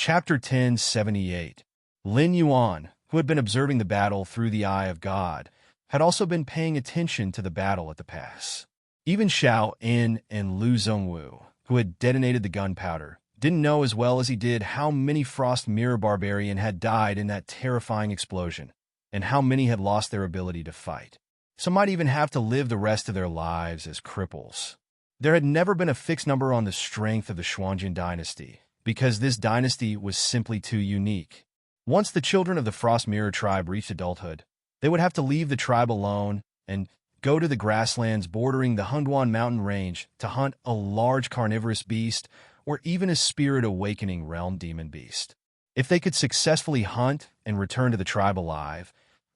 Chapter 1078. Lin Yuan, who had been observing the battle through the eye of God, had also been paying attention to the battle at the pass. Even Xiao En and Lu Zhongwu, who had detonated the gunpowder, didn't know as well as he did how many Frost Mirror Barbarian had died in that terrifying explosion, and how many had lost their ability to fight. Some might even have to live the rest of their lives as cripples. There had never been a fixed number on the strength of the Xuanjin dynasty, because this dynasty was simply too unique. Once the children of the Frost Mirror tribe reached adulthood, they would have to leave the tribe alone and go to the grasslands bordering the Hunduan mountain range to hunt a large carnivorous beast or even a spirit-awakening realm demon beast. If they could successfully hunt and return to the tribe alive,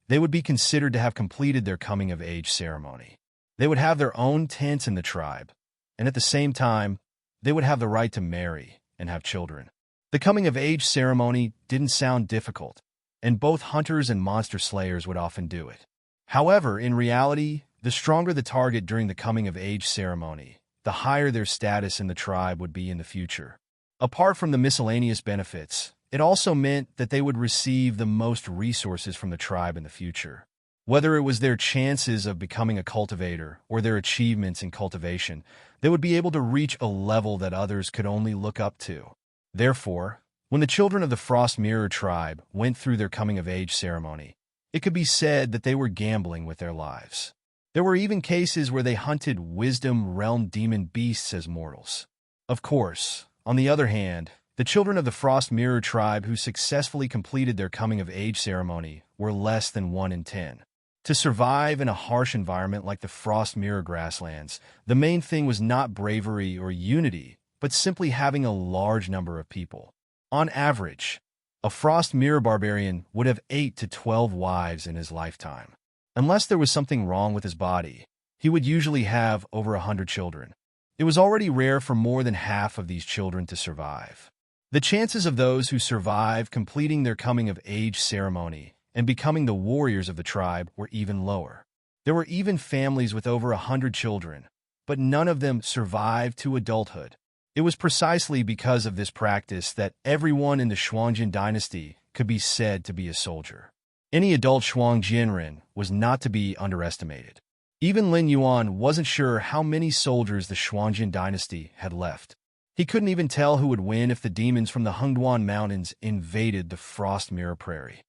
they would be considered to have completed their coming-of-age ceremony. They would have their own tents in the tribe, and at the same time, they would have the right to marry and have children. The coming-of-age ceremony didn't sound difficult, and both hunters and monster slayers would often do it. However, in reality, the stronger the target during the coming-of-age ceremony, the higher their status in the tribe would be in the future. Apart from the miscellaneous benefits, it also meant that they would receive the most resources from the tribe in the future. Whether it was their chances of becoming a cultivator or their achievements in cultivation, they would be able to reach a level that others could only look up to. Therefore, when the children of the Frost Mirror tribe went through their coming-of-age ceremony, it could be said that they were gambling with their lives. There were even cases where they hunted wisdom realm demon beasts as mortals. Of course, on the other hand, the children of the Frost Mirror tribe who successfully completed their coming-of-age ceremony were less than 1 in 10. To survive in a harsh environment like the Frost Mirror grasslands, the main thing was not bravery or unity, but simply having a large number of people. On average, a Frost Mirror Barbarian would have 8 to 12 wives in his lifetime. Unless there was something wrong with his body, he would usually have over 100 children. It was already rare for more than half of these children to survive. The chances of those who survive completing their coming-of-age ceremony and becoming the warriors of the tribe were even lower. There were even families with over 100 children, but none of them survived to adulthood. It was precisely because of this practice that everyone in the Xuanjin dynasty could be said to be a soldier. Any adult Xuanjinren was not to be underestimated. Even Lin Yuan wasn't sure how many soldiers the Xuanjin dynasty had left. He couldn't even tell who would win if the demons from the Hunduan Mountains invaded the Frost Mirror Prairie.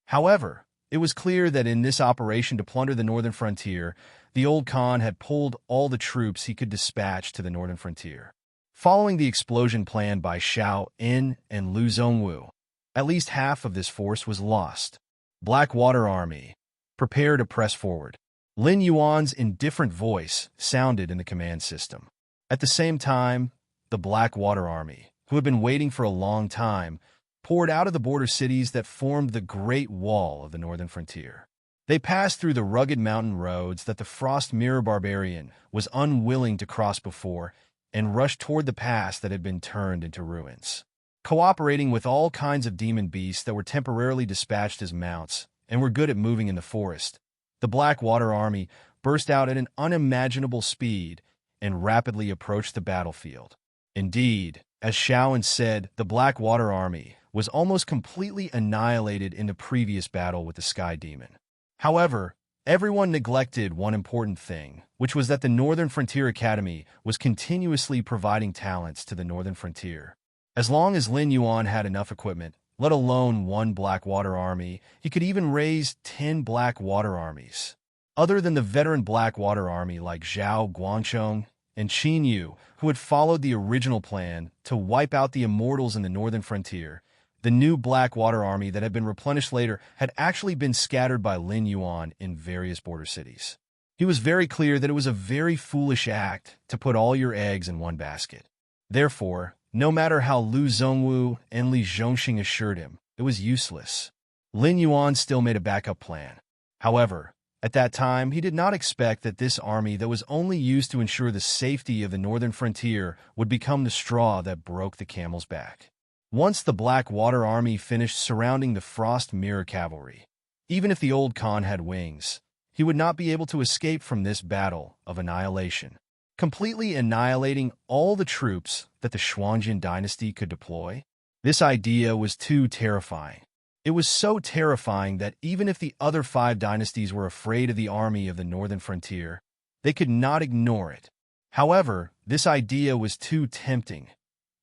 However, it was clear that in this operation to plunder the northern frontier, the old Khan had pulled all the troops he could dispatch to the northern frontier. Following the explosion planned by Xiao En and Lu Zhongwu, at least half of this force was lost. Blackwater Army, prepare to press forward. Lin Yuan's indifferent voice sounded in the command system. At the same time, the Blackwater Army, who had been waiting for a long time, poured out of the border cities that formed the Great Wall of the northern frontier. They passed through the rugged mountain roads that the Frost Mirror Barbarian was unwilling to cross before and rushed toward the pass that had been turned into ruins. Cooperating with all kinds of demon beasts that were temporarily dispatched as mounts and were good at moving in the forest, the Blackwater Army burst out at an unimaginable speed and rapidly approached the battlefield. Indeed, as Xiaoan said, the Blackwater Army was almost completely annihilated in the previous battle with the Sky Demon. However, everyone neglected one important thing, which was that the Northern Frontier Academy was continuously providing talents to the Northern Frontier. As long as Lin Yuan had enough equipment, let alone 1 Blackwater Army, he could even raise 10 Blackwater Armies. Other than the veteran Blackwater Army like Zhao Guangchong and Qin Yu, who had followed the original plan to wipe out the immortals in the Northern Frontier, the new Blackwater Army that had been replenished later had actually been scattered by Lin Yuan in various border cities. He was very clear that it was a very foolish act to put all your eggs in one basket. Therefore, no matter how Lu Zhongwu and Li Zhongxing assured him, it was useless. Lin Yuan still made a backup plan. However, at that time, he did not expect that this army that was only used to ensure the safety of the northern frontier would become the straw that broke the camel's back. Once the Blackwater Army finished surrounding the Frost Mirror Cavalry, even if the old Khan had wings, he would not be able to escape from this battle of annihilation, completely annihilating all the troops that the Xuanjin dynasty could deploy. This idea was too terrifying. It was so terrifying that even if the other 5 dynasties were afraid of the army of the northern frontier, they could not ignore it. However, this idea was too tempting.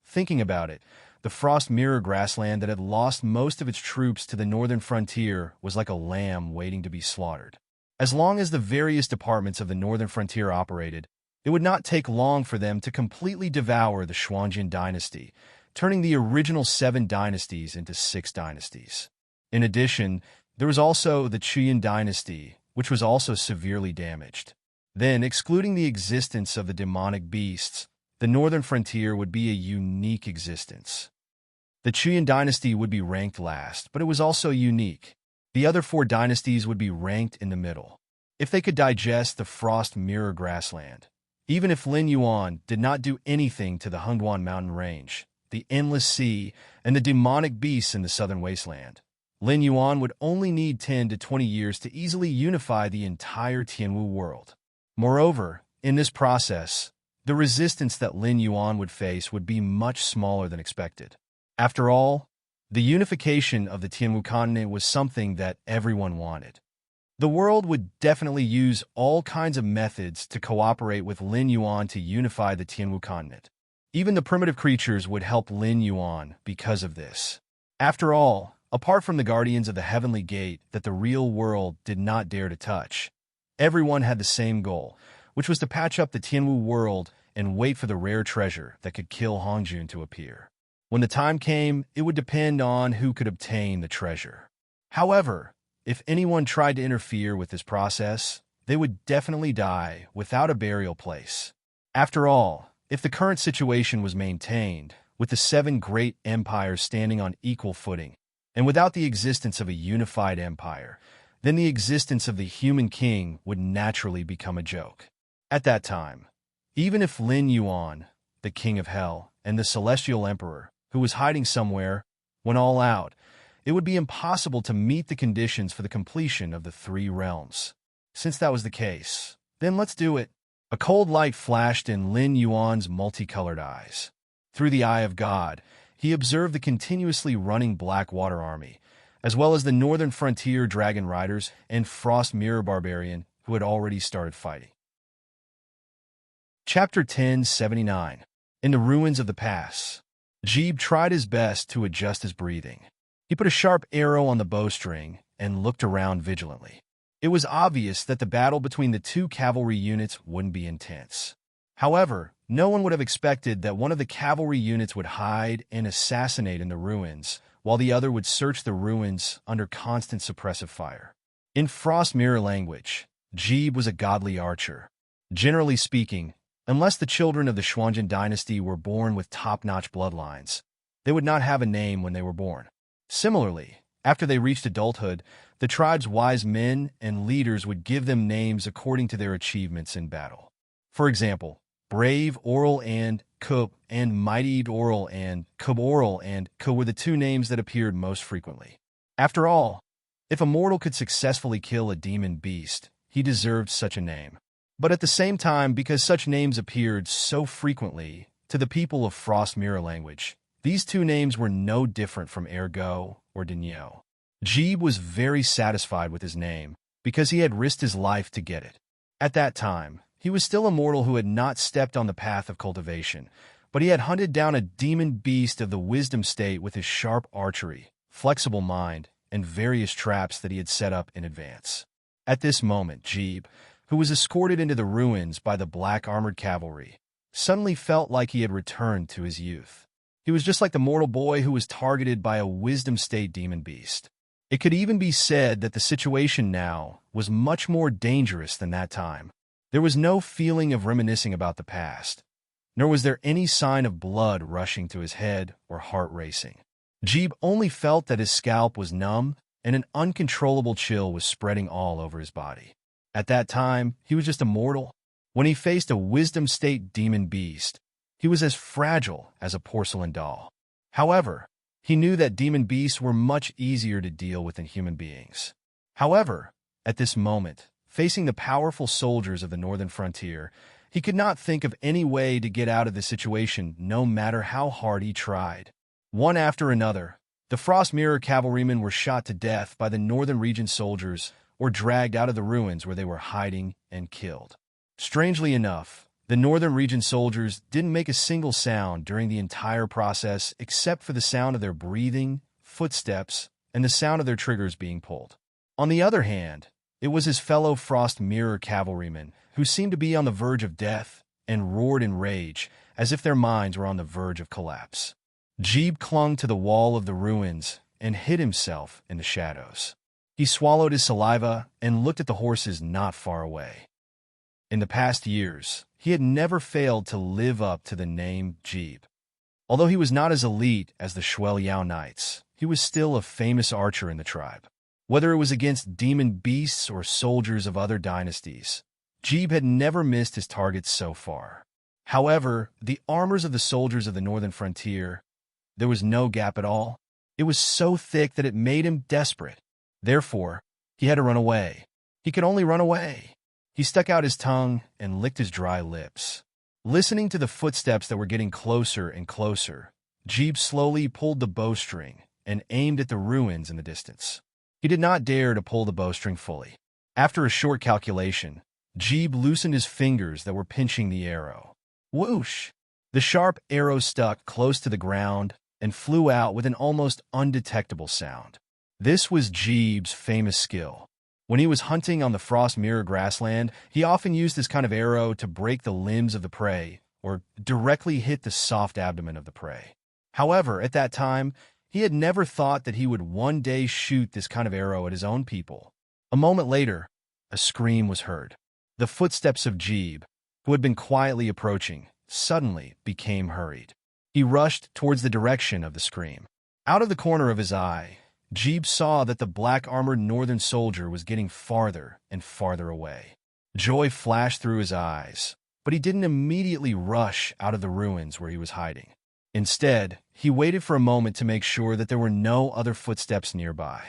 Thinking about it, the Frost Mirror grassland that had lost most of its troops to the northern frontier was like a lamb waiting to be slaughtered. As long as the various departments of the northern frontier operated, it would not take long for them to completely devour the Xuanjian dynasty, turning the original 7 dynasties into 6 dynasties. In addition, there was also the Qian dynasty, which was also severely damaged. Then, excluding the existence of the demonic beasts, the northern frontier would be a unique existence. The Qian dynasty would be ranked last, but it was also unique. The other 4 dynasties would be ranked in the middle. If they could digest the Frost Mirror grassland, even if Lin Yuan did not do anything to the Hengduan mountain range, the endless sea, and the demonic beasts in the southern wasteland, Lin Yuan would only need 10 to 20 years to easily unify the entire Tianwu world. Moreover, in this process, the resistance that Lin Yuan would face would be much smaller than expected. After all, the unification of the Tianwu continent was something that everyone wanted. The world would definitely use all kinds of methods to cooperate with Lin Yuan to unify the Tianwu continent. Even the primitive creatures would help Lin Yuan because of this. After all, apart from the guardians of the heavenly gate that the real world did not dare to touch, everyone had the same goal, which was to patch up the Tianwu world and wait for the rare treasure that could kill Hongjun to appear. When the time came, it would depend on who could obtain the treasure. However, if anyone tried to interfere with this process, they would definitely die without a burial place. After all, if the current situation was maintained, with the 7 great empires standing on equal footing, and without the existence of a unified empire, then the existence of the human king would naturally become a joke. At that time, even if Lin Yuan, the king of hell, and the celestial emperor, who was hiding somewhere, went all out, it would be impossible to meet the conditions for the completion of the 3 realms. Since that was the case, then let's do it. A cold light flashed in Lin Yuan's multicolored eyes. Through the eye of God, he observed the continuously running Black Water Army, as well as the northern frontier dragon riders and Frost Mirror Barbarian who had already started fighting. Chapter 1079. In the ruins of the pass, Jeeb tried his best to adjust his breathing. He put a sharp arrow on the bowstring and looked around vigilantly. It was obvious that the battle between the 2 cavalry units wouldn't be intense. However, no one would have expected that one of the cavalry units would hide and assassinate in the ruins, while the other would search the ruins under constant suppressive fire. In Frost Mirror language, Jeeb was a godly archer. Generally speaking, unless the children of the Xuanjian dynasty were born with top-notch bloodlines, they would not have a name when they were born. Similarly, after they reached adulthood, the tribe's wise men and leaders would give them names according to their achievements in battle. For example, Brave Oral and Kub and Mighty Oral and Kub Oral and Kub were the 2 names that appeared most frequently. After all, if a mortal could successfully kill a demon beast, he deserved such a name. But at the same time, because such names appeared so frequently to the people of Frost Mirror language, these 2 names were no different from Ergo or Dinyo. Jeeb was very satisfied with his name because he had risked his life to get it. At that time, he was still a mortal who had not stepped on the path of cultivation, but he had hunted down a demon beast of the wisdom state with his sharp archery, flexible mind, and various traps that he had set up in advance. At this moment, Jeeb, who was escorted into the ruins by the black armored cavalry, suddenly felt like he had returned to his youth. He was just like the mortal boy who was targeted by a wisdom state demon beast. It could even be said that the situation now was much more dangerous than that time. There was no feeling of reminiscing about the past, nor was there any sign of blood rushing to his head or heart racing. Jeeb only felt that his scalp was numb and an uncontrollable chill was spreading all over his body. At that time, he was just a mortal. When he faced a wisdom state demon beast, he was as fragile as a porcelain doll. However, he knew that demon beasts were much easier to deal with than human beings. However, at this moment, facing the powerful soldiers of the northern frontier, he could not think of any way to get out of the situation no matter how hard he tried. One after another, the Frost Mirror cavalrymen were shot to death by the Northern Region soldiers or dragged out of the ruins where they were hiding and killed. Strangely enough, the Northern Region soldiers didn't make a single sound during the entire process except for the sound of their breathing, footsteps, and the sound of their triggers being pulled. On the other hand, it was his fellow Frost Mirror cavalrymen who seemed to be on the verge of death and roared in rage as if their minds were on the verge of collapse. Jeeb clung to the wall of the ruins and hid himself in the shadows. He swallowed his saliva and looked at the horses not far away. In the past years, he had never failed to live up to the name Jeeb. Although he was not as elite as the Shuel Yao Knights, he was still a famous archer in the tribe. Whether it was against demon beasts or soldiers of other dynasties, Jeeb had never missed his targets so far. However, the armors of the soldiers of the northern frontier, there was no gap at all. It was so thick that it made him desperate. Therefore, he had to run away. He could only run away. He stuck out his tongue and licked his dry lips. Listening to the footsteps that were getting closer and closer, Jeeb slowly pulled the bowstring and aimed at the ruins in the distance. He did not dare to pull the bowstring fully. After a short calculation, Jeeb loosened his fingers that were pinching the arrow. Whoosh! The sharp arrow stuck close to the ground and flew out with an almost undetectable sound. This was Jeeb's famous skill. When he was hunting on the Frost Mirror grassland, he often used this kind of arrow to break the limbs of the prey or directly hit the soft abdomen of the prey. However, at that time, he had never thought that he would one day shoot this kind of arrow at his own people. A moment later, a scream was heard. The footsteps of Jeeb, who had been quietly approaching, suddenly became hurried. He rushed towards the direction of the scream. Out of the corner of his eye, Jeeb saw that the black-armored northern soldier was getting farther and farther away. Joy flashed through his eyes, but he didn't immediately rush out of the ruins where he was hiding. Instead, he waited for a moment to make sure that there were no other footsteps nearby.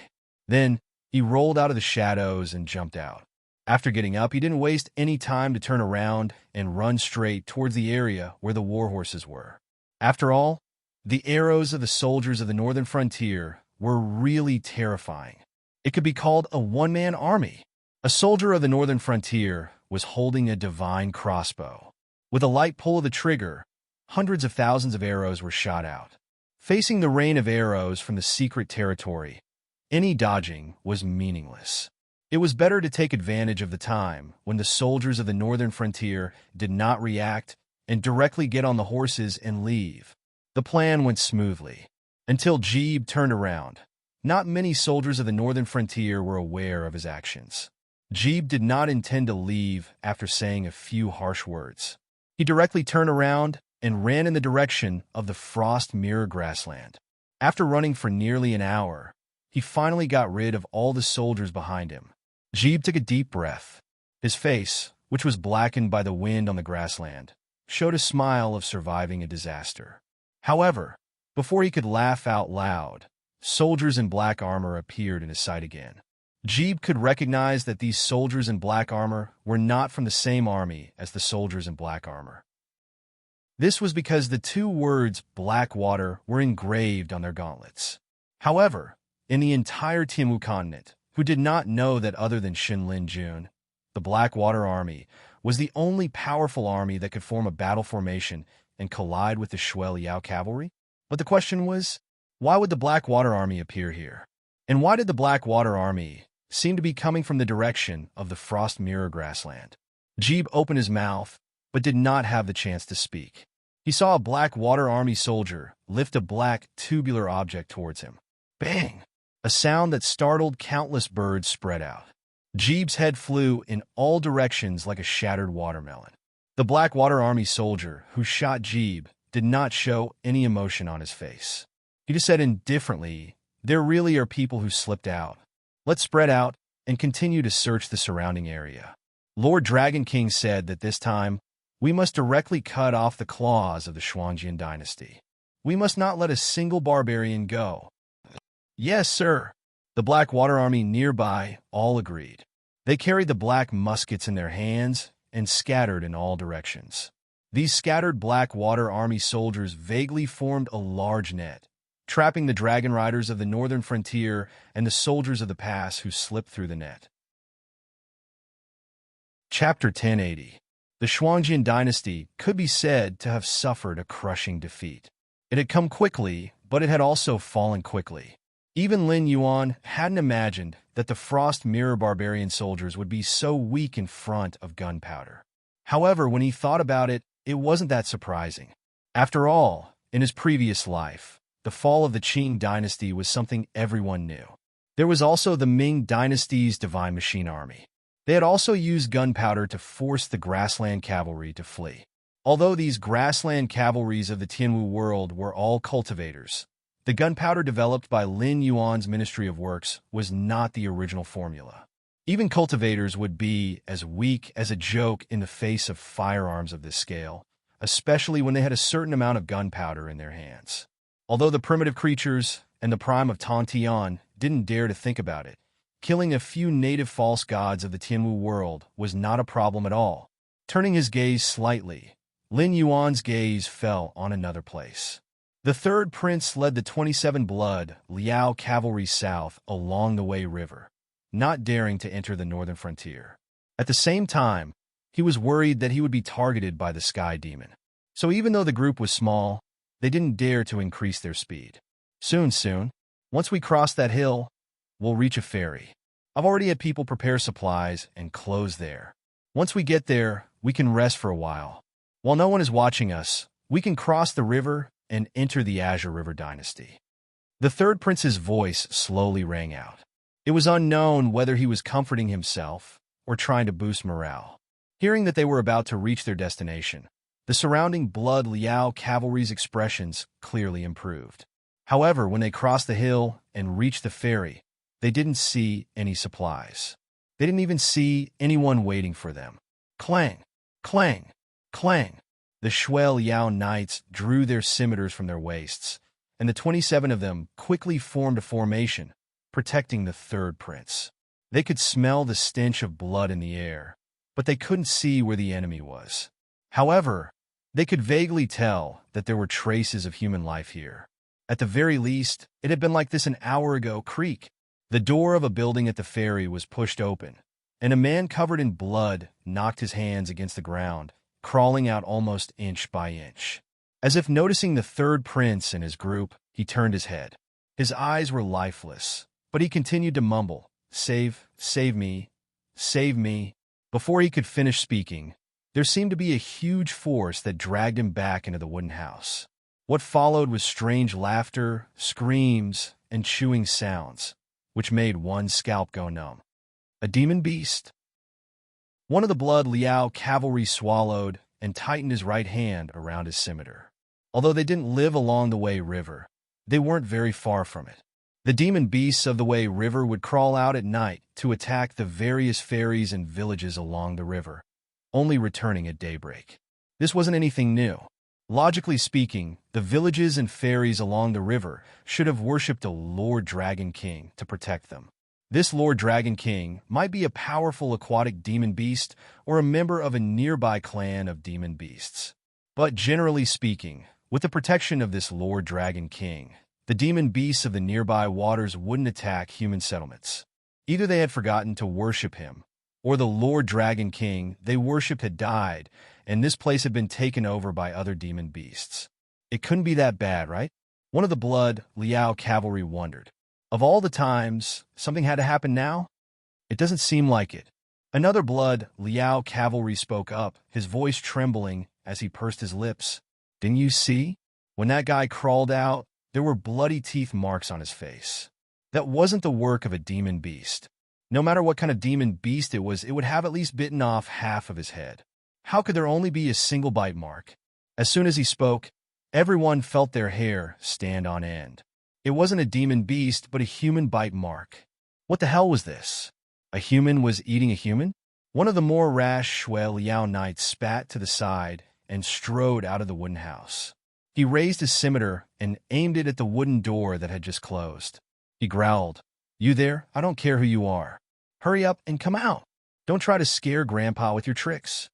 Then, he rolled out of the shadows and jumped out. After getting up, he didn't waste any time to turn around and run straight towards the area where the warhorses were. After all, the arrows of the soldiers of the northern frontier were really terrifying. It could be called a one-man army. A soldier of the northern frontier was holding a divine crossbow. With a light pull of the trigger, hundreds of thousands of arrows were shot out. Facing the rain of arrows from the secret territory, any dodging was meaningless. It was better to take advantage of the time when the soldiers of the northern frontier did not react and directly get on the horses and leave. The plan went smoothly, until Jeeb turned around. Not many soldiers of the northern frontier were aware of his actions. Jeeb did not intend to leave after saying a few harsh words. He directly turned around and ran in the direction of the Frost Mirror grassland. After running for nearly an hour, he finally got rid of all the soldiers behind him. Jeeb took a deep breath. His face, which was blackened by the wind on the grassland, showed a smile of surviving a disaster. However, before he could laugh out loud, soldiers in black armor appeared in his sight again. Jeeb could recognize that these soldiers in black armor were not from the same army as the soldiers in black armor. This was because the two words Blackwater were engraved on their gauntlets. However, in the entire Timu continent, who did not know that other than Shinlin Jun, the Blackwater Army was the only powerful army that could form a battle formation and collide with the Shuel Yao cavalry? But the question was, why would the Blackwater Army appear here? And why did the Blackwater Army seem to be coming from the direction of the Frost Mirror grassland? Jeeb opened his mouth, but did not have the chance to speak. He saw a Blackwater Army soldier lift a black, tubular object towards him. Bang! A sound that startled countless birds spread out. Jeeb's head flew in all directions like a shattered watermelon. The Blackwater Army soldier who shot Jeeb did not show any emotion on his face. He just said indifferently, "There really are people who slipped out. Let's spread out and continue to search the surrounding area." Lord Dragon King said that this time, we must directly cut off the claws of the Shuangjian dynasty. We must not let a single barbarian go. Yes, sir. The Blackwater Army nearby all agreed. They carried the black muskets in their hands and scattered in all directions. These scattered Blackwater Army soldiers vaguely formed a large net, trapping the dragon riders of the northern frontier and the soldiers of the pass who slipped through the net. Chapter 1080. The Shuangjian dynasty could be said to have suffered a crushing defeat. It had come quickly, but it had also fallen quickly. Even Lin Yuan hadn't imagined that the Frost Mirror barbarian soldiers would be so weak in front of gunpowder. However, when he thought about it, it wasn't that surprising. After all, in his previous life, the fall of the Qing dynasty was something everyone knew. There was also the Ming dynasty's Divine Machine Army. They had also used gunpowder to force the grassland cavalry to flee. Although these grassland cavalries of the Tianwu world were all cultivators, the gunpowder developed by Lin Yuan's Ministry of Works was not the original formula. Even cultivators would be as weak as a joke in the face of firearms of this scale, especially when they had a certain amount of gunpowder in their hands. Although the primitive creatures and the prime of Tantian didn't dare to think about it, killing a few native false gods of the Tianwu world was not a problem at all. Turning his gaze slightly, Lin Yuan's gaze fell on another place. The third prince led the 27 blood Liao cavalry south along the Wei River, not daring to enter the northern frontier. At the same time, he was worried that he would be targeted by the Sky Demon. So even though the group was small, they didn't dare to increase their speed. Soon, once we cross that hill, we'll reach a ferry. I've already had people prepare supplies and clothes there. Once we get there, we can rest for a while. While no one is watching us, we can cross the river and enter the Azure River dynasty. The third prince's voice slowly rang out. It was unknown whether he was comforting himself or trying to boost morale. Hearing that they were about to reach their destination, the surrounding blood Liao cavalry's expressions clearly improved. However, when they crossed the hill and reached the ferry, they didn't see any supplies. They didn't even see anyone waiting for them. Clang! Clang! Clang! The Shui Liao knights drew their scimitars from their waists, and the 27 of them quickly formed a formation, protecting the third prince. They could smell the stench of blood in the air, but they couldn't see where the enemy was. However, they could vaguely tell that there were traces of human life here. At the very least, it had been like this an hour ago. Creak! The door of a building at the ferry was pushed open, and a man covered in blood knocked his hands against the ground, crawling out almost inch by inch. As if noticing the third prince and his group, he turned his head. His eyes were lifeless, but he continued to mumble, save me, save me." Before he could finish speaking, there seemed to be a huge force that dragged him back into the wooden house. What followed was strange laughter, screams, and chewing sounds, which made one's scalp go numb. A demon beast? One of the blood Liao cavalry swallowed and tightened his right hand around his scimitar. Although they didn't live along the Wei River, they weren't very far from it. The demon beasts of the Wei River would crawl out at night to attack the various ferries and villages along the river, only returning at daybreak. This wasn't anything new. Logically speaking, the villages and ferries along the river should have worshipped a Lord Dragon King to protect them. This Lord Dragon King might be a powerful aquatic demon beast or a member of a nearby clan of demon beasts. But generally speaking, with the protection of this Lord Dragon King, the demon beasts of the nearby waters wouldn't attack human settlements. Either they had forgotten to worship him, or the Lord Dragon King they worshipped had died, and this place had been taken over by other demon beasts. It couldn't be that bad, right? One of the blood Liao cavalry wondered. Of all the times, something had to happen now? It doesn't seem like it. Another blood Liao cavalry spoke up, his voice trembling as he pursed his lips. "Didn't you see? When that guy crawled out, there were bloody teeth marks on his face. That wasn't the work of a demon beast. No matter what kind of demon beast it would have at least bitten off half of his head. How could there only be a single bite mark?" As soon as he spoke, everyone felt their hair stand on end. It wasn't a demon beast, but a human bite mark. What the hell was this? A human was eating a human? One of the more rash Shui Liao knights spat to the side and strode out of the wooden house. He raised his scimitar and aimed it at the wooden door that had just closed. He growled, "You there? I don't care who you are. Hurry up and come out. Don't try to scare Grandpa with your tricks."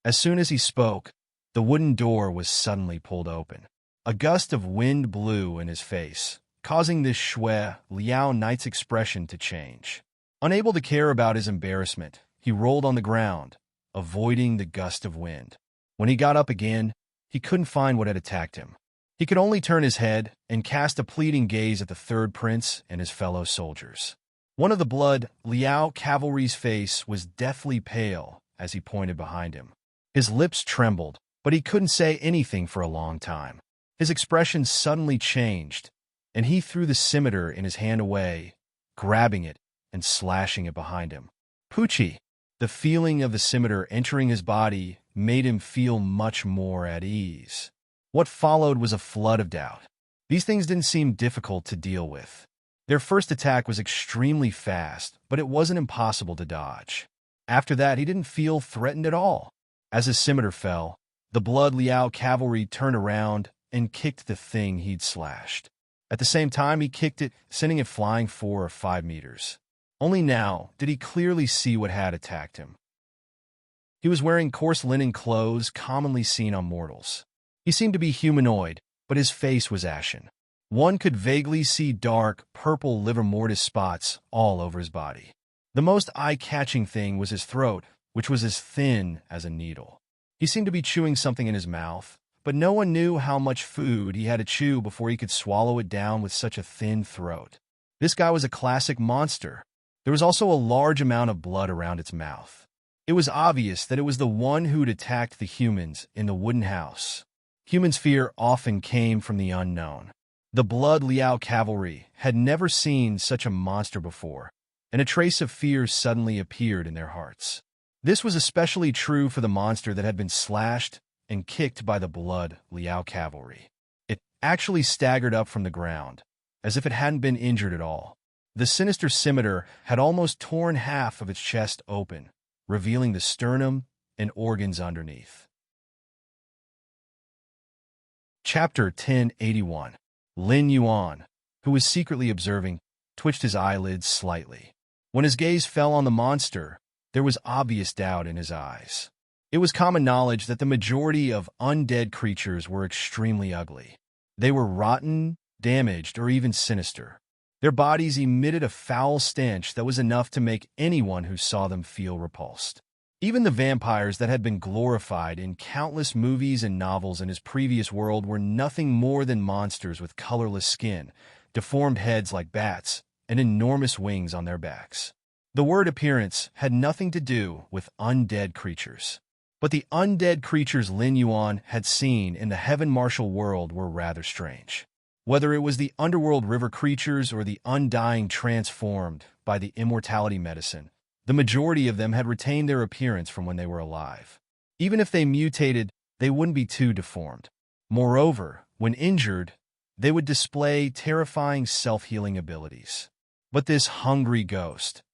As soon as he spoke, the wooden door was suddenly pulled open. A gust of wind blew in his face, causing this Shui Liao knight's expression to change. Unable to care about his embarrassment, he rolled on the ground, avoiding the gust of wind. When he got up again, he couldn't find what had attacked him. He could only turn his head and cast a pleading gaze at the third prince and his fellow soldiers. One of the blood Liao cavalry's face was deathly pale as he pointed behind him. His lips trembled, but he couldn't say anything for a long time. His expression suddenly changed, and he threw the scimitar in his hand away, grabbing it and slashing it behind him. Poochie! The feeling of the scimitar entering his body made him feel much more at ease. What followed was a flood of doubt. These things didn't seem difficult to deal with. Their first attack was extremely fast, but it wasn't impossible to dodge. After that, he didn't feel threatened at all. As his scimitar fell, the blood Liao cavalry turned around and kicked the thing he'd slashed. At the same time, he kicked it, sending it flying 4 or 5 meters. Only now did he clearly see what had attacked him. He was wearing coarse linen clothes commonly seen on mortals. He seemed to be humanoid, but his face was ashen. One could vaguely see dark, purple livor mortis spots all over his body. The most eye-catching thing was his throat, which was as thin as a needle. He seemed to be chewing something in his mouth, but no one knew how much food he had to chew before he could swallow it down with such a thin throat. This guy was a classic monster. There was also a large amount of blood around its mouth. It was obvious that it was the one who'd attacked the humans in the wooden house. Humans' fear often came from the unknown. The blood Liao cavalry had never seen such a monster before, and a trace of fear suddenly appeared in their hearts. This was especially true for the monster that had been slashed and kicked by the blood Liao cavalry. It actually staggered up from the ground, as if it hadn't been injured at all. The sinister scimitar had almost torn half of its chest open, revealing the sternum and organs underneath. Chapter 1081. Lin Yuan, who was secretly observing, twitched his eyelids slightly. When his gaze fell on the monster, there was obvious doubt in his eyes. It was common knowledge that the majority of undead creatures were extremely ugly. They were rotten, damaged, or even sinister. Their bodies emitted a foul stench that was enough to make anyone who saw them feel repulsed. Even the vampires that had been glorified in countless movies and novels in his previous world were nothing more than monsters with colorless skin, deformed heads like bats, and enormous wings on their backs. The word appearance had nothing to do with undead creatures. But the undead creatures Lin Yuan had seen in the heaven martial world were rather strange. Whether it was the underworld river creatures or the undying transformed by the immortality medicine, the majority of them had retained their appearance from when they were alive. Even if they mutated, they wouldn't be too deformed. Moreover, when injured, they would display terrifying self-healing abilities. But this hungry ghost,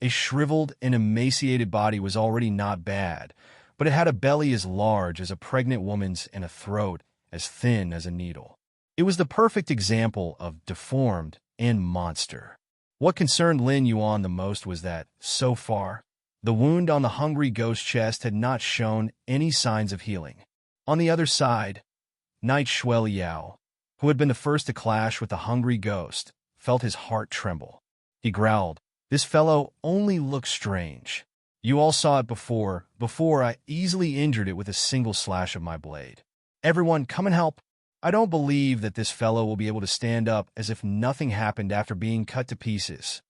a shriveled and emaciated body, was already not bad, but it had a belly as large as a pregnant woman's and a throat as thin as a needle. It was the perfect example of deformed and monster. What concerned Lin Yuan the most was that, so far, the wound on the hungry ghost chest had not shown any signs of healing. On the other side, Knight Shui Liao, who had been the first to clash with the hungry ghost, felt his heart tremble. He growled, "This fellow only looks strange. You all saw it before I easily injured it with a single slash of my blade. Everyone, come and help. I don't believe that this fellow will be able to stand up as if nothing happened after being cut to pieces."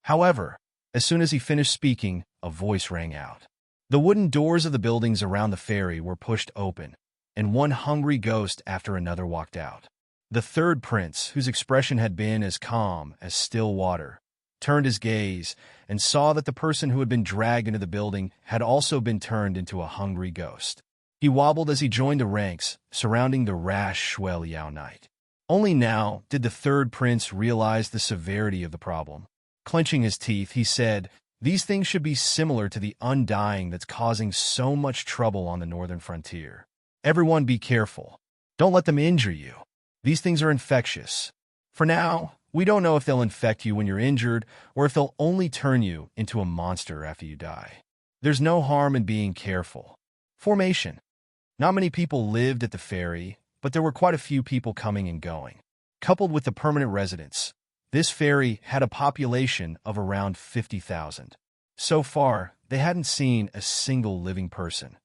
However, as soon as he finished speaking, a voice rang out. The wooden doors of the buildings around the ferry were pushed open, and one hungry ghost after another walked out. The third prince, whose expression had been as calm as still water, turned his gaze and saw that the person who had been dragged into the building had also been turned into a hungry ghost. He wobbled as he joined the ranks, surrounding the rash Shui Liao knight. Only now did the third prince realize the severity of the problem. Clenching his teeth, he said, "These things should be similar to the undying that's causing so much trouble on the northern frontier. Everyone be careful. Don't let them injure you. These things are infectious. For now, we don't know if they'll infect you when you're injured or if they'll only turn you into a monster after you die. There's no harm in being careful." Formation. Not many people lived at the ferry, but there were quite a few people coming and going. Coupled with the permanent residents, this ferry had a population of around 50,000. So far, they hadn't seen a single living person.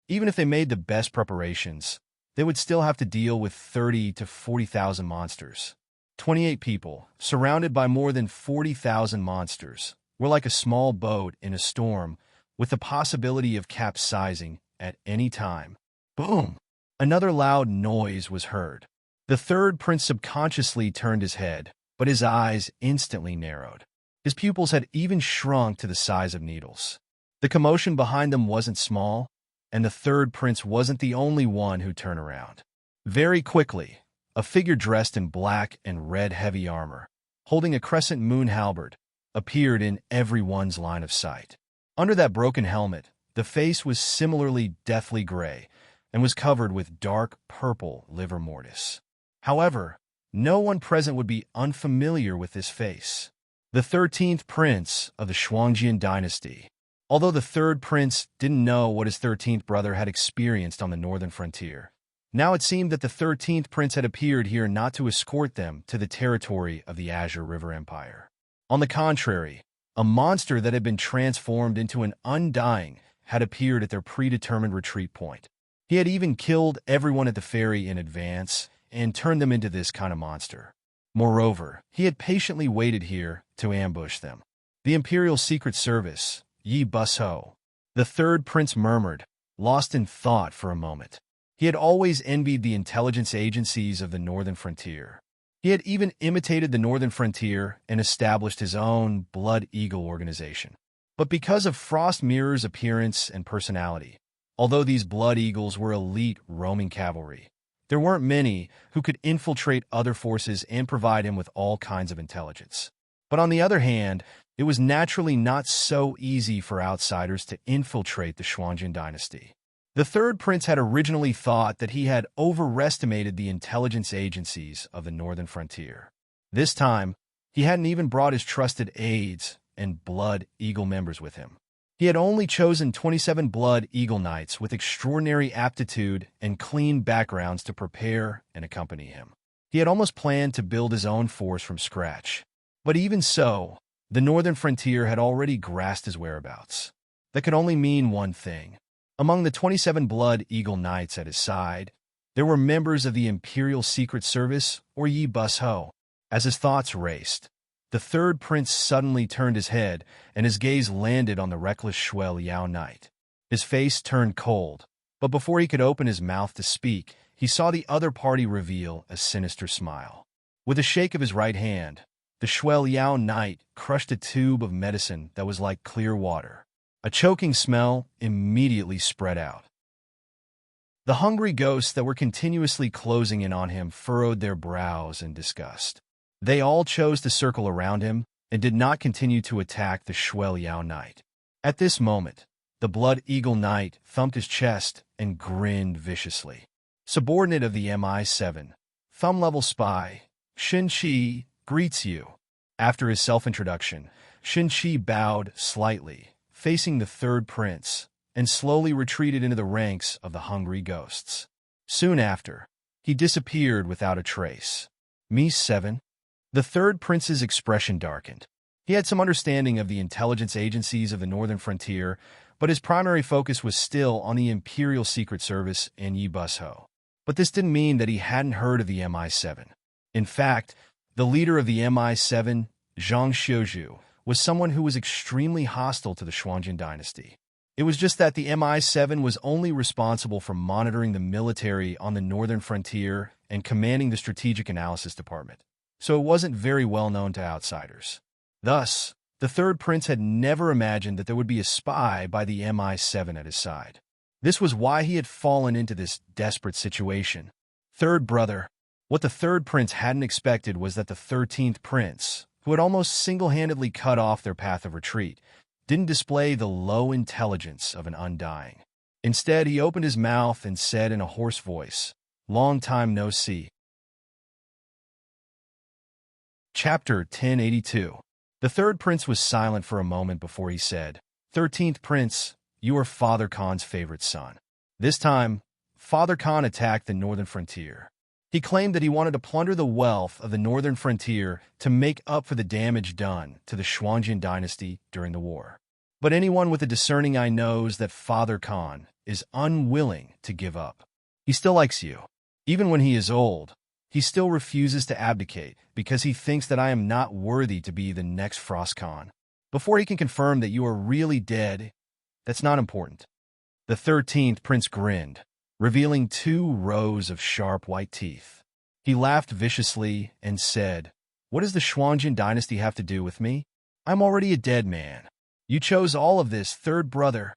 Even if they made the best preparations, they would still have to deal with 30 to 40,000 monsters. 28 people, surrounded by more than 40,000 monsters, were like a small boat in a storm with the possibility of capsizing at any time. Boom! Another loud noise was heard. The third prince subconsciously turned his head, but his eyes instantly narrowed. His pupils had even shrunk to the size of needles. The commotion behind them wasn't small, and the third prince wasn't the only one who turned around. Very quickly, a figure dressed in black and red heavy armor, holding a crescent moon halberd, appeared in everyone's line of sight. Under that broken helmet, the face was similarly deathly gray and was covered with dark purple livor mortis. However, no one present would be unfamiliar with this face. The 13th prince of the Shuangjian dynasty. Although the third prince didn't know what his 13th brother had experienced on the northern frontier, now it seemed that the 13th prince had appeared here not to escort them to the territory of the Azure River Empire. On the contrary, a monster that had been transformed into an undying had appeared at their predetermined retreat point. He had even killed everyone at the ferry in advance and turned them into this kind of monster. Moreover, he had patiently waited here to ambush them. The Imperial Secret Service, Yi Busho. The third prince murmured, lost in thought for a moment. He had always envied the intelligence agencies of the northern frontier. He had even imitated the northern frontier and established his own Blood Eagle organization. But because of Frost Mirror's appearance and personality, although these Blood Eagles were elite roaming cavalry, there weren't many who could infiltrate other forces and provide him with all kinds of intelligence. But on the other hand, it was naturally not so easy for outsiders to infiltrate the Shuangjian dynasty. The third prince had originally thought that he had overestimated the intelligence agencies of the northern frontier. This time, he hadn't even brought his trusted aides and Blood Eagle members with him. He had only chosen 27 Blood Eagle Knights with extraordinary aptitude and clean backgrounds to prepare and accompany him. He had almost planned to build his own force from scratch. But even so, the northern frontier had already grasped his whereabouts. That could only mean one thing. Among the 27 Blood Eagle Knights at his side, there were members of the Imperial Secret Service or Yi Busho. As his thoughts raced, the third prince suddenly turned his head, and his gaze landed on the reckless Shuel Yao Knight. His face turned cold, but before he could open his mouth to speak, he saw the other party reveal a sinister smile. With a shake of his right hand, the Shuel Yao Knight crushed a tube of medicine that was like clear water. A choking smell immediately spread out. The hungry ghosts that were continuously closing in on him furrowed their brows in disgust. They all chose to circle around him and did not continue to attack the Shuel Yao Knight. At this moment, the Blood Eagle Knight thumped his chest and grinned viciously. Subordinate of the MI7, thumb-level spy, Shin Chi greets you. After his self-introduction, Shin Chi bowed slightly, facing the third prince, and slowly retreated into the ranks of the hungry ghosts. Soon after, he disappeared without a trace. Mi-7. The third prince's expression darkened. He had some understanding of the intelligence agencies of the northern frontier, but his primary focus was still on the Imperial Secret Service and Yi Busho. But this didn't mean that he hadn't heard of the MI7. In fact, the leader of the MI7, Zhang Xiuzhu, was someone who was extremely hostile to the Shuangjian dynasty. It was just that the MI7 was only responsible for monitoring the military on the northern frontier and commanding the Strategic Analysis Department, so it wasn't very well known to outsiders. Thus, the third prince had never imagined that there would be a spy by the MI7 at his side. This was why he had fallen into this desperate situation. Third brother. What the third prince hadn't expected was that the 13th prince, who had almost single-handedly cut off their path of retreat, didn't display the low intelligence of an undying. Instead, he opened his mouth and said in a hoarse voice, "Long time no see." Chapter 1082. The third prince was silent for a moment before he said, "13th prince, you are Father Khan's favorite son." This time, Father Khan attacked the northern frontier. He claimed that he wanted to plunder the wealth of the northern frontier to make up for the damage done to the Xuanjian dynasty during the war. But anyone with a discerning eye knows that Father Khan is unwilling to give up. He still likes you. Even when he is old, he still refuses to abdicate because he thinks that I am not worthy to be the next Frost Khan. Before he can confirm that you are really dead, that's not important. The 13th prince grinned, revealing 2 rows of sharp white teeth. He laughed viciously and said, "What does the Xuanjian dynasty have to do with me? I'm already a dead man. You chose all of this, third brother."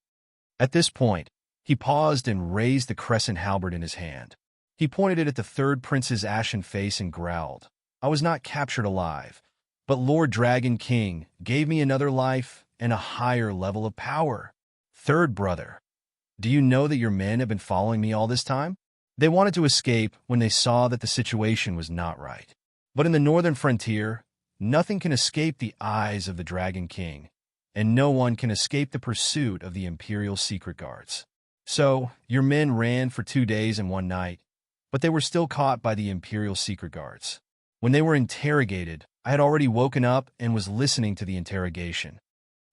At this point, he paused and raised the crescent halberd in his hand. He pointed it at the third prince's ashen face and growled, "I was not captured alive, but Lord Dragon King gave me another life and a higher level of power. Third brother, do you know that your men have been following me all this time?" They wanted to escape when they saw that the situation was not right. But in the northern frontier, nothing can escape the eyes of the Dragon King, and no one can escape the pursuit of the Imperial Secret Guards. So, your men ran for 2 days and 1 night, but they were still caught by the Imperial Secret Guards. When they were interrogated, I had already woken up and was listening to the interrogation.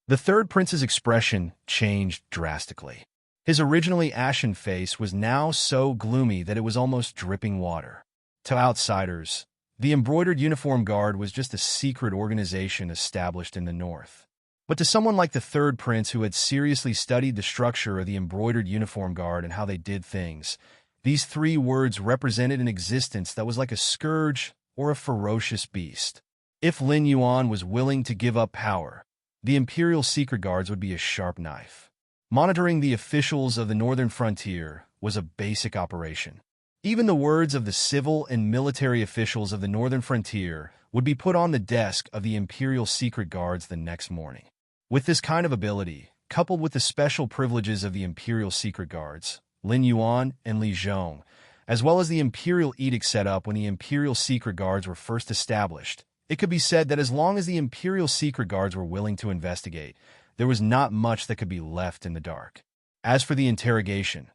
The third prince's expression changed drastically. His originally ashen face was now so gloomy that it was almost dripping water. To outsiders, the Embroidered Uniform Guard was just a secret organization established in the north. But to someone like the third prince who had seriously studied the structure of the Embroidered Uniform Guard and how they did things, these 3 words represented an existence that was like a scourge or a ferocious beast. If Lin Yuan was willing to give up power, the Imperial Secret Guards would be a sharp knife. Monitoring the officials of the northern frontier was a basic operation. Even the words of the civil and military officials of the northern frontier would be put on the desk of the Imperial Secret Guards the next morning. With this kind of ability, coupled with the special privileges of the Imperial Secret Guards, Lin Yuan and Li Zhong, as well as the Imperial Edict set up when the Imperial Secret Guards were first established, it could be said that as long as the Imperial Secret Guards were willing to investigate, there was not much that could be left in the dark. As for the interrogation,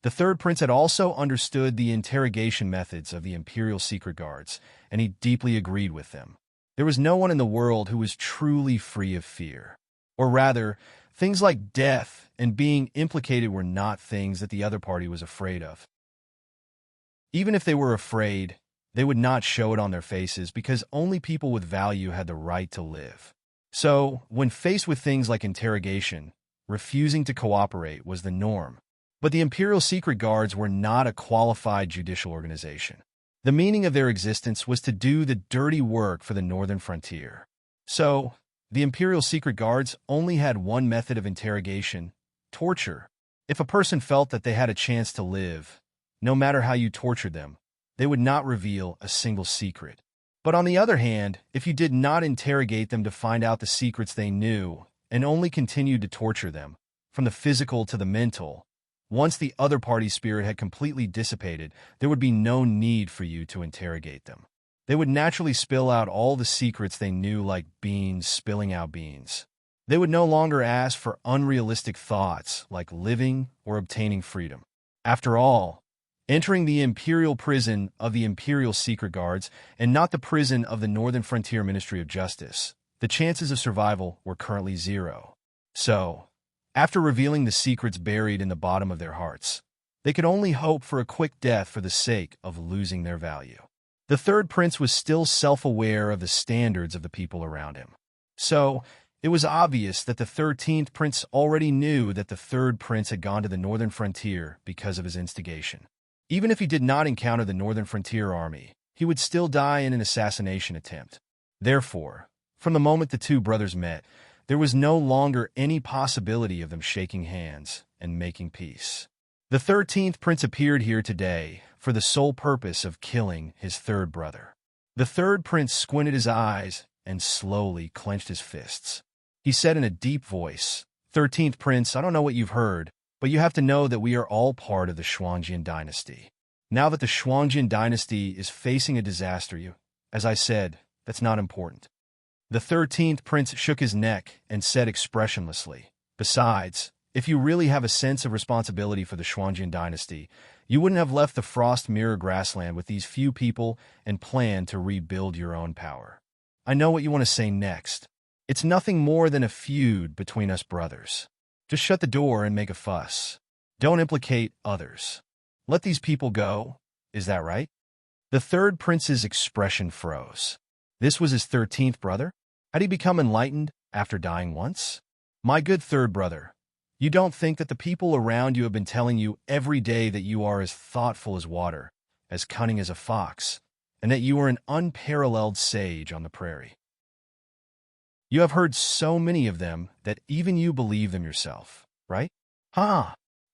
the third prince had also understood the interrogation methods of the Imperial Secret Guards, and he deeply agreed with them. There was no one in the world who was truly free of fear. Or rather, things like death and being implicated were not things that the other party was afraid of. Even if they were afraid, they would not show it on their faces because only people with value had the right to live. So, when faced with things like interrogation, refusing to cooperate was the norm. But the Imperial Secret Guards were not a qualified judicial organization. The meaning of their existence was to do the dirty work for the northern frontier. So, the Imperial Secret Guards only had one method of interrogation: torture. If a person felt that they had a chance to live, no matter how you tortured them, they would not reveal a single secret. But on the other hand, if you did not interrogate them to find out the secrets they knew and only continued to torture them, from the physical to the mental, once the other party's spirit had completely dissipated, there would be no need for you to interrogate them. They would naturally spill out all the secrets they knew, like beans spilling out beans. They would no longer ask for unrealistic thoughts like living or obtaining freedom. After all, entering the imperial prison of the Imperial Secret Guards and not the prison of the Northern Frontier Ministry of Justice, the chances of survival were currently 0. So, after revealing the secrets buried in the bottom of their hearts, they could only hope for a quick death for the sake of losing their value. The third prince was still self-aware of the standards of the people around him. So, it was obvious that the 13th prince already knew that the third prince had gone to the northern frontier because of his instigation. Even if he did not encounter the Northern Frontier Army, he would still die in an assassination attempt. Therefore, from the moment the two brothers met, there was no longer any possibility of them shaking hands and making peace. The 13th prince appeared here today for the sole purpose of killing his third brother. The third prince squinted his eyes and slowly clenched his fists. He said in a deep voice, "13th prince, I don't know what you've heard, but you have to know that we are all part of the Xuanjian dynasty. Now that the Xuanjian dynasty is facing a disaster, as I said, that's not important." The 13th prince shook his neck and said expressionlessly, "Besides, if you really have a sense of responsibility for the Xuanjian dynasty, You wouldn't have left the frost mirror grassland with these few people and planned to rebuild your own power. I know what you want to say next. It's nothing more than a feud between us brothers. Just shut the door and make a fuss. Don't implicate others. Let these people go. Is that right? The third prince's expression froze. This was his 13th brother? Had he become enlightened after dying once? My good third brother, you don't think that the people around you have been telling you every day that you are as thoughtful as water, as cunning as a fox, and that you are an unparalleled sage on the prairie? You have heard so many of them that even you believe them yourself, right?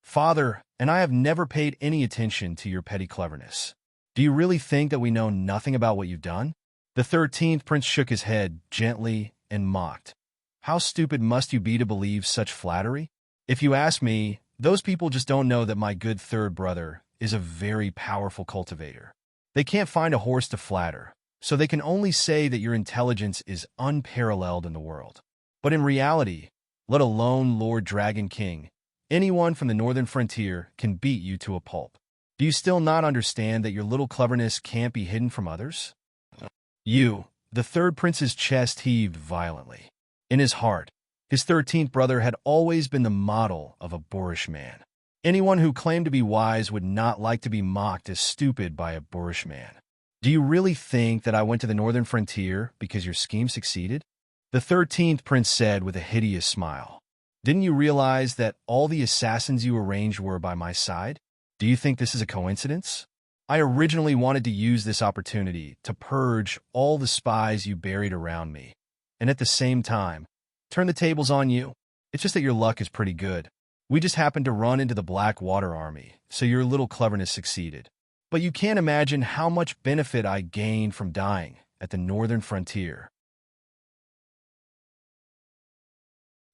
Father, and I have never paid any attention to your petty cleverness. Do you really think that we know nothing about what you've done? The 13th prince shook his head gently and mocked. How stupid must you be to believe such flattery? If you ask me, those people just don't know that my good third brother is a very powerful cultivator. They can't find a horse to flatter, so they can only say that your intelligence is unparalleled in the world. But in reality, let alone Lord Dragon King, anyone from the northern frontier can beat you to a pulp. Do you still not understand that your little cleverness can't be hidden from others? The third prince's chest heaved violently. In his heart, his 13th brother had always been the model of a boorish man. Anyone who claimed to be wise would not like to be mocked as stupid by a boorish man. Do you really think that I went to the northern frontier because your scheme succeeded? The 13th prince said with a hideous smile. Didn't you realize that all the assassins you arranged were by my side? Do you think this is a coincidence? I originally wanted to use this opportunity to purge all the spies you buried around me, and at the same time, turn the tables on you. It's just that your luck is pretty good. We just happened to run into the Blackwater army, so your little cleverness succeeded. But you can't imagine how much benefit I gained from dying at the northern frontier.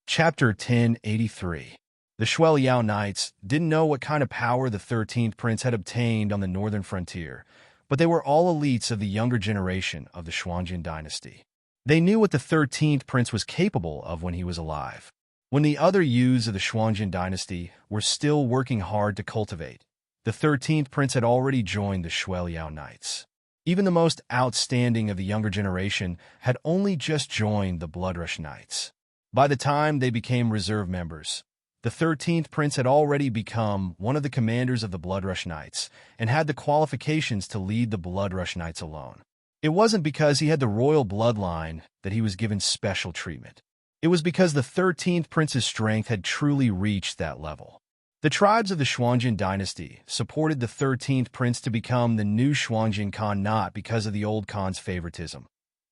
Chapter 1083. The Shueliao Knights didn't know what kind of power the 13th prince had obtained on the northern frontier, but they were all elites of the younger generation of the Shuangjin dynasty. They knew what the 13th prince was capable of when he was alive, when the other youths of the Shuangjin dynasty were still working hard to cultivate. The 13th prince had already joined the Shueliao Knights. Even the most outstanding of the younger generation had only just joined the Bloodrush Knights. By the time they became reserve members, the 13th prince had already become one of the commanders of the Bloodrush Knights and had the qualifications to lead the Bloodrush Knights alone. It wasn't because he had the royal bloodline that he was given special treatment. It was because the 13th prince's strength had truly reached that level. The tribes of the Shuangjin dynasty supported the 13th prince to become the new Shuangjin Khan not because of the old Khan's favoritism,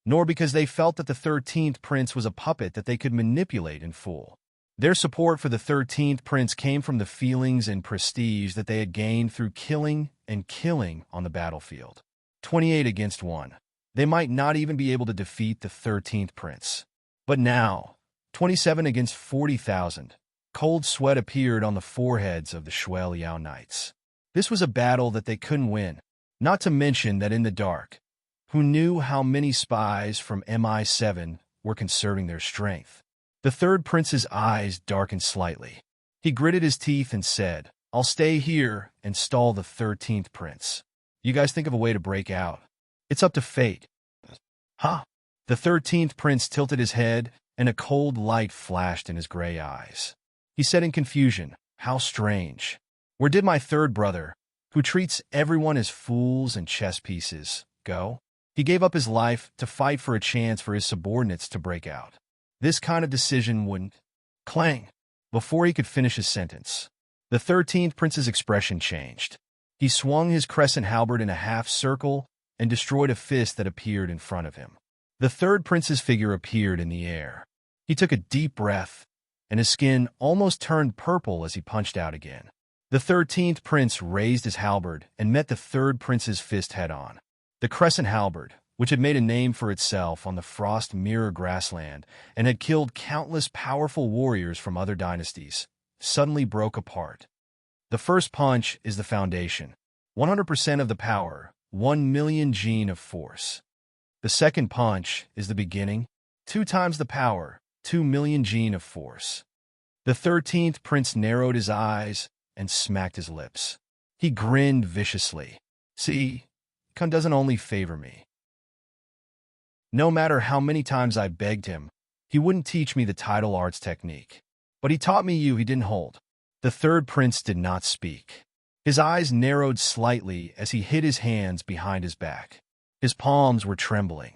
nor because they felt that the 13th prince was a puppet that they could manipulate and fool. Their support for the 13th prince came from the feelings and prestige that they had gained through killing and killing on the battlefield. 28 against 1. They might not even be able to defeat the 13th prince. But now, 27 against 40,000. Cold sweat appeared on the foreheads of the Shueliao Knights. This was a battle that they couldn't win, not to mention that in the dark, who knew how many spies from MI7 were conserving their strength? The third prince's eyes darkened slightly. He gritted his teeth and said, I'll stay here and stall the 13th prince. You guys think of a way to break out. It's up to fate. The 13th prince tilted his head, and a cold light flashed in his gray eyes. He said in confusion, How strange. Where did my third brother, who treats everyone as fools and chess pieces, go? He gave up his life to fight for a chance for his subordinates to break out. This kind of decision wouldn't. Clang! Before he could finish his sentence, the 13th prince's expression changed. He swung his crescent halberd in a half circle and destroyed a fist that appeared in front of him. The third prince's figure appeared in the air. He took a deep breath, and his skin almost turned purple as he punched out again. The 13th prince raised his halberd and met the third prince's fist head-on. The crescent halberd, which had made a name for itself on the frost mirror grassland and had killed countless powerful warriors from other dynasties, suddenly broke apart. The first punch is the foundation, 100% of the power, 1 million gene of force. The second punch is the beginning, 2 times the power, 2 million gene of force. The 13th prince narrowed his eyes and smacked his lips. He grinned viciously. See, Kun doesn't only favor me. No matter how many times I begged him, he wouldn't teach me the tidal arts technique. But he taught me he didn't hold. The third prince did not speak. His eyes narrowed slightly as he hid his hands behind his back. His palms were trembling.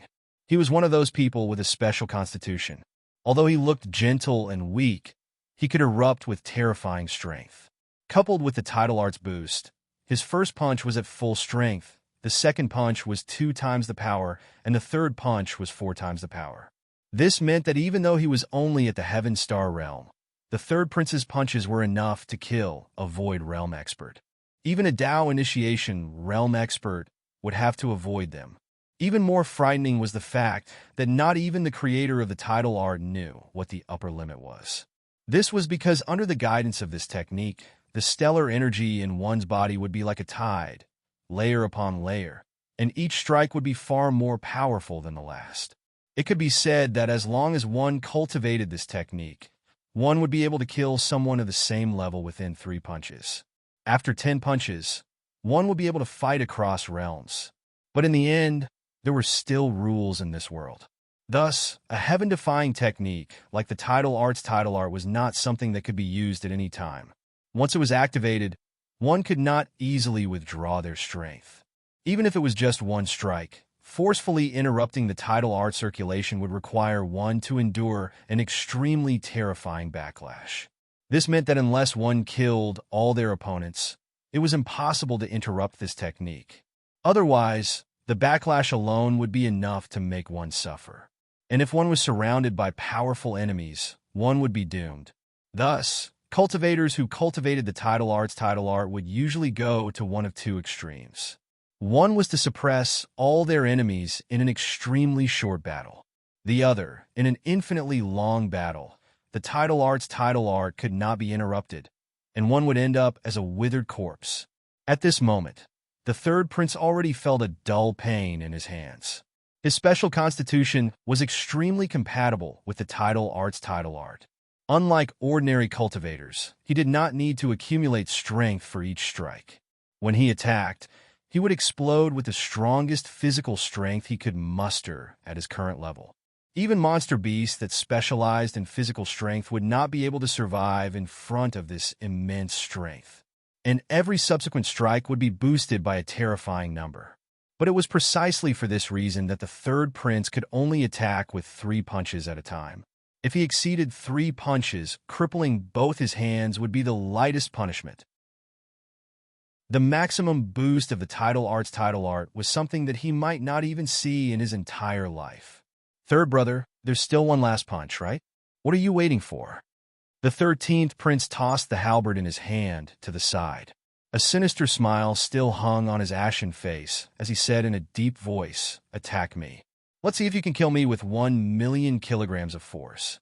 He was one of those people with a special constitution. Although he looked gentle and weak, he could erupt with terrifying strength. Coupled with the tidal arts boost, his first punch was at full strength, the second punch was 2 times the power, and the third punch was 4 times the power. This meant that even though he was only at the Heaven Star realm, the third prince's punches were enough to kill a Void realm expert. Even a Dao initiation realm expert would have to avoid them. Even more frightening was the fact that not even the creator of the tidal art knew what the upper limit was. This was because under the guidance of this technique, the stellar energy in one's body would be like a tide, layer upon layer, and each strike would be far more powerful than the last. It could be said that as long as one cultivated this technique, one would be able to kill someone of the same level within 3 punches. After 10 punches, one would be able to fight across realms. But in the end, there were still rules in this world. Thus, a heaven-defying technique like the tidal art was not something that could be used at any time. Once it was activated, one could not easily withdraw their strength. Even if it was just one strike, forcefully interrupting the tidal art circulation would require one to endure an extremely terrifying backlash. This meant that unless one killed all their opponents, it was impossible to interrupt this technique. Otherwise, the backlash alone would be enough to make one suffer. And if one was surrounded by powerful enemies, one would be doomed. Thus, cultivators who cultivated the tidal art would usually go to one of 2 extremes. One was to suppress all their enemies in an extremely short battle. The other, in an infinitely long battle, the tidal art could not be interrupted, and one would end up as a withered corpse. At this moment, the third prince already felt a dull pain in his hands. His special constitution was extremely compatible with the tidal art. Unlike ordinary cultivators, he did not need to accumulate strength for each strike. When he attacked, he would explode with the strongest physical strength he could muster at his current level. Even monster beasts that specialized in physical strength would not be able to survive in front of this immense strength. And every subsequent strike would be boosted by a terrifying number. But it was precisely for this reason that the third prince could only attack with 3 punches at a time. If he exceeded 3 punches, crippling both his hands would be the lightest punishment. The maximum boost of the tidal art was something that he might not even see in his entire life. Third brother, there's still one last punch, right? What are you waiting for? The 13th prince tossed the halberd in his hand to the side. A sinister smile still hung on his ashen face as he said in a deep voice, "Attack me. Let's see if you can kill me with 1,000,000 kilograms of force."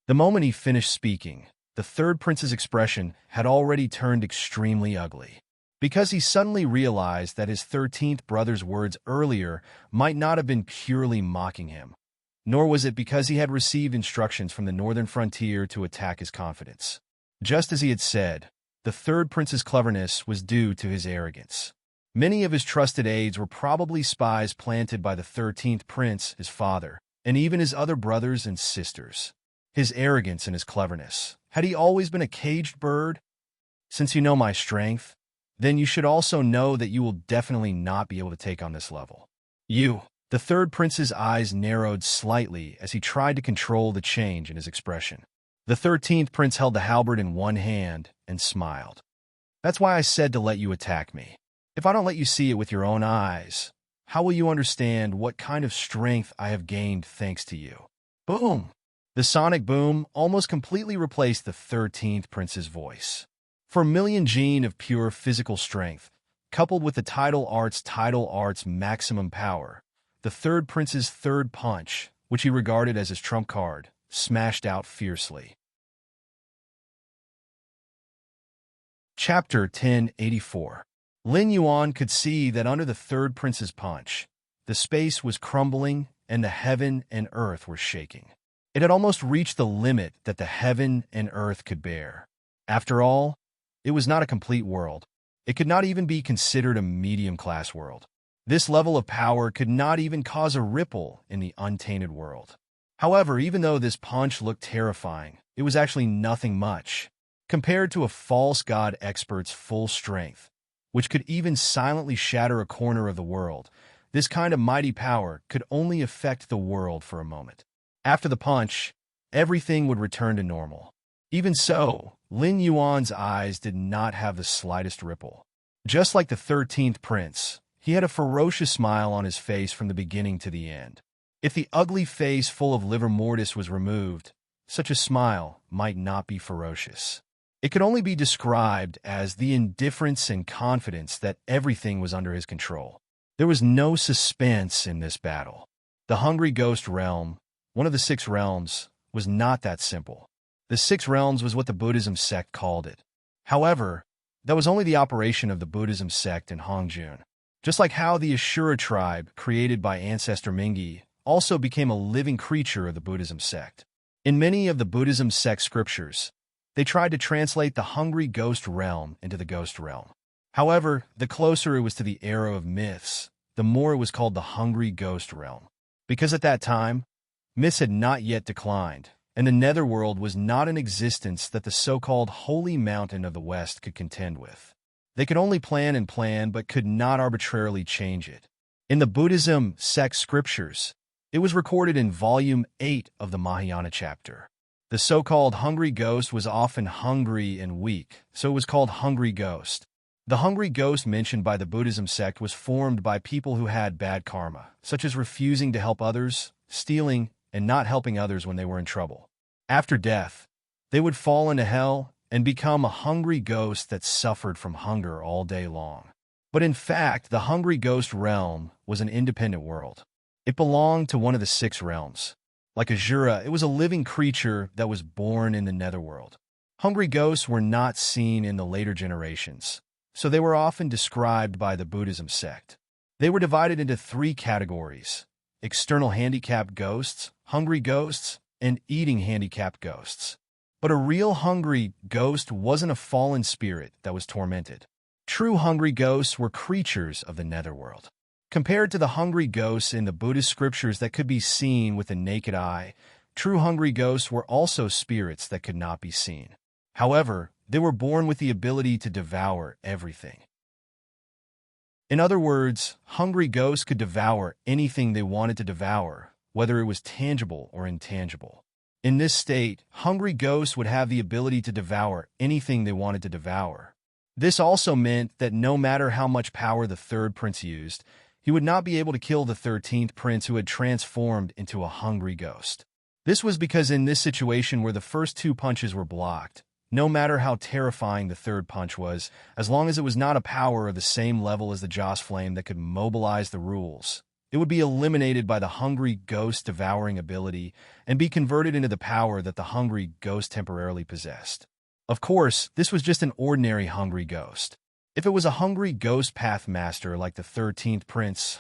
The moment he finished speaking, the third prince's expression had already turned extremely ugly. Because he suddenly realized that his 13th brother's words earlier might not have been purely mocking him, nor was it because he had received instructions from the northern frontier to attack his confidence. Just as he had said, the third prince's cleverness was due to his arrogance. Many of his trusted aides were probably spies planted by the 13th prince, his father, and even his other brothers and sisters. His arrogance and his cleverness. Had he always been a caged bird? Since you know my strength, then you should also know that you will definitely not be able to take on this level. You. The third prince's eyes narrowed slightly as he tried to control the change in his expression. The 13th prince held the halberd in one hand and smiled. That's why I said to let you attack me. If I don't let you see it with your own eyes, how will you understand what kind of strength I have gained thanks to you? Boom! The sonic boom almost completely replaced the 13th prince's voice. For a million gene of pure physical strength, coupled with the tidal art's maximum power, the third prince's third punch, which he regarded as his trump card, smashed out fiercely. Chapter 1084. Lin Yuan could see that under the third prince's punch, the space was crumbling and the heaven and earth were shaking. It had almost reached the limit that the heaven and earth could bear. After all, it was not a complete world, It could not even be considered a medium-class world. This level of power could not even cause a ripple in the untainted world. However, even though this punch looked terrifying, it was actually nothing much compared to a false god expert's full strength, which could even silently shatter a corner of the world. This kind of mighty power could only affect the world for a moment. After the punch, everything would return to normal. Even so, Lin Yuan's eyes did not have the slightest ripple. Just like the 13th prince, he had a ferocious smile on his face from the beginning to the end. If the ugly face full of livor mortis was removed, such a smile might not be ferocious. It could only be described as the indifference and confidence that everything was under his control. There was no suspense in this battle. The Hungry Ghost Realm, one of the 6 realms, was not that simple. The 6 realms was what the Buddhism sect called it. However, that was only the operation of the Buddhism sect in Hongjun. Just like how the Ashura tribe, created by ancestor Mingi, also became a living creature of the Buddhism sect. In many of the Buddhism sect scriptures, they tried to translate the Hungry Ghost Realm into the Ghost Realm. However, the closer it was to the era of myths, the more it was called the Hungry Ghost Realm. Because at that time, myths had not yet declined, and the netherworld was not in existence that the so-called Holy Mountain of the West could contend with. They could only plan and plan, but could not arbitrarily change it. In the Buddhism sect scriptures, it was recorded in Volume 8 of the Mahayana chapter. The so-called hungry ghost was often hungry and weak, so it was called hungry ghost. The hungry ghost mentioned by the Buddhism sect was formed by people who had bad karma, such as refusing to help others, stealing, and not helping others when they were in trouble. After death, they would fall into hell and become a hungry ghost that suffered from hunger all day long. But in fact, the Hungry Ghost Realm was an independent world. It belonged to one of the 6 realms. Like Ashura, it was a living creature that was born in the netherworld. Hungry ghosts were not seen in the later generations, so they were often described by the Buddhism sect. They were divided into 3 categories: external handicapped ghosts, hungry ghosts, and eating handicapped ghosts. But a real hungry ghost wasn't a fallen spirit that was tormented. True hungry ghosts were creatures of the netherworld. Compared to the hungry ghosts in the Buddhist scriptures that could be seen with the naked eye, true hungry ghosts were also spirits that could not be seen. However, they were born with the ability to devour everything. In other words, hungry ghosts could devour anything they wanted to devour, whether it was tangible or intangible. In this state, hungry ghosts would have the ability to devour anything they wanted to devour. This also meant that no matter how much power the 3rd prince used, he would not be able to kill the 13th prince who had transformed into a hungry ghost. This was because in this situation where the first 2 punches were blocked, no matter how terrifying the 3rd punch was, as long as it was not a power of the same level as the Joss Flame that could mobilize the rules, it would be eliminated by the hungry ghost devouring ability and be converted into the power that the hungry ghost temporarily possessed. Of course, this was just an ordinary hungry ghost. If it was a hungry ghost path master like the 13th prince,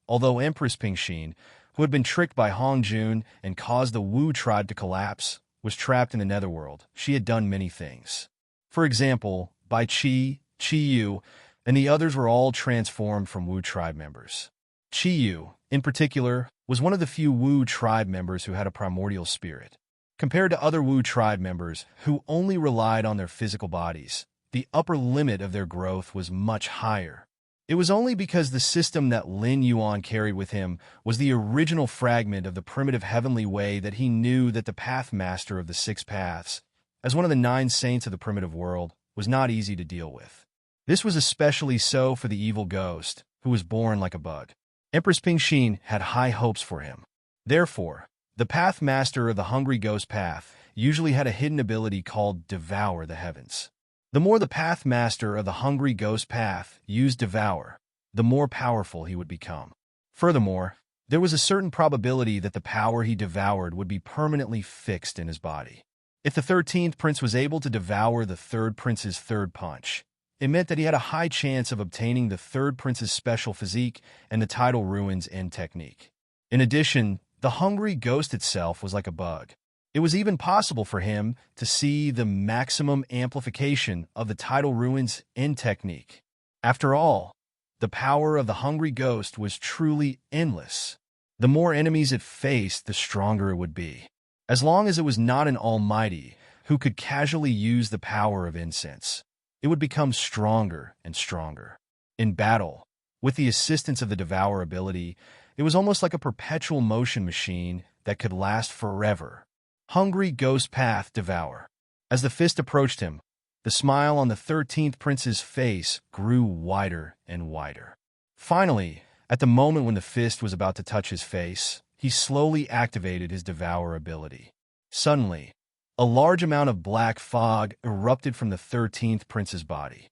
although Empress Pingxin, who had been tricked by Hongjun and caused the Wu tribe to collapse, was trapped in the netherworld, she had done many things. For example, Bai Qi, Qi Yu, and the others were all transformed from Wu tribe members. Qi Yu, in particular, was one of the few Wu tribe members who had a primordial spirit. Compared to other Wu tribe members who only relied on their physical bodies, the upper limit of their growth was much higher. It was only because the system that Lin Yuan carried with him was the original fragment of the primitive heavenly way that he knew that the path master of the 6 paths, as one of the 9 saints of the primitive world, was not easy to deal with. This was especially so for the evil ghost, who was born like a bug. Empress Pingxin had high hopes for him. Therefore, the path master of the hungry ghost path usually had a hidden ability called Devour the Heavens. The more the path master of the hungry ghost path used Devour, the more powerful he would become. Furthermore, there was a certain probability that the power he devoured would be permanently fixed in his body. If the 13th prince was able to devour the 3rd prince's 3rd punch, it meant that he had a high chance of obtaining the 3rd prince's special physique and the tidal ruins end technique. In addition, the hungry ghost itself was like a bug. It was even possible for him to see the maximum amplification of the tidal ruins in technique. After all, the power of the hungry ghost was truly endless. The more enemies it faced, the stronger it would be. As long as it was not an almighty who could casually use the power of incense, it would become stronger and stronger. In battle, with the assistance of the Devour ability, it was almost like a perpetual motion machine that could last forever. Hungry Ghost Path Devour. As the fist approached him, the smile on the 13th prince's face grew wider and wider. Finally, at the moment when the fist was about to touch his face, he slowly activated his Devour ability. Suddenly, a large amount of black fog erupted from the 13th prince's body.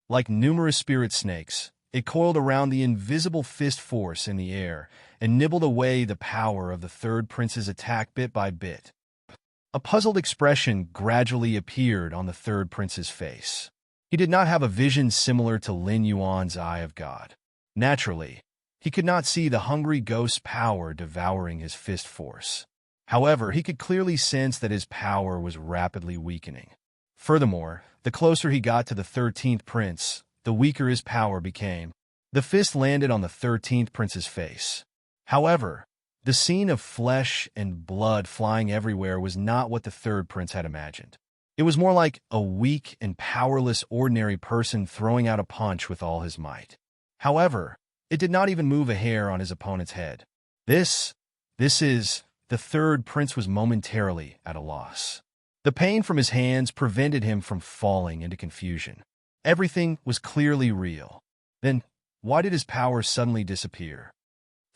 Like numerous spirit snakes, it coiled around the invisible fist force in the air and nibbled away the power of the third prince's attack bit by bit. A puzzled expression gradually appeared on the third prince's face. He did not have a vision similar to Lin Yuan's Eye of God. Naturally, he could not see the hungry ghost's power devouring his fist force. However, he could clearly sense that his power was rapidly weakening. Furthermore, the closer he got to the 13th prince, the weaker his power became. The fist landed on the 13th prince's face. However, the scene of flesh and blood flying everywhere was not what the third prince had imagined. It was more like a weak and powerless ordinary person throwing out a punch with all his might. However, it did not even move a hair on his opponent's head. This is... The third prince was momentarily at a loss. The pain from his hands prevented him from falling into confusion. Everything was clearly real. Then, why did his power suddenly disappear?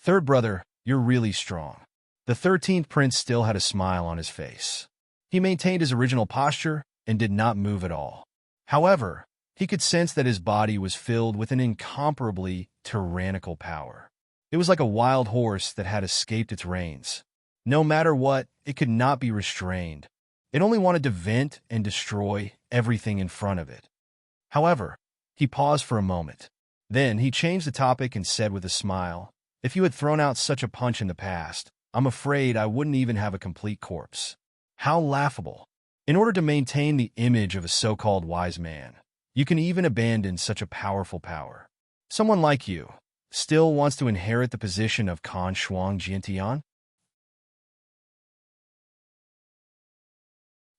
Third brother, you're really strong. The 13th prince still had a smile on his face. He maintained his original posture and did not move at all. However, he could sense that his body was filled with an incomparably tyrannical power. It was like a wild horse that had escaped its reins. No matter what, it could not be restrained. It only wanted to vent and destroy everything in front of it. However, he paused for a moment. Then he changed the topic and said with a smile, "If you had thrown out such a punch in the past, I'm afraid I wouldn't even have a complete corpse." How laughable. In order to maintain the image of a so-called wise man, you can even abandon such a powerful power. Someone like you still wants to inherit the position of Kan Shuang Jiantian?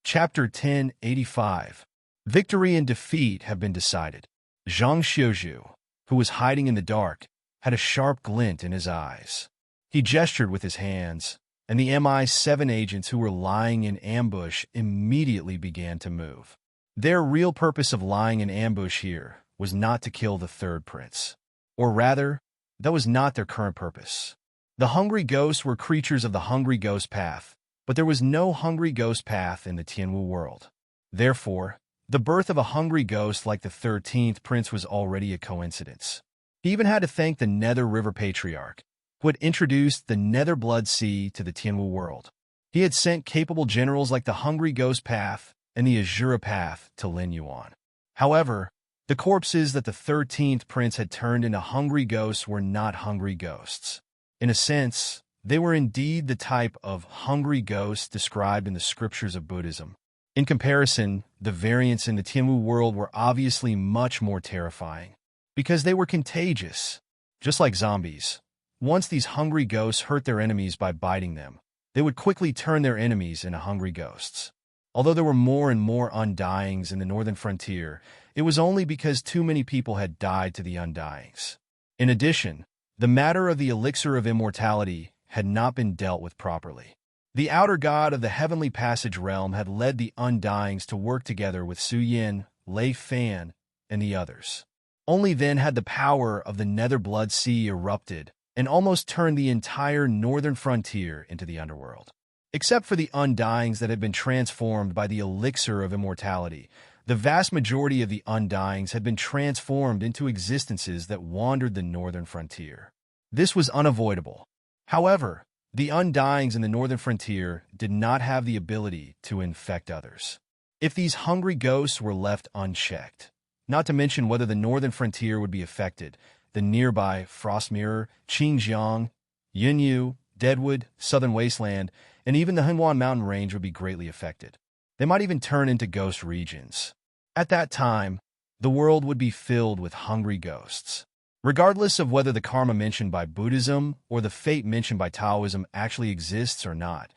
Chapter 1085. Victory and defeat have been decided. Zhang Xiuzhu, who was hiding in the dark, had a sharp glint in his eyes. He gestured with his hands, and the MI7 agents who were lying in ambush immediately began to move. Their real purpose of lying in ambush here was not to kill the third prince. Or rather, that was not their current purpose. The hungry ghosts were creatures of the hungry ghost path, but there was no hungry ghost path in the Tianwu world. Therefore, the birth of a hungry ghost like the 13th prince was already a coincidence. He even had to thank the Nether River Patriarch, who had introduced the Nether Blood Sea to the Tianwu world. He had sent capable generals like the hungry ghost path and the Azura path to Lin Yuan. However, the corpses that the 13th prince had turned into hungry ghosts were not hungry ghosts. In a sense, they were indeed the type of hungry ghosts described in the scriptures of Buddhism. In comparison, the variants in the Tianwu world were obviously much more terrifying, because they were contagious. Just like zombies, once these hungry ghosts hurt their enemies by biting them, they would quickly turn their enemies into hungry ghosts. Although there were more and more undyings in the northern frontier, it was only because too many people had died to the undyings. In addition, the matter of the elixir of immortality had not been dealt with properly. The outer god of the heavenly passage realm had led the undyings to work together with Su Yin, Lei Fan, and the others. Only then had the power of the Nether Blood Sea erupted and almost turned the entire northern frontier into the underworld. Except for the undyings that had been transformed by the elixir of immortality, the vast majority of the undyings had been transformed into existences that wandered the northern frontier. This was unavoidable. However, the undyings in the northern frontier did not have the ability to infect others. If these hungry ghosts were left unchecked, not to mention whether the northern frontier would be affected, the nearby Frost Mirror, Qingjiang, Yunyu, Deadwood, Southern Wasteland, and even the Hunwan mountain range would be greatly affected. They might even turn into ghost regions. At that time, the world would be filled with hungry ghosts. Regardless of whether the karma mentioned by Buddhism or the fate mentioned by Taoism actually exists or not,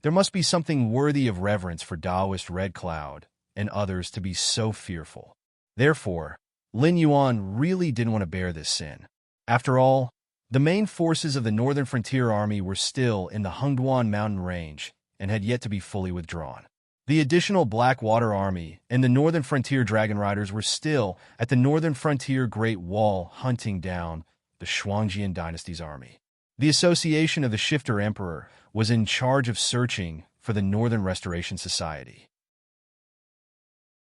there must be something worthy of reverence for Taoist Red Cloud and others to be so fearful. Therefore, Lin Yuan really didn't want to bear this sin. After all, the main forces of the Northern Frontier Army were still in the Hungduan mountain range and had yet to be fully withdrawn. The additional Blackwater Army and the Northern Frontier Dragon Riders were still at the Northern Frontier Great Wall hunting down the Shuangjian dynasty's army. The Association of the Shifter Emperor was in charge of searching for the Northern Restoration Society.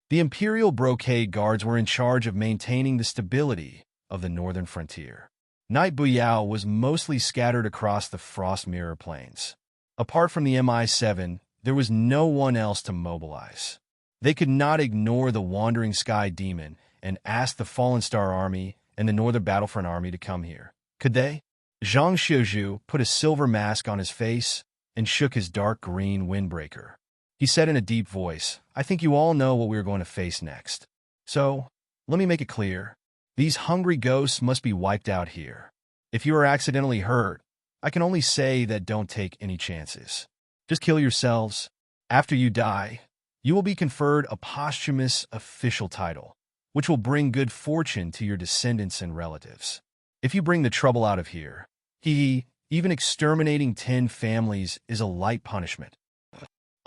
The Imperial Brocade Guards were in charge of maintaining the stability of the Northern Frontier. Knight Buyao was mostly scattered across the Frost Mirror Plains. Apart from the MI7, there was no one else to mobilize. They could not ignore the Wandering Sky Demon and ask the Fallen Star Army and the Northern Battlefront Army to come here. Could they? Zhang Xiuzhu put a silver mask on his face and shook his dark green windbreaker. He said in a deep voice, "I think you all know what we are going to face next. So, let me make it clear. These hungry ghosts must be wiped out here. If you are accidentally hurt, I can only say that don't take any chances. Just kill yourselves. After you die, you will be conferred a posthumous official title, which will bring good fortune to your descendants and relatives. If you bring the trouble out of here, even exterminating 10 families is a light punishment."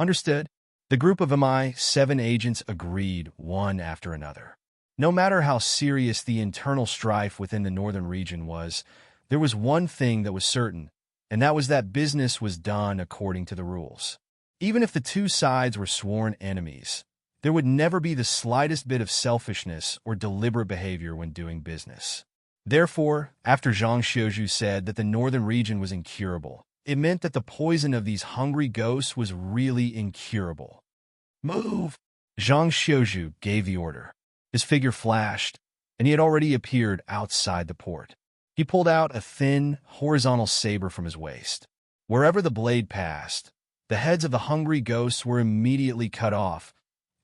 Understood? The group of MI7 agents agreed one after another. No matter how serious the internal strife within the northern region was, there was one thing that was certain, and that was that business was done according to the rules. Even if the two sides were sworn enemies, there would never be the slightest bit of selfishness or deliberate behavior when doing business. Therefore, after Zhang Xiuzhu said that the northern region was incurable, it meant that the poison of these hungry ghosts was really incurable. "Move!" Zhang Xiuzhu gave the order. His figure flashed, and he had already appeared outside the port. He pulled out a thin, horizontal saber from his waist. Wherever the blade passed, the heads of the hungry ghosts were immediately cut off,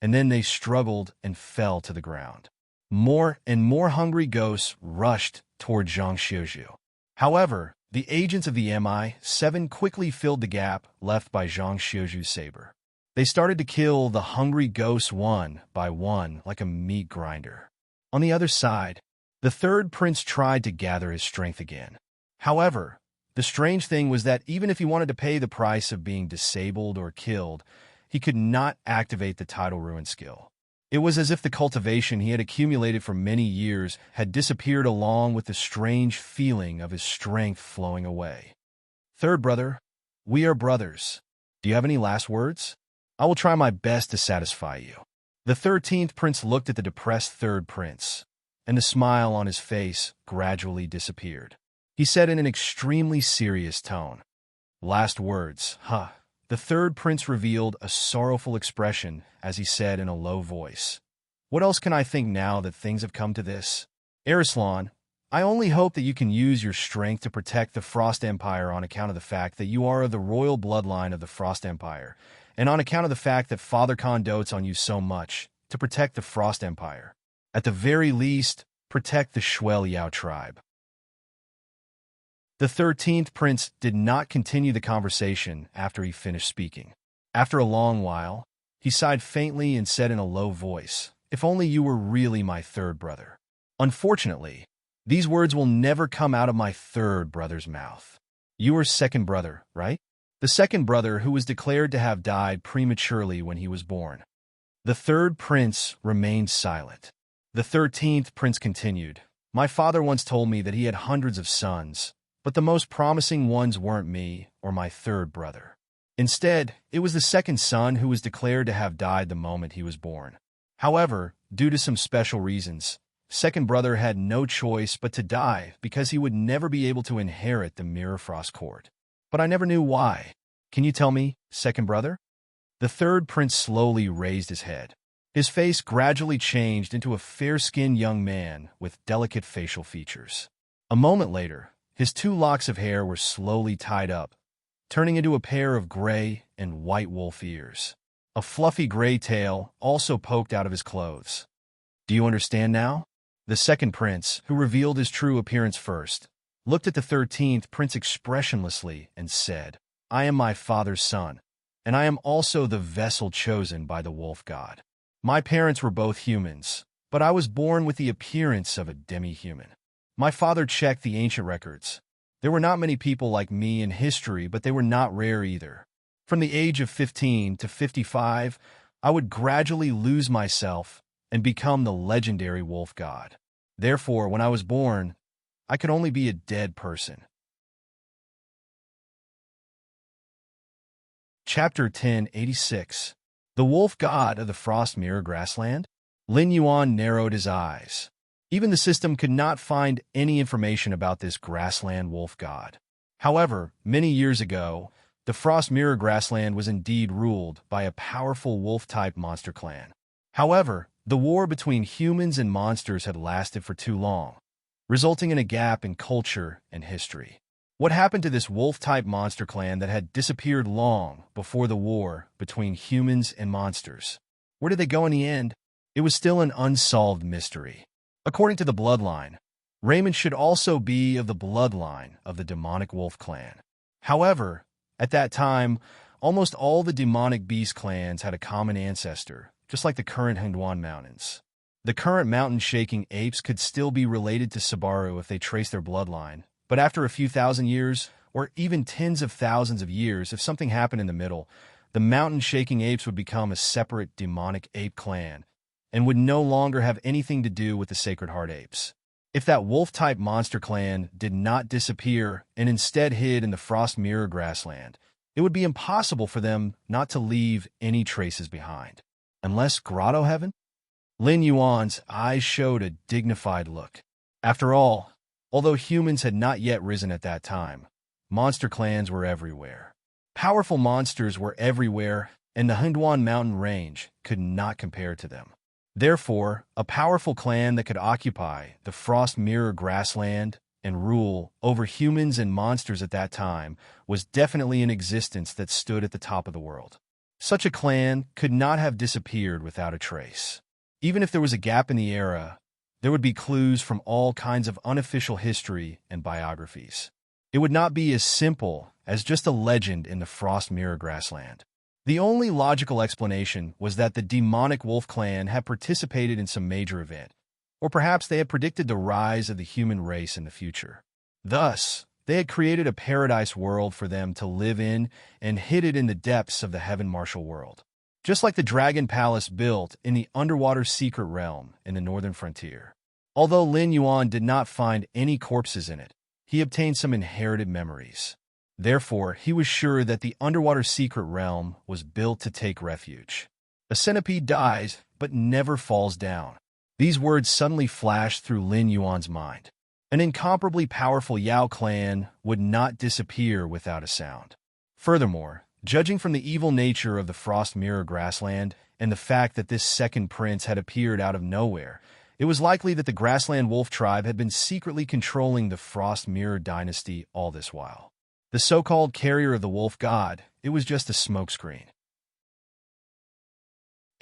and then they struggled and fell to the ground. More and more hungry ghosts rushed toward Zhang Xiuzhu. However, the agents of the MI7 quickly filled the gap left by Zhang Xiuzhu's saber. They started to kill the hungry ghosts one by one like a meat grinder. On the other side, the third prince tried to gather his strength again. However, the strange thing was that even if he wanted to pay the price of being disabled or killed, he could not activate the tidal ruin skill. It was as if the cultivation he had accumulated for many years had disappeared along with the strange feeling of his strength flowing away. "Third brother, we are brothers. Do you have any last words? I will try my best to satisfy you." The 13th prince looked at the depressed third prince, and the smile on his face gradually disappeared. He said in an extremely serious tone, "Last words, huh?" The third prince revealed a sorrowful expression as he said in a low voice, "What else can I think now that things have come to this? Arislan, I only hope that you can use your strength to protect the Frost Empire on account of the fact that you are of the royal bloodline of the Frost Empire, and on account of the fact that Father Khan dotes on you so much to protect the Frost Empire. At the very least, protect the Shuel Yao tribe." The 13th prince did not continue the conversation after he finished speaking. After a long while, he sighed faintly and said in a low voice, "If only you were really my third brother." Unfortunately, these words will never come out of my third brother's mouth. You are second brother, right? The second brother who was declared to have died prematurely when he was born. The third prince remained silent. The 13th prince continued, "My father once told me that he had hundreds of sons, but the most promising ones weren't me or my third brother. Instead, it was the second son who was declared to have died the moment he was born. However, due to some special reasons, second brother had no choice but to die because he would never be able to inherit the Mirror Frost court. But I never knew why. Can you tell me, second brother?" The third prince slowly raised his head. His face gradually changed into a fair-skinned young man with delicate facial features. A moment later, his two locks of hair were slowly tied up, turning into a pair of gray and white wolf ears. A fluffy gray tail also poked out of his clothes. Do you understand now? The second prince, who revealed his true appearance first, looked at the 13th prince expressionlessly and said, I am my father's son, and I am also the vessel chosen by the wolf god. My parents were both humans, but I was born with the appearance of a demi-human. My father checked the ancient records. There were not many people like me in history, but they were not rare either. From the age of 15 to 55, I would gradually lose myself and become the legendary wolf god. Therefore, when I was born, I could only be a dead person. Chapter 1086. The Wolf God of the Frost Mirror Grassland? Lin Yuan narrowed his eyes. Even the system could not find any information about this grassland wolf god. However, many years ago, the Frost Mirror Grassland was indeed ruled by a powerful wolf-type monster clan. However, the war between humans and monsters had lasted for too long, resulting in a gap in culture and history. What happened to this wolf-type monster clan that had disappeared long before the war between humans and monsters? Where did they go in the end? It was still an unsolved mystery. According to the bloodline, Raymond should also be of the bloodline of the demonic wolf clan. However, at that time, almost all the demonic beast clans had a common ancestor, just like the current Hindwan Mountains. The current mountain-shaking apes could still be related to Subaru if they traced their bloodline, but after a few thousand years, or even tens of thousands of years, if something happened in the middle, the mountain-shaking apes would become a separate demonic ape clan and would no longer have anything to do with the Sacred Heart apes. If that wolf-type monster clan did not disappear and instead hid in the Frost Mirror Grassland, it would be impossible for them not to leave any traces behind. Unless Grotto Heaven? Lin Yuan's eyes showed a dignified look. After all, although humans had not yet risen at that time, monster clans were everywhere. Powerful monsters were everywhere, and the Hindwan mountain range could not compare to them. Therefore, a powerful clan that could occupy the Frost Mirror Grassland and rule over humans and monsters at that time was definitely in existence that stood at the top of the world. Such a clan could not have disappeared without a trace. Even if there was a gap in the era, there would be clues from all kinds of unofficial history and biographies. It would not be as simple as just a legend in the Frost Mirror Grassland. The only logical explanation was that the demonic wolf clan had participated in some major event, or perhaps they had predicted the rise of the human race in the future. Thus, they had created a paradise world for them to live in and hid it in the depths of the Heaven Martial world. Just like the Dragon Palace built in the underwater secret realm in the northern frontier. Although Lin Yuan did not find any corpses in it, he obtained some inherited memories. Therefore, he was sure that the underwater secret realm was built to take refuge. A centipede dies, but never falls down. These words suddenly flashed through Lin Yuan's mind. An incomparably powerful Yao clan would not disappear without a sound. Furthermore, judging from the evil nature of the Frost Mirror Grassland and the fact that this second prince had appeared out of nowhere, it was likely that the Grassland Wolf tribe had been secretly controlling the Frost Mirror dynasty all this while. The so-called carrier of the wolf god, it was just a smokescreen.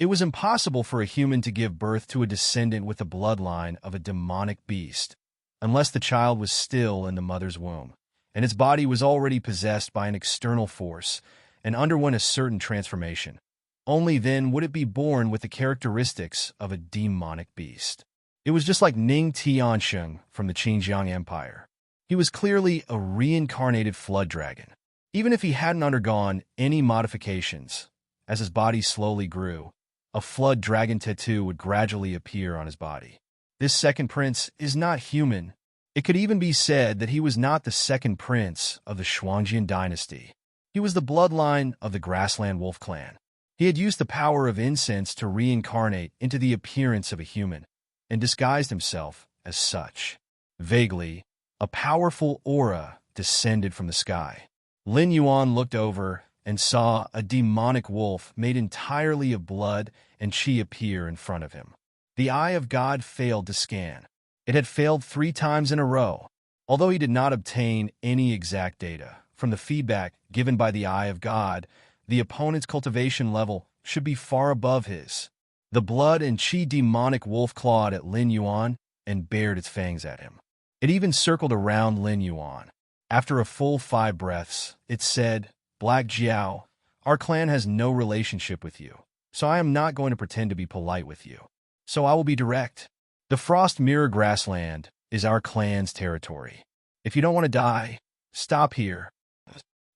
It was impossible for a human to give birth to a descendant with the bloodline of a demonic beast, unless the child was still in the mother's womb, and its body was already possessed by an external force and underwent a certain transformation. Only then would it be born with the characteristics of a demonic beast. It was just like Ning Tiansheng from the Qinjiang Empire. He was clearly a reincarnated flood dragon. Even if he hadn't undergone any modifications, as his body slowly grew, a flood dragon tattoo would gradually appear on his body. This second prince is not human. It could even be said that he was not the second prince of the Shuangjian dynasty. He was the bloodline of the Grassland Wolf clan. He had used the power of incense to reincarnate into the appearance of a human, and disguised himself as such. Vaguely, a powerful aura descended from the sky. Lin Yuan looked over and saw a demonic wolf made entirely of blood and qi appear in front of him. The eye of God failed to scan. It had failed 3 times in a row. Although he did not obtain any exact data, from the feedback given by the eye of God, the opponent's cultivation level should be far above his. The blood and chi demonic wolf clawed at Lin Yuan and bared its fangs at him. It even circled around Lin Yuan. After a full 5 breaths, it said, "Black Jiao, our clan has no relationship with you, so I am not going to pretend to be polite with you. So I will be direct. The Frost Mirror Grassland is our clan's territory. If you don't want to die, stop here."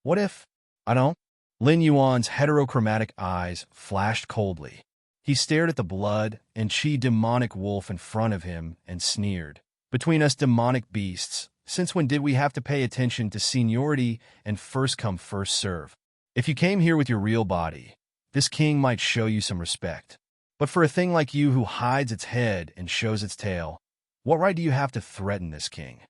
What if I don't? Lin Yuan's heterochromatic eyes flashed coldly. He stared at the blood and chi demonic wolf in front of him and sneered. "Between us demonic beasts, since when did we have to pay attention to seniority and first come first serve? If you came here with your real body, this king might show you some respect. But for a thing like you who hides its head and shows its tail, what right do you have to threaten this king?"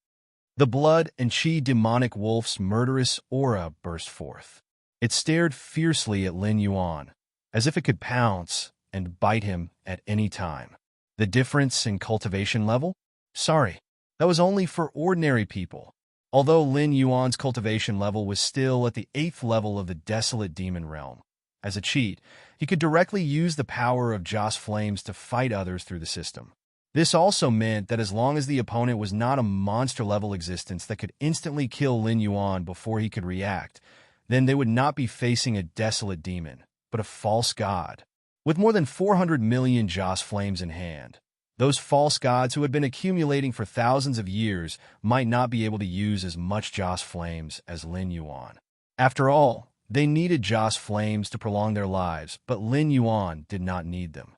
The blood and chi demonic wolf's murderous aura burst forth. It stared fiercely at Lin Yuan, as if it could pounce and bite him at any time. The difference in cultivation level? Sorry, that was only for ordinary people. Although Lin Yuan's cultivation level was still at the 8th level of the desolate demon realm. As a cheat, he could directly use the power of Joss Flames to fight others through the system. This also meant that as long as the opponent was not a monster-level existence that could instantly kill Lin Yuan before he could react, then they would not be facing a desolate demon, but a false god. With more than 400 million Joss Flames in hand, those false gods who had been accumulating for thousands of years might not be able to use as much Joss Flames as Lin Yuan. After all, they needed Joss Flames to prolong their lives, but Lin Yuan did not need them.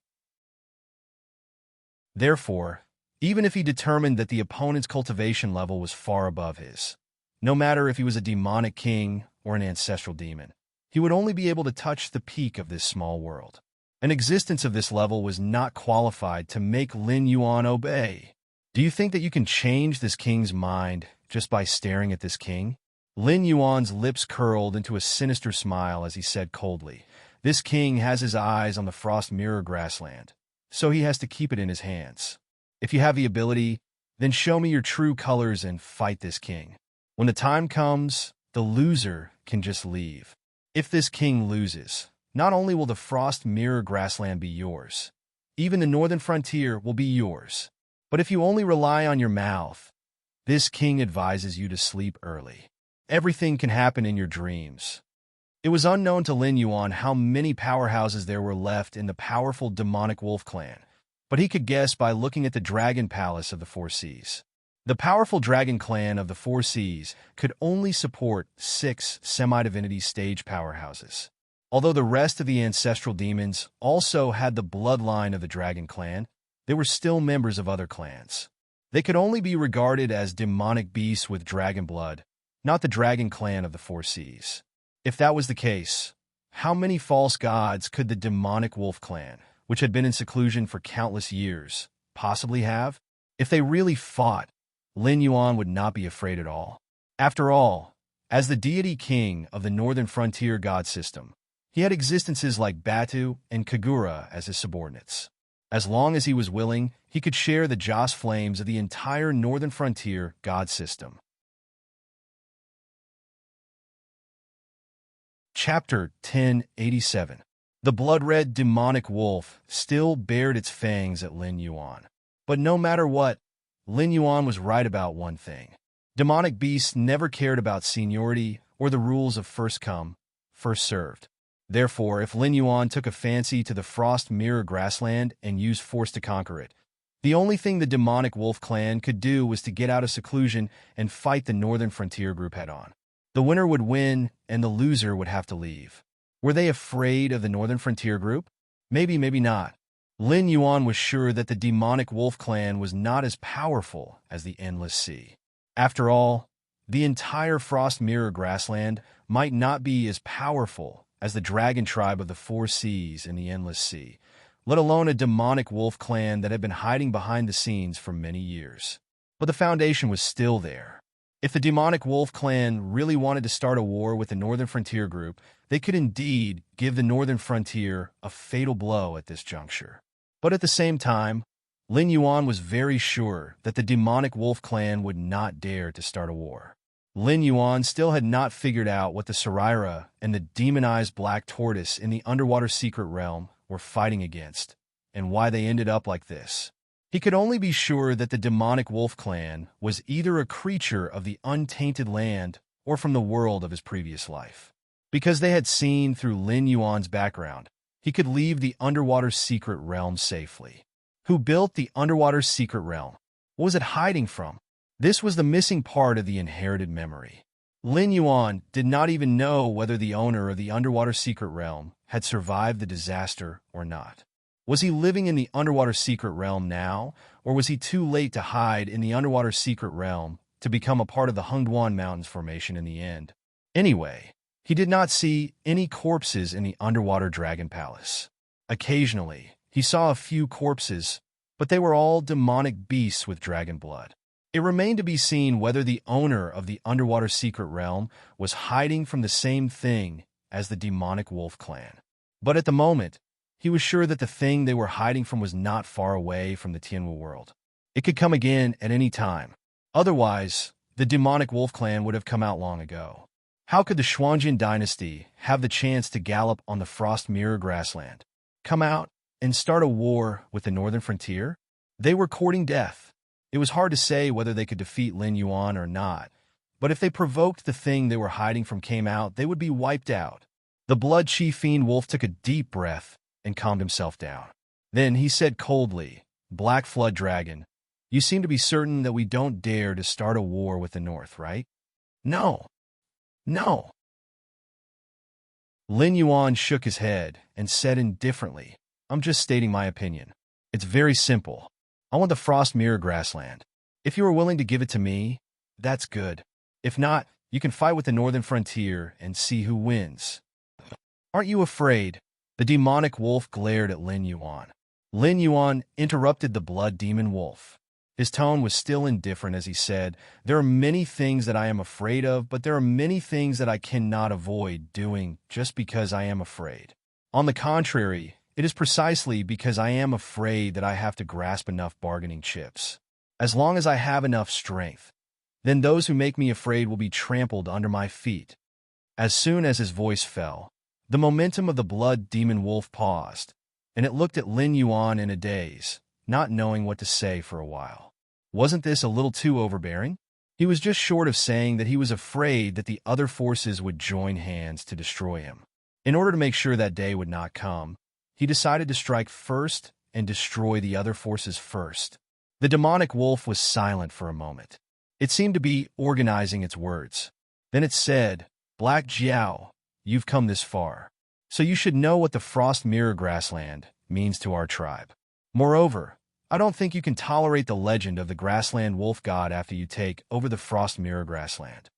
Therefore, even if he determined that the opponent's cultivation level was far above his, no matter if he was a demonic king or an ancestral demon, he would only be able to touch the peak of this small world. An existence of this level was not qualified to make Lin Yuan obey. Do you think that you can change this king's mind just by staring at this king? Lin Yuan's lips curled into a sinister smile as he said coldly, "This king has his eyes on the Frost Mirror Grassland, so he has to keep it in his hands. If you have the ability, then show me your true colors and fight this king. When the time comes, the loser can just leave. If this king loses, not only will the Frost Mirror Grassland be yours, even the northern frontier will be yours. But if you only rely on your mouth, this king advises you to sleep early. Everything can happen in your dreams." It was unknown to Lin Yuan how many powerhouses there were left in the powerful demonic wolf clan, but he could guess by looking at the Dragon Palace of the Four Seas. The powerful dragon clan of the Four Seas could only support 6 semi-divinity stage powerhouses. Although the rest of the ancestral demons also had the bloodline of the dragon clan, they were still members of other clans. They could only be regarded as demonic beasts with dragon blood, not the dragon clan of the Four Seas. If that was the case, how many false gods could the demonic wolf clan, which had been in seclusion for countless years, possibly have? If they really fought, Lin Yuan would not be afraid at all. After all, as the deity king of the northern frontier god system, he had existences like Batu and Kagura as his subordinates. As long as he was willing, he could share the Joss Flames of the entire northern frontier god system. Chapter 1087. The blood-red demonic wolf still bared its fangs at Lin Yuan. But no matter what, Lin Yuan was right about one thing. Demonic beasts never cared about seniority or the rules of first come, first served. Therefore, if Lin Yuan took a fancy to the Frost Mirror Grassland and used force to conquer it, the only thing the demonic wolf clan could do was to get out of seclusion and fight the northern frontier group head-on. The winner would win, and the loser would have to leave. Were they afraid of the northern frontier group? Maybe, maybe not. Lin Yuan was sure that the demonic wolf clan was not as powerful as the Endless Sea. After all, the entire Frost Mirror Grassland might not be as powerful as the dragon tribe of the Four Seas in the Endless Sea, let alone a demonic wolf clan that had been hiding behind the scenes for many years. But the foundation was still there. If the demonic wolf clan really wanted to start a war with the northern frontier group, they could indeed give the northern frontier a fatal blow at this juncture. But at the same time, Lin Yuan was very sure that the demonic wolf clan would not dare to start a war. Lin Yuan still had not figured out what the Saraira and the demonized black tortoise in the underwater secret realm were fighting against, and why they ended up like this. He could only be sure that the demonic wolf clan was either a creature of the untainted land or from the world of his previous life. Because they had seen through Lin Yuan's background, he could leave the underwater secret realm safely. Who built the underwater secret realm? What was it hiding from? This was the missing part of the inherited memory. Lin Yuan did not even know whether the owner of the underwater secret realm had survived the disaster or not. Was he living in the underwater secret realm now, or was he too late to hide in the underwater secret realm to become a part of the Hengduan Mountains formation in the end? Anyway, he did not see any corpses in the underwater dragon palace. Occasionally, he saw a few corpses, but they were all demonic beasts with dragon blood. It remained to be seen whether the owner of the underwater secret realm was hiding from the same thing as the demonic wolf clan. But at the moment, he was sure that the thing they were hiding from was not far away from the Tianwu world. It could come again at any time. Otherwise, the demonic wolf clan would have come out long ago. How could the Xuanjin dynasty have the chance to gallop on the frost mirror grassland, come out, and start a war with the northern frontier? They were courting death. It was hard to say whether they could defeat Lin Yuan or not, but if they provoked the thing they were hiding from came out, they would be wiped out. The blood chief fiend wolf took a deep breath and calmed himself down. Then he said coldly, "Black Flood Dragon, you seem to be certain that we don't dare to start a war with the North, right?" "No. No." Lin Yuan shook his head and said indifferently, "I'm just stating my opinion. It's very simple. I want the Frost Mirror grassland. If you are willing to give it to me, that's good. If not, you can fight with the northern frontier and see who wins." "Aren't you afraid?" The demonic wolf glared at Lin Yuan. Lin Yuan interrupted the blood demon wolf. His tone was still indifferent as he said, "There are many things that I am afraid of, but there are many things that I cannot avoid doing just because I am afraid. On the contrary, it is precisely because I am afraid that I have to grasp enough bargaining chips. As long as I have enough strength, then those who make me afraid will be trampled under my feet." As soon as his voice fell, the momentum of the blood demon wolf paused, and it looked at Lin Yuan in a daze, not knowing what to say for a while. Wasn't this a little too overbearing? He was just short of saying that he was afraid that the other forces would join hands to destroy him. In order to make sure that day would not come, he decided to strike first and destroy the other forces first. The demonic wolf was silent for a moment. It seemed to be organizing its words. Then it said, "Black Jiao, you've come this far, so you should know what the Frost Mirror grassland means to our tribe. Moreover, I don't think you can tolerate the legend of the grassland wolf god after you take over the Frost Mirror grassland.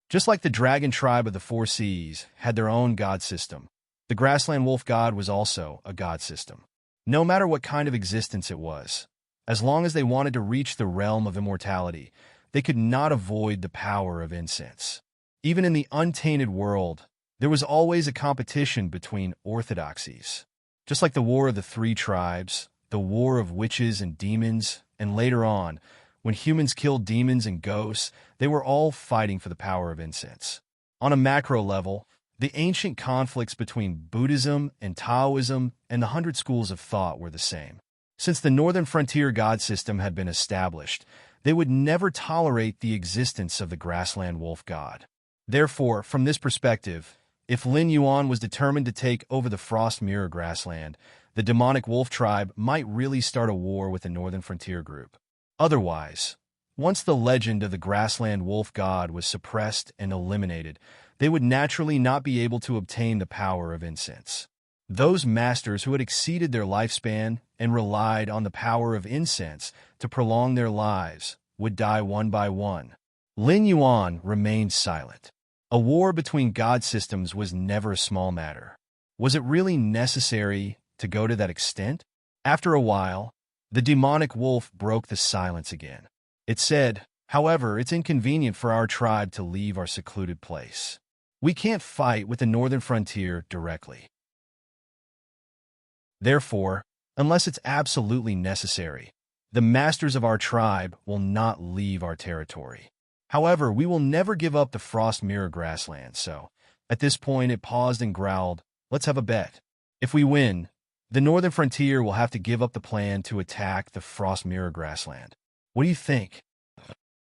Just like the dragon tribe of the Four Seas had their own god system, the grassland wolf god was also a god system. No matter what kind of existence it was, as long as they wanted to reach the realm of immortality, they could not avoid the power of incense. Even in the untainted world, there was always a competition between orthodoxies. Just like the War of the Three Tribes, the War of Witches and Demons, and later on, when humans killed demons and ghosts, they were all fighting for the power of incense. On a macro level, the ancient conflicts between Buddhism and Taoism and the 100 schools of thought were the same. Since the northern frontier god system had been established, they would never tolerate the existence of the grassland wolf god. Therefore, from this perspective, if Lin Yuan was determined to take over the Frost Mirror grassland, the demonic wolf tribe might really start a war with the northern frontier group. Otherwise, once the legend of the grassland wolf god was suppressed and eliminated, they would naturally not be able to obtain the power of incense. Those masters who had exceeded their lifespan and relied on the power of incense to prolong their lives would die one by one. Lin Yuan remained silent. A war between god systems was never a small matter. Was it really necessary to go to that extent? After a while, the demonic wolf broke the silence again. It said, "However, it's inconvenient for our tribe to leave our secluded place. We can't fight with the northern frontier directly. Therefore, unless it's absolutely necessary, the masters of our tribe will not leave our territory. However, we will never give up the frost mirror grassland, so at this point it paused and growled, let's have a bet. If we win, the northern frontier will have to give up the plan to attack the frost mirror grassland. What do you think?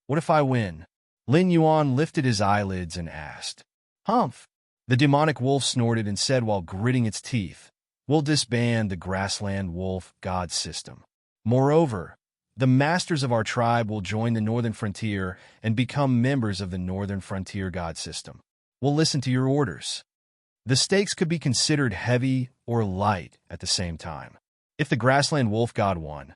What if I win? Lin Yuan lifted his eyelids and asked. Humph! The demonic wolf snorted and said while gritting its teeth, we'll disband the grassland wolf god system. Moreover, the masters of our tribe will join the northern frontier and become members of the northern frontier god system. We'll listen to your orders. The stakes could be considered heavy or light at the same time. If the grassland wolf god won,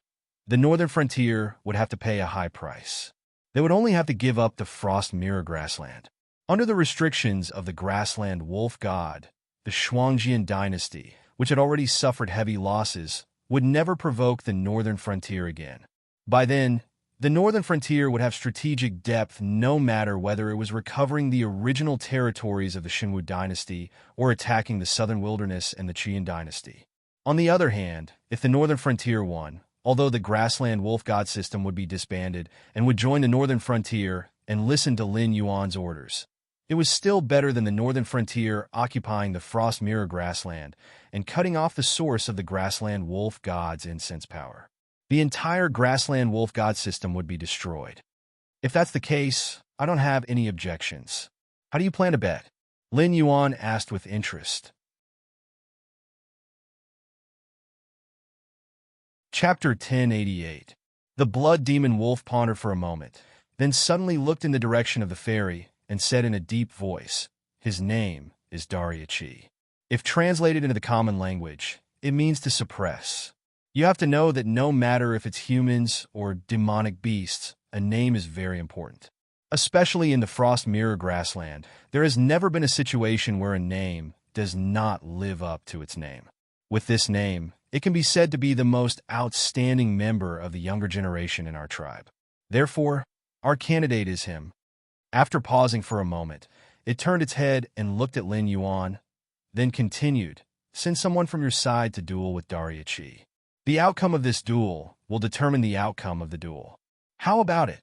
the northern frontier would have to pay a high price. They would only have to give up the frost mirror grassland. Under the restrictions of the grassland wolf god, the Shuangjian dynasty, which had already suffered heavy losses, would never provoke the northern frontier again. By then, the northern frontier would have strategic depth no matter whether it was recovering the original territories of the Xinwu dynasty or attacking the southern wilderness and the Qian dynasty. On the other hand, if the northern frontier won, although the grassland wolf god system would be disbanded and would join the northern frontier and listen to Lin Yuan's orders, it was still better than the northern frontier occupying the frost mirror grassland and cutting off the source of the grassland wolf god's incense power. The entire grassland wolf god system would be destroyed. If that's the case, I don't have any objections. How do you plan to bet? Lin Yuan asked with interest. Chapter 1088. The blood demon wolf pondered for a moment, then suddenly looked in the direction of the fairy and said in a deep voice, his name is Dariachi. If translated into the common language, it means to suppress. You have to know that no matter if it's humans or demonic beasts, a name is very important. Especially in the frost mirror grassland, there has never been a situation where a name does not live up to its name. With this name, it can be said to be the most outstanding member of the younger generation in our tribe. Therefore, our candidate is him. After pausing for a moment, it turned its head and looked at Lin Yuan, then continued, send someone from your side to duel with Dariachi. The outcome of this duel will determine the outcome of the duel. How about it?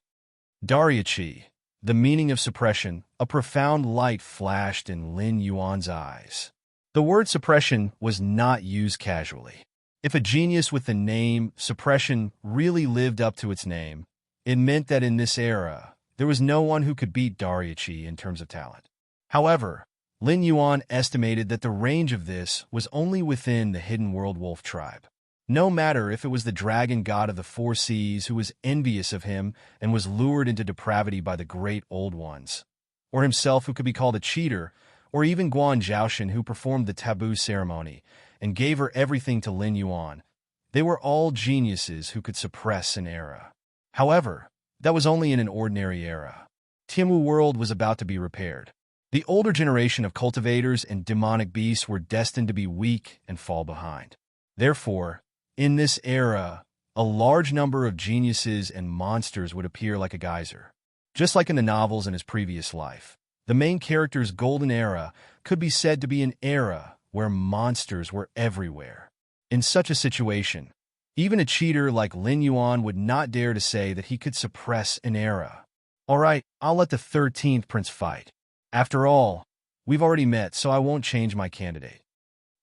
Dariachi, the meaning of suppression, a profound light flashed in Lin Yuan's eyes. The word suppression was not used casually. If a genius with the name suppression really lived up to its name, it meant that in this era, there was no one who could beat Dariachi in terms of talent. However, Lin Yuan estimated that the range of this was only within the hidden world wolf tribe. No matter if it was the dragon god of the four seas who was envious of him and was lured into depravity by the great old ones, or himself who could be called a cheater, or even Guan Zhaoshan who performed the taboo ceremony and gave her everything to Lin Yuan, they were all geniuses who could suppress an era. However, that was only in an ordinary era. Tianwu world was about to be repaired. The older generation of cultivators and demonic beasts were destined to be weak and fall behind. Therefore, in this era, a large number of geniuses and monsters would appear like a geyser. Just like in the novels in his previous life, the main character's golden era could be said to be an era where monsters were everywhere. In such a situation, even a cheater like Lin Yuan would not dare to say that he could suppress an era. All right, I'll let the 13th prince fight. After all, we've already met, so I won't change my candidate.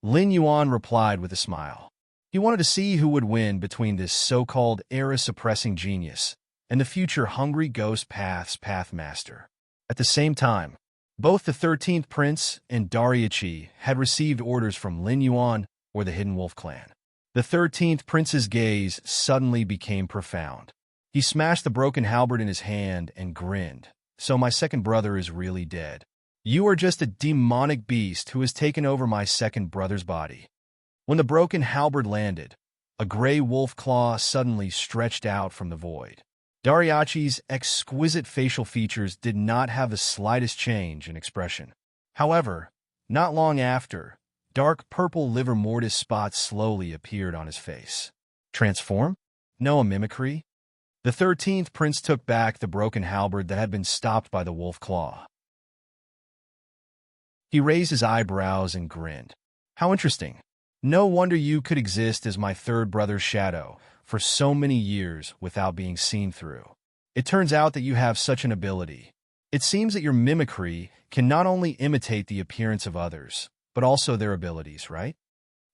Lin Yuan replied with a smile. He wanted to see who would win between this so-called era-suppressing genius and the future Hungry Ghost Path's Pathmaster. At the same time, both the 13th prince and Dariachi had received orders from Lin Yuan or the Hidden Wolf clan. The 13th prince's gaze suddenly became profound. He smashed the broken halberd in his hand and grinned. So my second brother is really dead. You are just a demonic beast who has taken over my second brother's body. When the broken halberd landed, a gray wolf claw suddenly stretched out from the void. Dariachi's exquisite facial features did not have the slightest change in expression. However, not long after, dark purple liver mortis spots slowly appeared on his face. Transform? No, a mimicry? The 13th prince took back the broken halberd that had been stopped by the wolf claw. He raised his eyebrows and grinned. How interesting. No wonder you could exist as my third brother's shadow for so many years without being seen through. It turns out that you have such an ability. It seems that your mimicry can not only imitate the appearance of others, but also their abilities, right?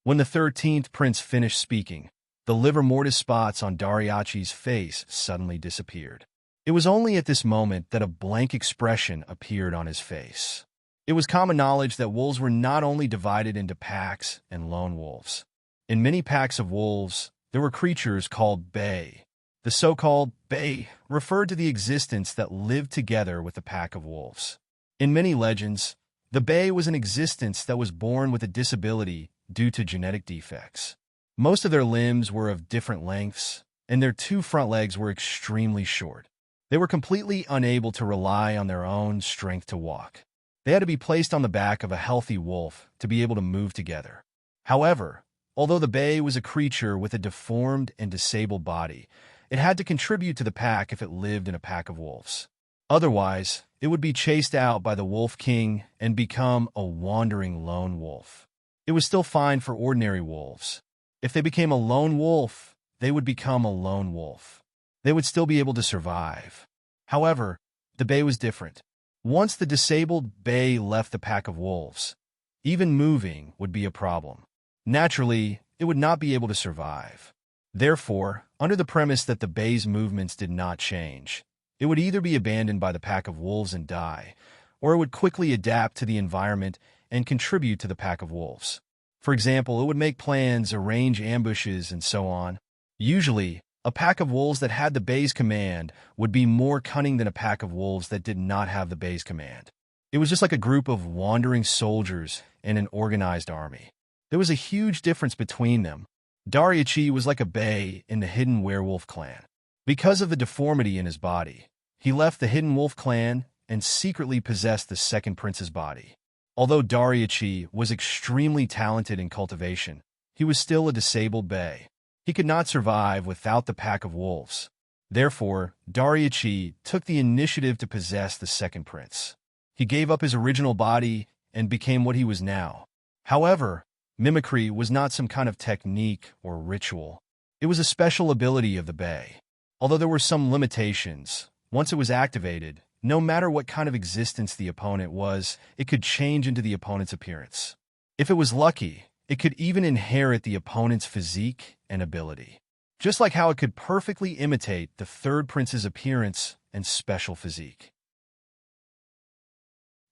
When the 13th prince finished speaking, the livor mortis spots on Dariachi's face suddenly disappeared. It was only at this moment that a blank expression appeared on his face. It was common knowledge that wolves were not only divided into packs and lone wolves. In many packs of wolves, there were creatures called bay. The so-called bay referred to the existence that lived together with a pack of wolves. In many legends, the bay was an existence that was born with a disability due to genetic defects. Most of their limbs were of different lengths, and their two front legs were extremely short. They were completely unable to rely on their own strength to walk. They had to be placed on the back of a healthy wolf to be able to move together. However, although the bay was a creature with a deformed and disabled body, it had to contribute to the pack if it lived in a pack of wolves. Otherwise, it would be chased out by the Wolf King and become a wandering lone wolf. It was still fine for ordinary wolves. If they became a lone wolf, they would become a lone wolf. They would still be able to survive. However, the bay was different. Once the disabled bay left the pack of wolves, even moving would be a problem. Naturally, it would not be able to survive. Therefore, under the premise that the bay's movements did not change, it would either be abandoned by the pack of wolves and die, or it would quickly adapt to the environment and contribute to the pack of wolves. For example, it would make plans, arrange ambushes, and so on. Usually, a pack of wolves that had the bay's command would be more cunning than a pack of wolves that did not have the bay's command. It was just like a group of wandering soldiers in an organized army. There was a huge difference between them. Dariachi was like a bay in the hidden werewolf clan. Because of the deformity in his body, he left the hidden wolf clan and secretly possessed the second prince's body. Although Dariachi was extremely talented in cultivation, he was still a disabled bay. He could not survive without the pack of wolves. Therefore, Dariachi took the initiative to possess the second prince. He gave up his original body and became what he was now. However, mimicry was not some kind of technique or ritual. It was a special ability of the bay. Although there were some limitations, once it was activated, no matter what kind of existence the opponent was, it could change into the opponent's appearance. If it was lucky, it could even inherit the opponent's physique and ability. Just like how it could perfectly imitate the third prince's appearance and special physique.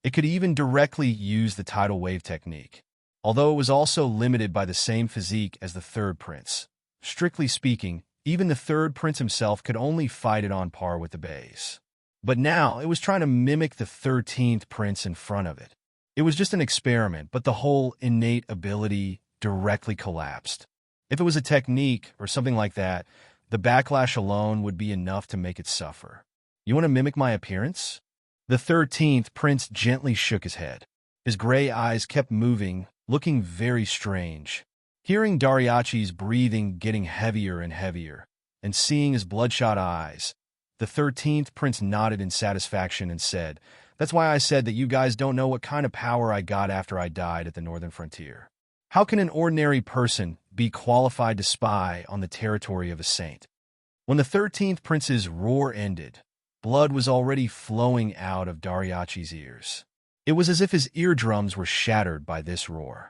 It could even directly use the tidal wave technique, although it was also limited by the same physique as the third prince. Strictly speaking, even the third prince himself could only fight it on par with the bays. But now it was trying to mimic the 13th prince in front of it. It was just an experiment, but the whole innate ability directly collapsed. If it was a technique or something like that, the backlash alone would be enough to make it suffer. You want to mimic my appearance? The 13th prince gently shook his head. His gray eyes kept moving, looking very strange. Hearing Dariachi's breathing getting heavier and heavier, and seeing his bloodshot eyes, the 13th prince nodded in satisfaction and said, "That's why I said that you guys don't know what kind of power I got after I died at the northern frontier. How can an ordinary person be qualified to spy on the territory of a saint?" When the 13th prince's roar ended, blood was already flowing out of Dariachi's ears. It was as if his eardrums were shattered by this roar.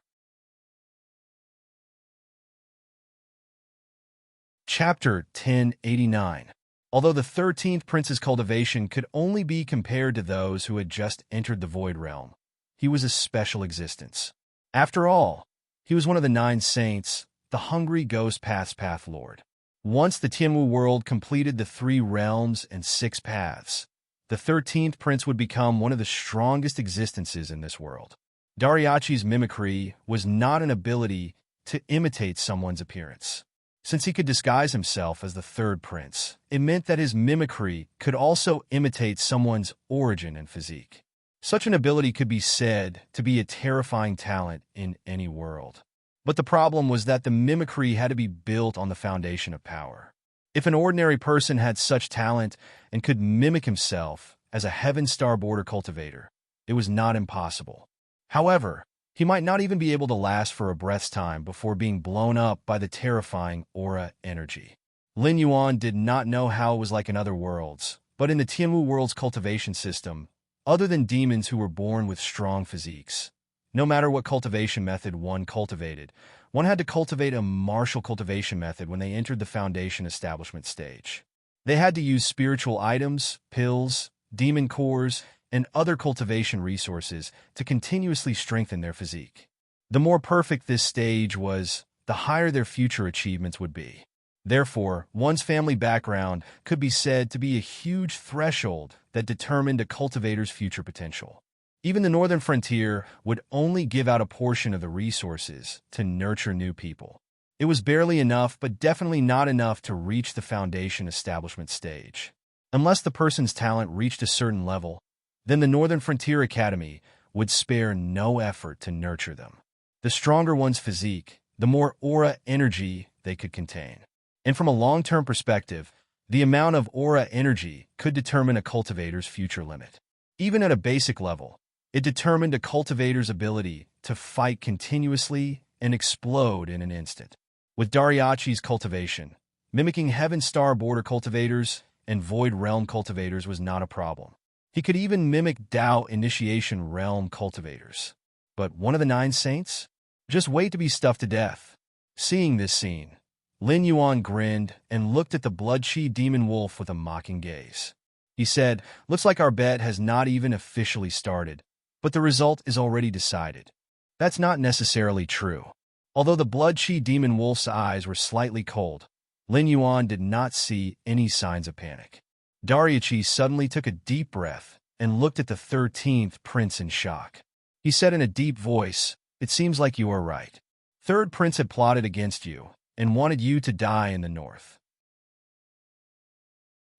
Chapter 1089. Although the 13th prince's cultivation could only be compared to those who had just entered the Void Realm, he was a special existence. After all, he was one of the 9 saints, the hungry ghost path lord. Once the Tianwu world completed the 3 realms and 6 paths, the 13th prince would become one of the strongest existences in this world. Dariachi's mimicry was not an ability to imitate someone's appearance. Since he could disguise himself as the third prince, it meant that his mimicry could also imitate someone's origin and physique. Such an ability could be said to be a terrifying talent in any world. But the problem was that the mimicry had to be built on the foundation of power. If an ordinary person had such talent and could mimic himself as a Heaven Star border cultivator, it was not impossible. However, he might not even be able to last for a breath's time before being blown up by the terrifying aura energy. Lin Yuan did not know how it was like in other worlds, but in the Tianwu world's cultivation system, other than demons who were born with strong physiques. No matter what cultivation method one cultivated, one had to cultivate a martial cultivation method when they entered the foundation establishment stage. They had to use spiritual items, pills, demon cores, and other cultivation resources to continuously strengthen their physique. The more perfect this stage was, the higher their future achievements would be. Therefore, one's family background could be said to be a huge threshold that determined a cultivator's future potential. Even the northern frontier would only give out a portion of the resources to nurture new people. It was barely enough, but definitely not enough to reach the foundation establishment stage. Unless the person's talent reached a certain level, then the Northern Frontier Academy would spare no effort to nurture them. The stronger one's physique, the more aura energy they could contain. And from a long-term perspective, the amount of aura energy could determine a cultivator's future limit. Even at a basic level, it determined a cultivator's ability to fight continuously and explode in an instant. With Dariachi's cultivation, mimicking Heaven Star Border cultivators and Void Realm cultivators was not a problem. He could even mimic Tao Initiation Realm cultivators. But one of the 9 saints? Just wait to be stuffed to death. Seeing this scene, Lin Yuan grinned and looked at the blood-chi demon wolf with a mocking gaze. He said, "Looks like our bet has not even officially started, but the result is already decided." That's not necessarily true. Although the blood-chi demon wolf's eyes were slightly cold, Lin Yuan did not see any signs of panic. Dariachi suddenly took a deep breath and looked at the 13th prince in shock. He said in a deep voice, "It seems like you are right. Third prince had plotted against you and wanted you to die in the north.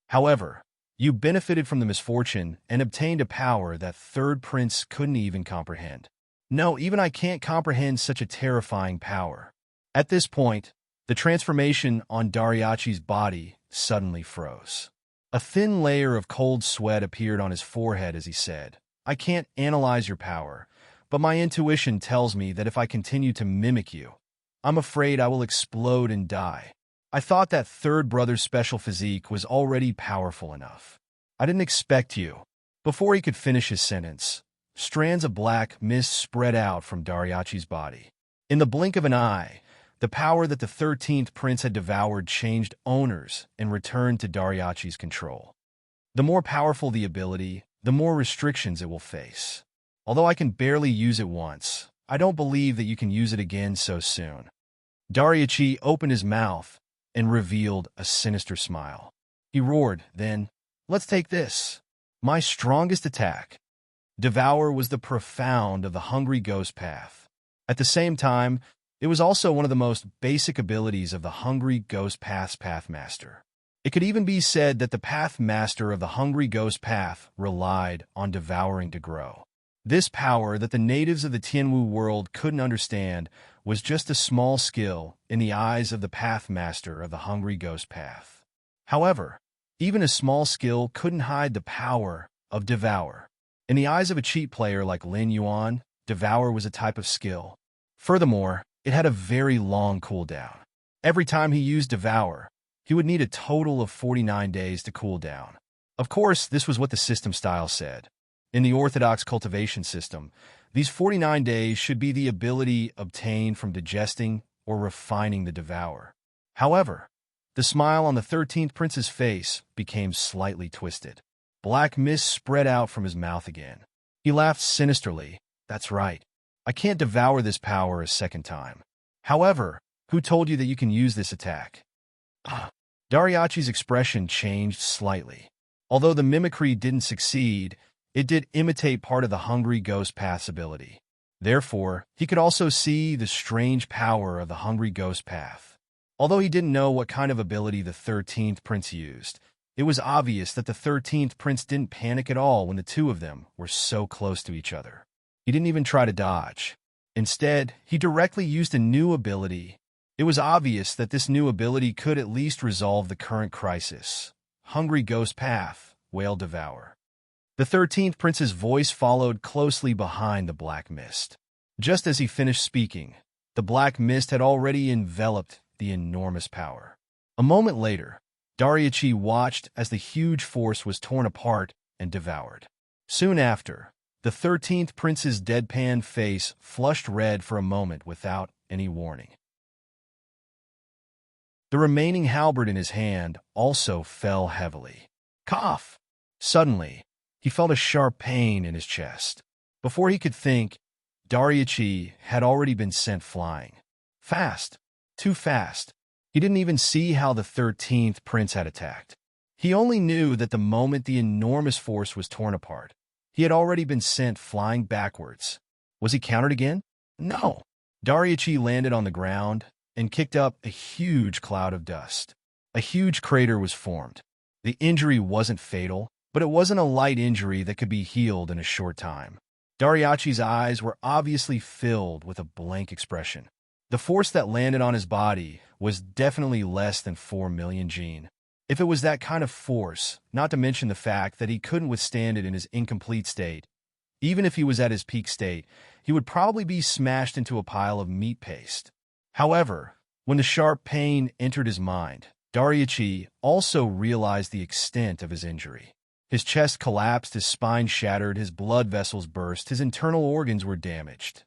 However, you benefited from the misfortune and obtained a power that third prince couldn't even comprehend. No, even I can't comprehend such a terrifying power." At this point, the transformation on Dariachi's body suddenly froze. A thin layer of cold sweat appeared on his forehead as he said, "I can't analyze your power, but my intuition tells me that if I continue to mimic you, I'm afraid I will explode and die. I thought that third brother's special physique was already powerful enough. I didn't expect you." Before he could finish his sentence, strands of black mist spread out from Dariachi's body. In the blink of an eye, the power that the 13th prince had devoured changed owners and returned to Dariachi's control. The more powerful the ability, the more restrictions it will face. Although I can barely use it once, I don't believe that you can use it again so soon. Dariachi opened his mouth and revealed a sinister smile. He roared, then, "Let's take this. My strongest attack." Devour was the profound of the Hungry Ghost path. At the same time, it was also one of the most basic abilities of the Hungry Ghost Path's Pathmaster. It could even be said that the Pathmaster of the Hungry Ghost Path relied on devouring to grow. This power that the natives of the Tianwu world couldn't understand was just a small skill in the eyes of the Pathmaster of the Hungry Ghost Path. However, even a small skill couldn't hide the power of Devour. In the eyes of a cheat player like Lin Yuan, Devour was a type of skill. Furthermore, it had a very long cooldown. Every time he used Devour, he would need a total of 49 days to cool down. Of course, this was what the system style said. In the orthodox cultivation system, these 49 days should be the ability obtained from digesting or refining the Devour. However, the smile on the 13th prince's face became slightly twisted. Black mist spread out from his mouth again. He laughed sinisterly. "That's right. I can't devour this power a second time. However, who told you that you can use this attack?" Dariachi's expression changed slightly. Although the mimicry didn't succeed, it did imitate part of the Hungry Ghost Path's ability. Therefore, he could also see the strange power of the Hungry Ghost Path. Although he didn't know what kind of ability the 13th prince used, it was obvious that the 13th prince didn't panic at all when the two of them were so close to each other. He didn't even try to dodge. Instead, he directly used a new ability. It was obvious that this new ability could at least resolve the current crisis. Hungry Ghost Path, Whale Devour. The 13th prince's voice followed closely behind the black mist. Just as he finished speaking, the black mist had already enveloped the enormous power. A moment later, Dariachi watched as the huge force was torn apart and devoured. Soon after, the 13th prince's deadpan face flushed red for a moment without any warning. The remaining halberd in his hand also fell heavily. Cough! Suddenly, he felt a sharp pain in his chest. Before he could think, Dariuchi had already been sent flying. Fast. Too fast. He didn't even see how the 13th prince had attacked. He only knew that the moment the enormous force was torn apart, he had already been sent flying backwards. Was he countered again? No. Dariuchi landed on the ground and kicked up a huge cloud of dust. A huge crater was formed. The injury wasn't fatal, but it wasn't a light injury that could be healed in a short time. Dariuchi's eyes were obviously filled with a blank expression. The force that landed on his body was definitely less than 4 million gene. If it was that kind of force, not to mention the fact that he couldn't withstand it in his incomplete state, even if he was at his peak state, he would probably be smashed into a pile of meat paste. However, when the sharp pain entered his mind, Dariuchi also realized the extent of his injury. His chest collapsed, his spine shattered, his blood vessels burst, his internal organs were damaged.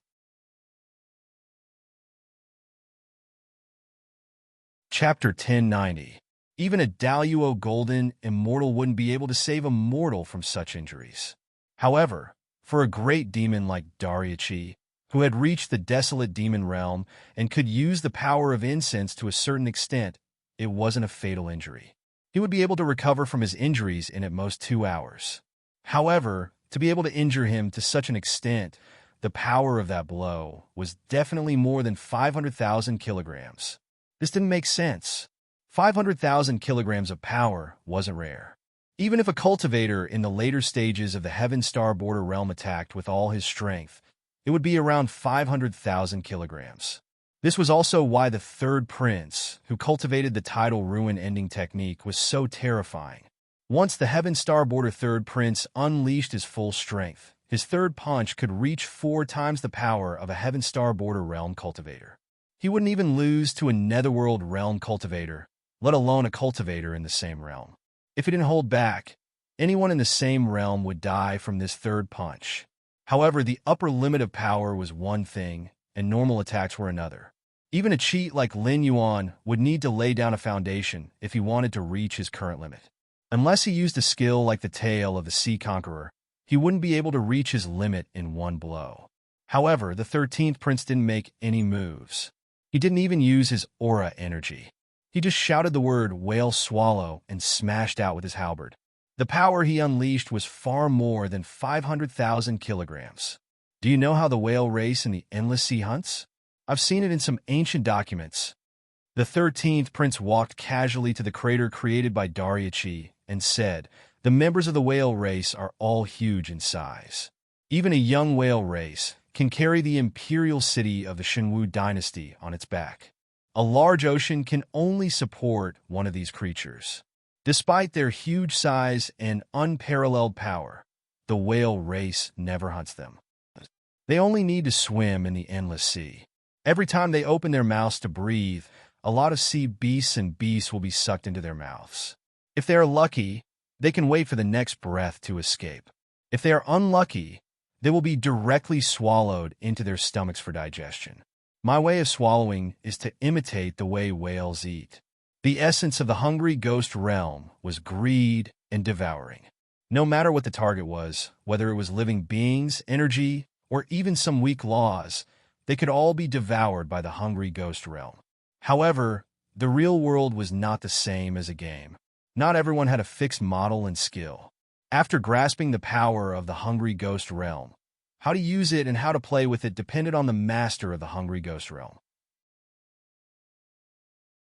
Chapter 1090. Even a Daluo Golden Immortal wouldn't be able to save a mortal from such injuries. However, for a great demon like Dariuchi, who had reached the desolate demon realm and could use the power of incense to a certain extent, it wasn't a fatal injury. He would be able to recover from his injuries in at most 2 hours. However, to be able to injure him to such an extent, the power of that blow was definitely more than 500,000 kilograms. This didn't make sense. 500,000 kilograms of power wasn't rare. Even if a cultivator in the later stages of the Heaven Star Border realm attacked with all his strength, it would be around 500,000 kilograms. This was also why the third prince, who cultivated the tidal ruin ending technique, was so terrifying. Once the Heaven Star Border third prince unleashed his full strength, his third punch could reach 4 times the power of a Heaven Star Border realm cultivator. He wouldn't even lose to a Netherworld realm cultivator, let alone a cultivator in the same realm. If he didn't hold back, anyone in the same realm would die from this third punch. However, the upper limit of power was one thing, and normal attacks were another. Even a cheat like Lin Yuan would need to lay down a foundation if he wanted to reach his current limit. Unless he used a skill like the Tail of the Sea Conqueror, he wouldn't be able to reach his limit in one blow. However, the 13th prince didn't make any moves. He didn't even use his aura energy. He just shouted the word whale swallow and smashed out with his halberd. The power he unleashed was far more than 500,000 kilograms. Do you know how the whale race in the Endless Sea hunts? I've seen it in some ancient documents. The 13th prince walked casually to the crater created by Dariuchi and said, "The members of the whale race are all huge in size. Even a young whale race can carry the imperial city of the Shenwu dynasty on its back. A large ocean can only support one of these creatures. Despite their huge size and unparalleled power, the whale race never hunts them. They only need to swim in the endless sea. Every time they open their mouths to breathe, a lot of sea beasts and beasts will be sucked into their mouths. If they are lucky, they can wait for the next breath to escape. If they are unlucky, they will be directly swallowed into their stomachs for digestion. My way of swallowing is to imitate the way whales eat. The essence of the hungry ghost realm was greed and devouring. No matter what the target was, whether it was living beings, energy, or even some weak laws, they could all be devoured by the hungry ghost realm. However, the real world was not the same as a game. Not everyone had a fixed model and skill. After grasping the power of the hungry ghost realm, how to use it and how to play with it depended on the master of the hungry ghost realm.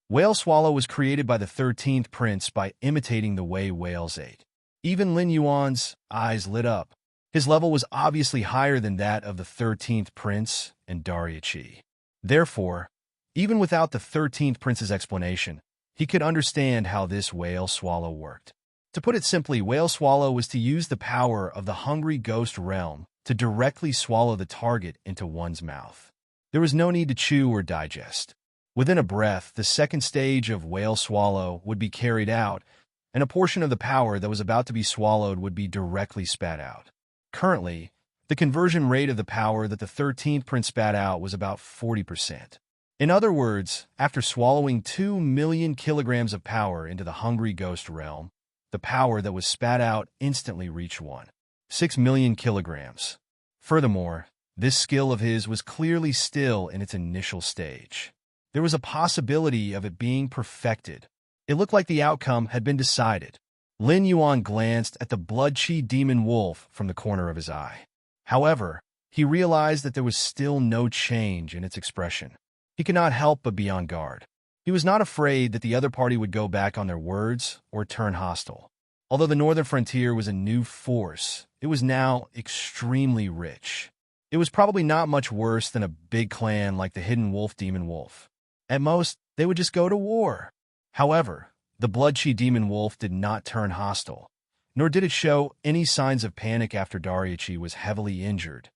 Whale Swallow was created by the 13th prince by imitating the way whales ate. Even Lin Yuan's eyes lit up. His level was obviously higher than that of the 13th prince and Dariuchi. Therefore, even without the 13th prince's explanation, he could understand how this whale swallow worked. To put it simply, whale swallow was to use the power of the hungry ghost realm to directly swallow the target into one's mouth. There was no need to chew or digest. Within a breath, the second stage of whale swallow would be carried out, and a portion of the power that was about to be swallowed would be directly spat out. Currently, the conversion rate of the power that the 13th prince spat out was about 40%. In other words, after swallowing 2 million kilograms of power into the hungry ghost realm, the power that was spat out instantly reached 1.6 million kilograms. Furthermore, this skill of his was clearly still in its initial stage. There was a possibility of it being perfected. It looked like the outcome had been decided. Lin Yuan glanced at the blood-chi demon wolf from the corner of his eye. However, he realized that there was still no change in its expression. He could not help but be on guard. He was not afraid that the other party would go back on their words or turn hostile. Although the northern frontier was a new force, it was now extremely rich. It was probably not much worse than a big clan like the Hidden Wolf Demon Wolf. At most, they would just go to war. However, the Blood-Chi Demon Wolf did not turn hostile, nor did it show any signs of panic after Dariachi was heavily injured.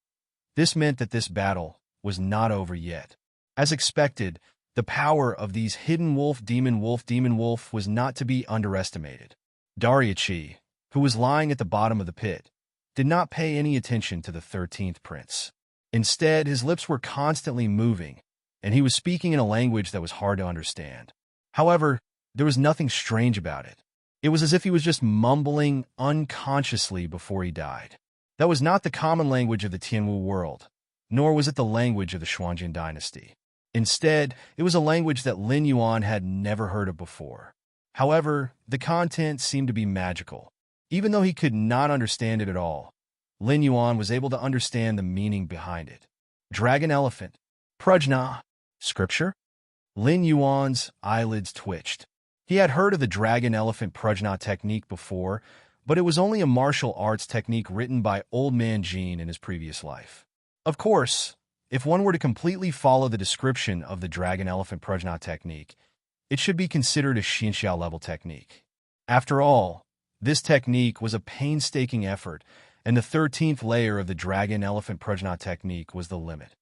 This meant that this battle was not over yet. As expected, the power of these Hidden Wolf Demon Wolf was not to be underestimated. Dariachi, who was lying at the bottom of the pit, did not pay any attention to the 13th prince. Instead, his lips were constantly moving, and he was speaking in a language that was hard to understand. However, there was nothing strange about it. It was as if he was just mumbling unconsciously before he died. That was not the common language of the Tianwu world, nor was it the language of the Xuanjin dynasty. Instead, it was a language that Lin Yuan had never heard of before. However, the content seemed to be magical. Even though he could not understand it at all, Lin Yuan was able to understand the meaning behind it. Dragon elephant. Prajna. Scripture? Lin Yuan's eyelids twitched. He had heard of the dragon elephant Prajna technique before, but it was only a martial arts technique written by Old Man Jean in his previous life. Of course, if one were to completely follow the description of the dragon elephant Prajna technique, it should be considered a Xinxiao level technique. After all, this technique was a painstaking effort, and the 13th layer of the dragon elephant Prajna technique was the limit.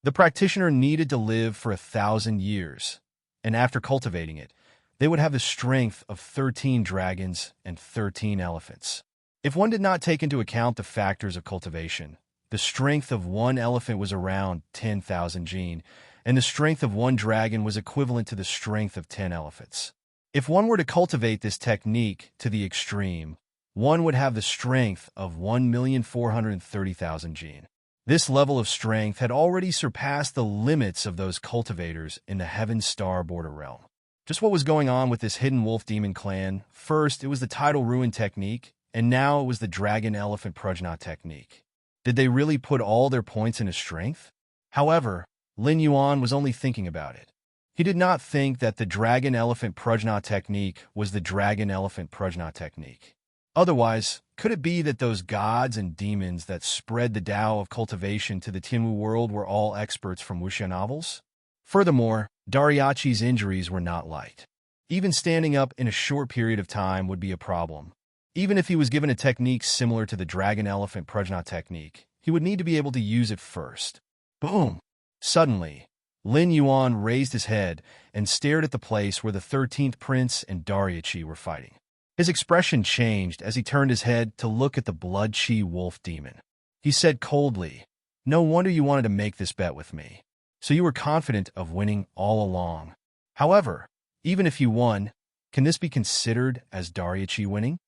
The practitioner needed to live for 1,000 years, and after cultivating it, they would have the strength of 13 dragons and 13 elephants. If one did not take into account the factors of cultivation, the strength of one elephant was around 10,000 jin, and the strength of one dragon was equivalent to the strength of 10 elephants. If one were to cultivate this technique to the extreme, one would have the strength of 1,430,000 jin. This level of strength had already surpassed the limits of those cultivators in the Heaven Star border realm. Just what was going on with this Hidden Wolf Demon clan? First, it was the Tidal Ruin technique, and now it was the Dragon Elephant Prajna technique. Did they really put all their points into strength? However, Lin Yuan was only thinking about it. He did not think that the Dragon Elephant Prajna technique was the Dragon Elephant Prajna technique. Otherwise, could it be that those gods and demons that spread the Tao of cultivation to the Tianwu world were all experts from wuxia novels? Furthermore, Dariachi's injuries were not light. Even standing up in a short period of time would be a problem. Even if he was given a technique similar to the Dragon Elephant Prajna technique, he would need to be able to use it first. Boom! Suddenly, Lin Yuan raised his head and stared at the place where the 13th prince and Dariachi were fighting. His expression changed as he turned his head to look at the Blood-Chi wolf demon. He said coldly, "No wonder you wanted to make this bet with me. So you were confident of winning all along. However, even if you won, can this be considered as Dariachi winning?"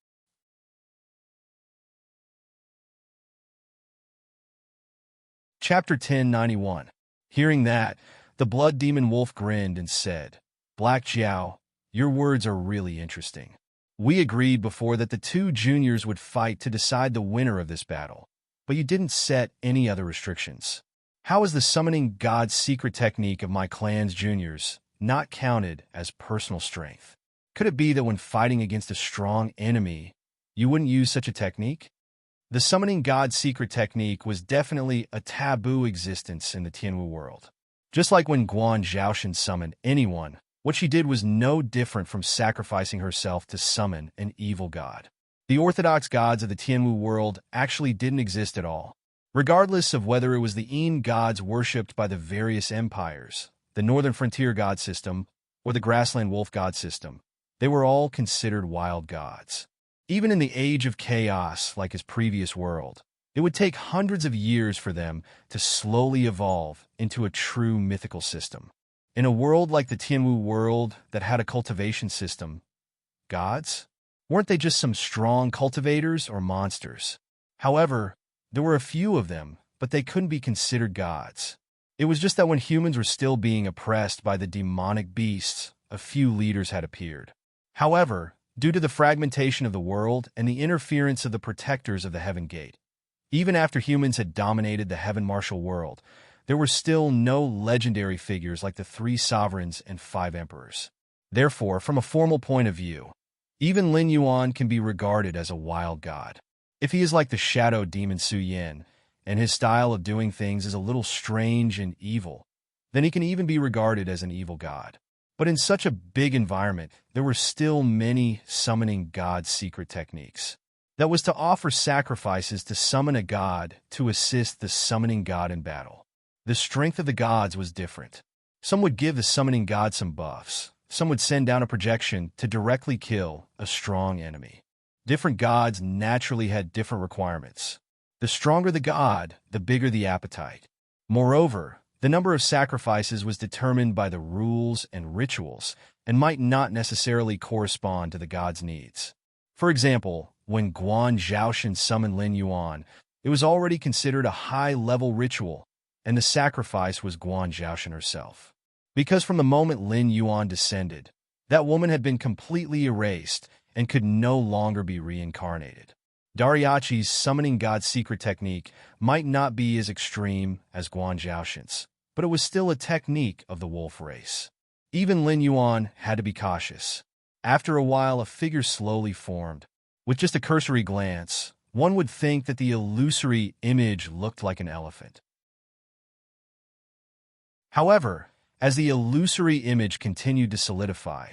Chapter 1091. Hearing that, the blood demon wolf grinned and said, "Black Jiao, your words are really interesting. We agreed before that the two juniors would fight to decide the winner of this battle, but you didn't set any other restrictions. How is the summoning God's secret technique of my clan's juniors not counted as personal strength? Could it be that when fighting against a strong enemy, you wouldn't use such a technique?" The summoning God's secret technique was definitely a taboo existence in the Tianwu world. Just like when Guan Zhaoshan summoned anyone, what she did was no different from sacrificing herself to summon an evil god. The orthodox gods of the Tianwu world actually didn't exist at all. Regardless of whether it was the Yin gods worshipped by the various empires, the Northern Frontier god system, or the Grassland wolf god system, they were all considered wild gods. Even in the age of chaos like his previous world, it would take hundreds of years for them to slowly evolve into a true mythical system. In a world like the Tianwu world that had a cultivation system, gods? Weren't they just some strong cultivators or monsters? However, there were a few of them, but they couldn't be considered gods. It was just that when humans were still being oppressed by the demonic beasts, a few leaders had appeared. However, due to the fragmentation of the world and the interference of the protectors of the Heaven Gate, even after humans had dominated the Heaven Martial world, there were still no legendary figures like the 3 sovereigns and 5 emperors. Therefore, from a formal point of view, even Lin Yuan can be regarded as a wild god. If he is like the shadow demon Su Yin, and his style of doing things is a little strange and evil, then he can even be regarded as an evil god. But in such a big environment, there were still many summoning god secret techniques. That was to offer sacrifices to summon a god to assist the summoning god in battle. The strength of the gods was different. Some would give the summoning god some buffs. Some would send down a projection to directly kill a strong enemy. Different gods naturally had different requirements. The stronger the god, the bigger the appetite. Moreover, the number of sacrifices was determined by the rules and rituals and might not necessarily correspond to the god's needs. For example, when Guan Zhaoshan summoned Lin Yuan, it was already considered a high-level ritual, and the sacrifice was Guan Zhaoshan herself. Because from the moment Lin Yuan descended, that woman had been completely erased and could no longer be reincarnated. Dariachi's summoning god secret technique might not be as extreme as Guan Zhaoshan's, but it was still a technique of the wolf race. Even Lin Yuan had to be cautious. After a while, a figure slowly formed. With just a cursory glance, one would think that the illusory image looked like an elephant. However, as the illusory image continued to solidify,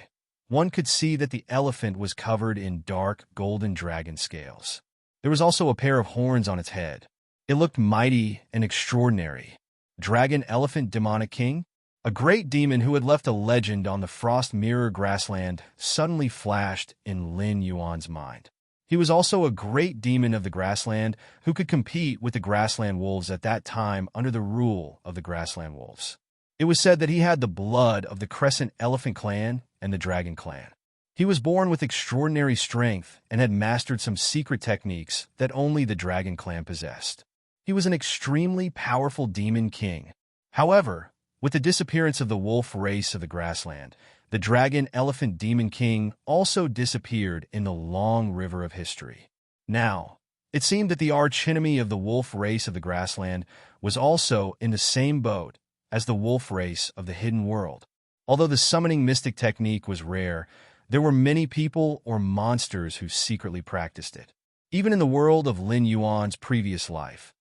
one could see that the elephant was covered in dark golden dragon scales. There was also a pair of horns on its head. It looked mighty and extraordinary. Dragon Elephant Demonic King? A great demon who had left a legend on the Frost Mirror grassland suddenly flashed in Lin Yuan's mind. He was also a great demon of the grassland who could compete with the grassland wolves at that time under the rule of the grassland wolves. It was said that he had the blood of the Crescent Elephant clan and the Dragon clan. He was born with extraordinary strength and had mastered some secret techniques that only the Dragon clan possessed. He was an extremely powerful demon king. However, with the disappearance of the wolf race of the grassland, the Dragon Elephant Demon King also disappeared in the long river of history. Now, it seemed that the archenemy of the wolf race of the grassland was also in the same boat as the wolf race of the hidden world. Although the summoning mystic technique was rare, there were many people or monsters who secretly practiced it. Even in the world of Lin Yuan's previous life,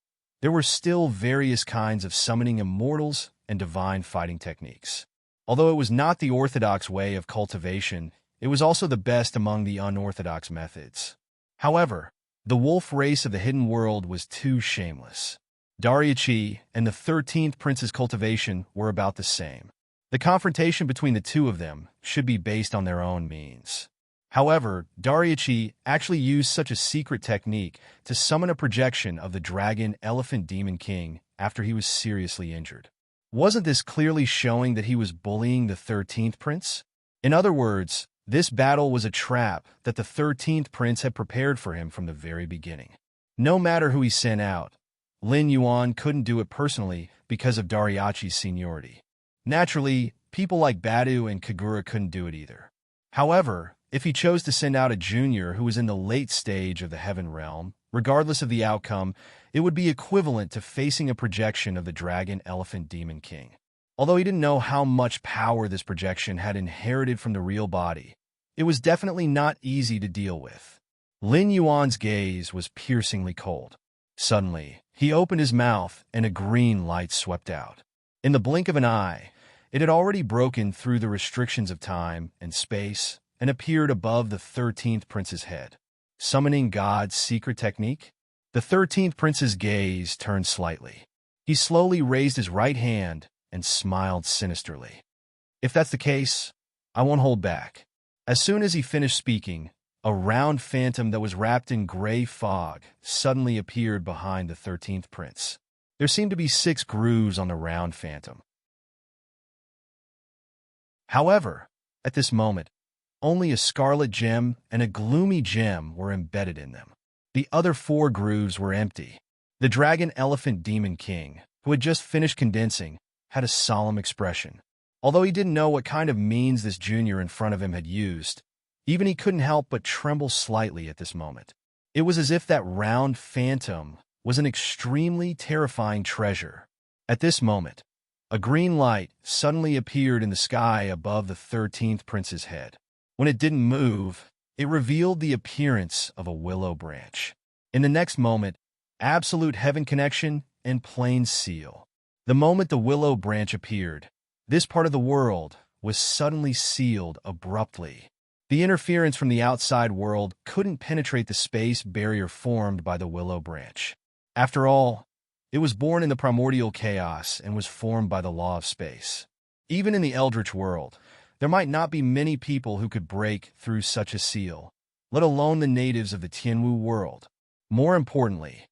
there were still various kinds of summoning immortals and divine fighting techniques. Although it was not the orthodox way of cultivation, it was also the best among the unorthodox methods. However, the wolf race of the hidden world was too shameless. Dariachi and the 13th Prince's cultivation were about the same. The confrontation between the two of them should be based on their own means. However, Dariachi actually used such a secret technique to summon a projection of the Dragon Elephant Demon King after he was seriously injured. Wasn't this clearly showing that he was bullying the 13th Prince? In other words, this battle was a trap that the 13th Prince had prepared for him from the very beginning. No matter who he sent out, Lin Yuan couldn't do it personally because of Dariachi's seniority. Naturally, people like Badu and Kagura couldn't do it either. However, if he chose to send out a junior who was in the late stage of the Heaven Realm, regardless of the outcome, it would be equivalent to facing a projection of the Dragon Elephant Demon King. Although he didn't know how much power this projection had inherited from the real body, it was definitely not easy to deal with. Lin Yuan's gaze was piercingly cold. Suddenly, he opened his mouth and a green light swept out. In the blink of an eye, it had already broken through the restrictions of time and space and appeared above the 13th Prince's head. Summoning God's secret technique? The 13th Prince's gaze turned slightly. He slowly raised his right hand and smiled sinisterly. If that's the case, I won't hold back. As soon as he finished speaking, A round phantom that was wrapped in gray fog suddenly appeared behind the 13th prince. There seemed to be 6 grooves on the round phantom. However, at this moment, only a scarlet gem and a gloomy gem were embedded in them. The other 4 grooves were empty. The dragon elephant demon king, who had just finished condensing, had a solemn expression. Although he didn't know what kind of means this junior in front of him had used, even he couldn't help but tremble slightly at this moment. It was as if that round phantom was an extremely terrifying treasure. At this moment, a green light suddenly appeared in the sky above the 13th prince's head. When it didn't move, it revealed the appearance of a willow branch. In the next moment, absolute heaven connection and plain seal. The moment the willow branch appeared, this part of the world was suddenly sealed abruptly. The interference from the outside world couldn't penetrate the space barrier formed by the willow branch. After all, it was born in the primordial chaos and was formed by the law of space. Even in the eldritch world, there might not be many people who could break through such a seal, let alone the natives of the Tianwu world. More importantly,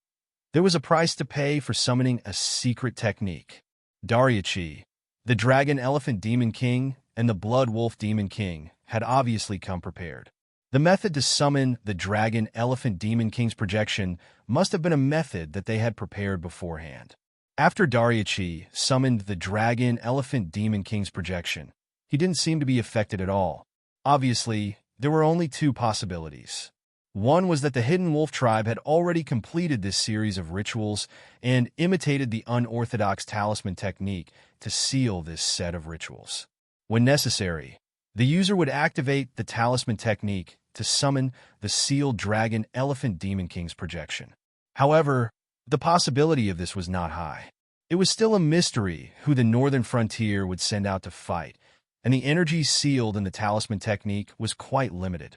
there was a price to pay for summoning a secret technique. Dariachi, the dragon elephant demon king, and the blood wolf demon king had obviously come prepared. The method to summon the dragon elephant demon king's projection must have been a method that they had prepared beforehand. After Dariachi summoned the dragon elephant demon king's projection, he didn't seem to be affected at all. Obviously, there were only 2 possibilities. One was that the hidden wolf tribe had already completed this series of rituals and imitated the unorthodox talisman technique to seal this set of rituals. When necessary, the user would activate the talisman technique to summon the sealed dragon elephant demon king's projection. However, the possibility of this was not high. It was still a mystery who the northern frontier would send out to fight, and the energy sealed in the talisman technique was quite limited.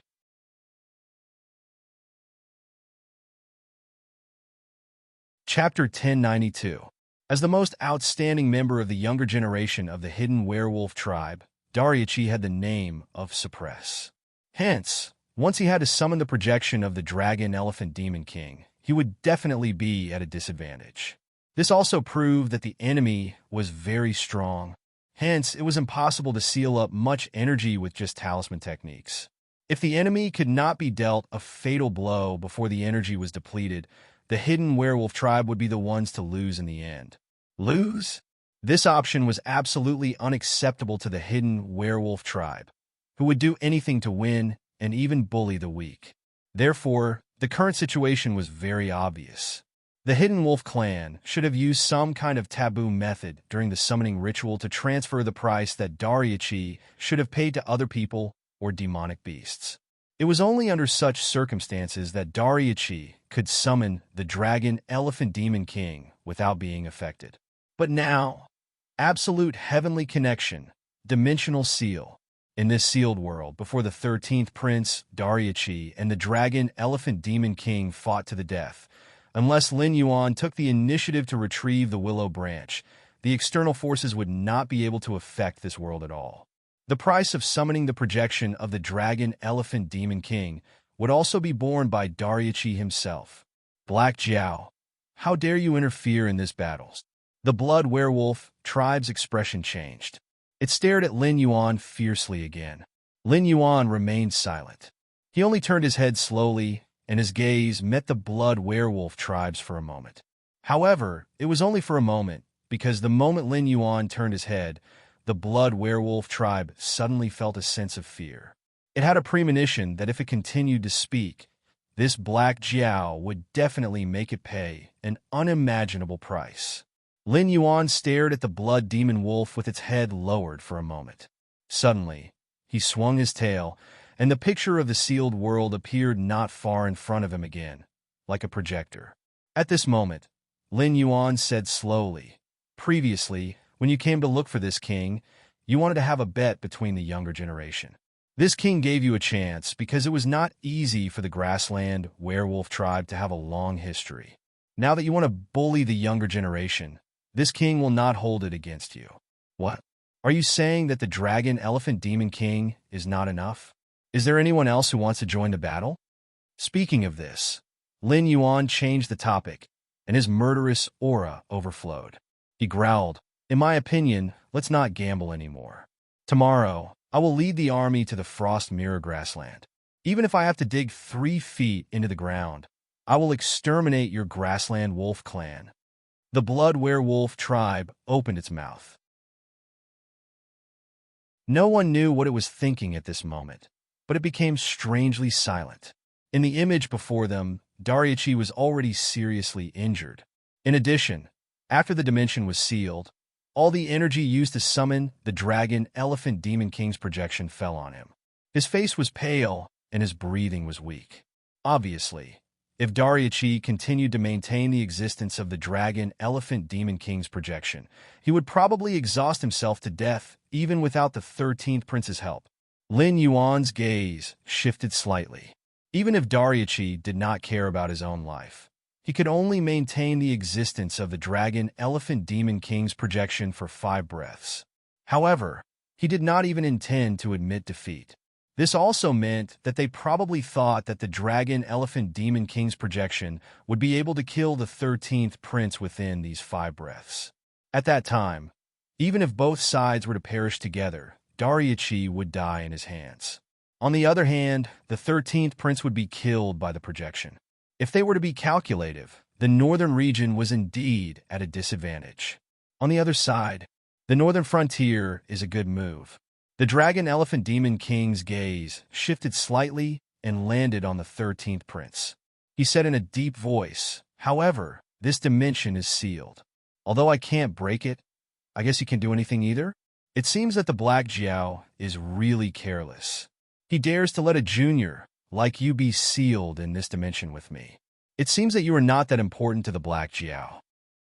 Chapter 1092. As the most outstanding member of the younger generation of the hidden werewolf tribe, Dariachi had the name of Suppress. Hence, once he had to summon the projection of the dragon elephant demon king, he would definitely be at a disadvantage. This also proved that the enemy was very strong. Hence, it was impossible to seal up much energy with just talisman techniques. If the enemy could not be dealt a fatal blow before the energy was depleted, the hidden werewolf tribe would be the ones to lose in the end. Lose? This option was absolutely unacceptable to the hidden werewolf tribe, who would do anything to win and even bully the weak. Therefore, the current situation was very obvious. The Hidden Wolf clan should have used some kind of taboo method during the summoning ritual to transfer the price that Dariachi should have paid to other people or demonic beasts. It was only under such circumstances that Dariachi could summon the dragon elephant demon king without being affected. But now, absolute heavenly connection, dimensional seal. In this sealed world, before the 13th prince, Dariachi, and the dragon elephant demon king fought to the death, unless Lin Yuan took the initiative to retrieve the willow branch, the external forces would not be able to affect this world at all. The price of summoning the projection of the dragon elephant demon king would also be borne by Dariachi himself. Black Jiao, how dare you interfere in this battle? The blood werewolf tribe's expression changed. It stared at Lin Yuan fiercely again. Lin Yuan remained silent. He only turned his head slowly, and his gaze met the blood werewolf tribes for a moment. However, it was only for a moment, because the moment Lin Yuan turned his head, the blood werewolf tribe suddenly felt a sense of fear. It had a premonition that if it continued to speak, this Black Jiao would definitely make it pay an unimaginable price. Lin Yuan stared at the blood demon wolf with its head lowered for a moment. Suddenly, he swung his tail, and the picture of the sealed world appeared not far in front of him again, like a projector. At this moment, Lin Yuan said slowly, "Previously, when you came to look for this king, you wanted to have a bet between the younger generation. This king gave you a chance because it was not easy for the grassland werewolf tribe to have a long history. Now that you want to bully the younger generation, this king will not hold it against you." What? Are you saying that the dragon elephant demon king is not enough? Is there anyone else who wants to join the battle? Speaking of this, Lin Yuan changed the topic, and his murderous aura overflowed. He growled, "In my opinion, let's not gamble anymore. Tomorrow, I will lead the army to the Frost Mirror Grassland. Even if I have to dig 3 feet into the ground, I will exterminate your grassland wolf clan." The blood werewolf tribe opened its mouth. No one knew what it was thinking at this moment, but it became strangely silent. In the image before them, Dariachi was already seriously injured. In addition, after the dimension was sealed, all the energy used to summon the Dragon Elephant Demon King's projection fell on him. His face was pale, and his breathing was weak. Obviously, if Dariachi continued to maintain the existence of the Dragon Elephant Demon King's projection, he would probably exhaust himself to death even without the 13th Prince's help. Lin Yuan's gaze shifted slightly. Even if Dariachi did not care about his own life, he could only maintain the existence of the Dragon Elephant Demon King's projection for 5 breaths. However, he did not even intend to admit defeat. This also meant that they probably thought that the Dragon Elephant Demon King's projection would be able to kill the 13th Prince within these 5 breaths. At that time, even if both sides were to perish together, Dariachi would die in his hands. On the other hand, the 13th Prince would be killed by the projection. If they were to be calculative, the northern region was indeed at a disadvantage. On the other side, the northern frontier is a good move. The Dragon Elephant Demon King's gaze shifted slightly and landed on the 13th Prince. He said in a deep voice, "However, this dimension is sealed. Although I can't break it, I guess you can do anything either?" It seems that the Black Jiao is really careless. He dares to let a junior like you be sealed in this dimension with me. It seems that you are not that important to the Black Jiao.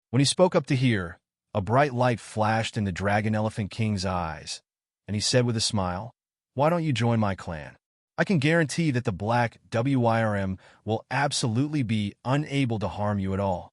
When he spoke up to hear, a bright light flashed in the Dragon Elephant King's eyes, and he said with a smile, "Why don't you join my clan? I can guarantee that the Black WIRM will absolutely be unable to harm you at all."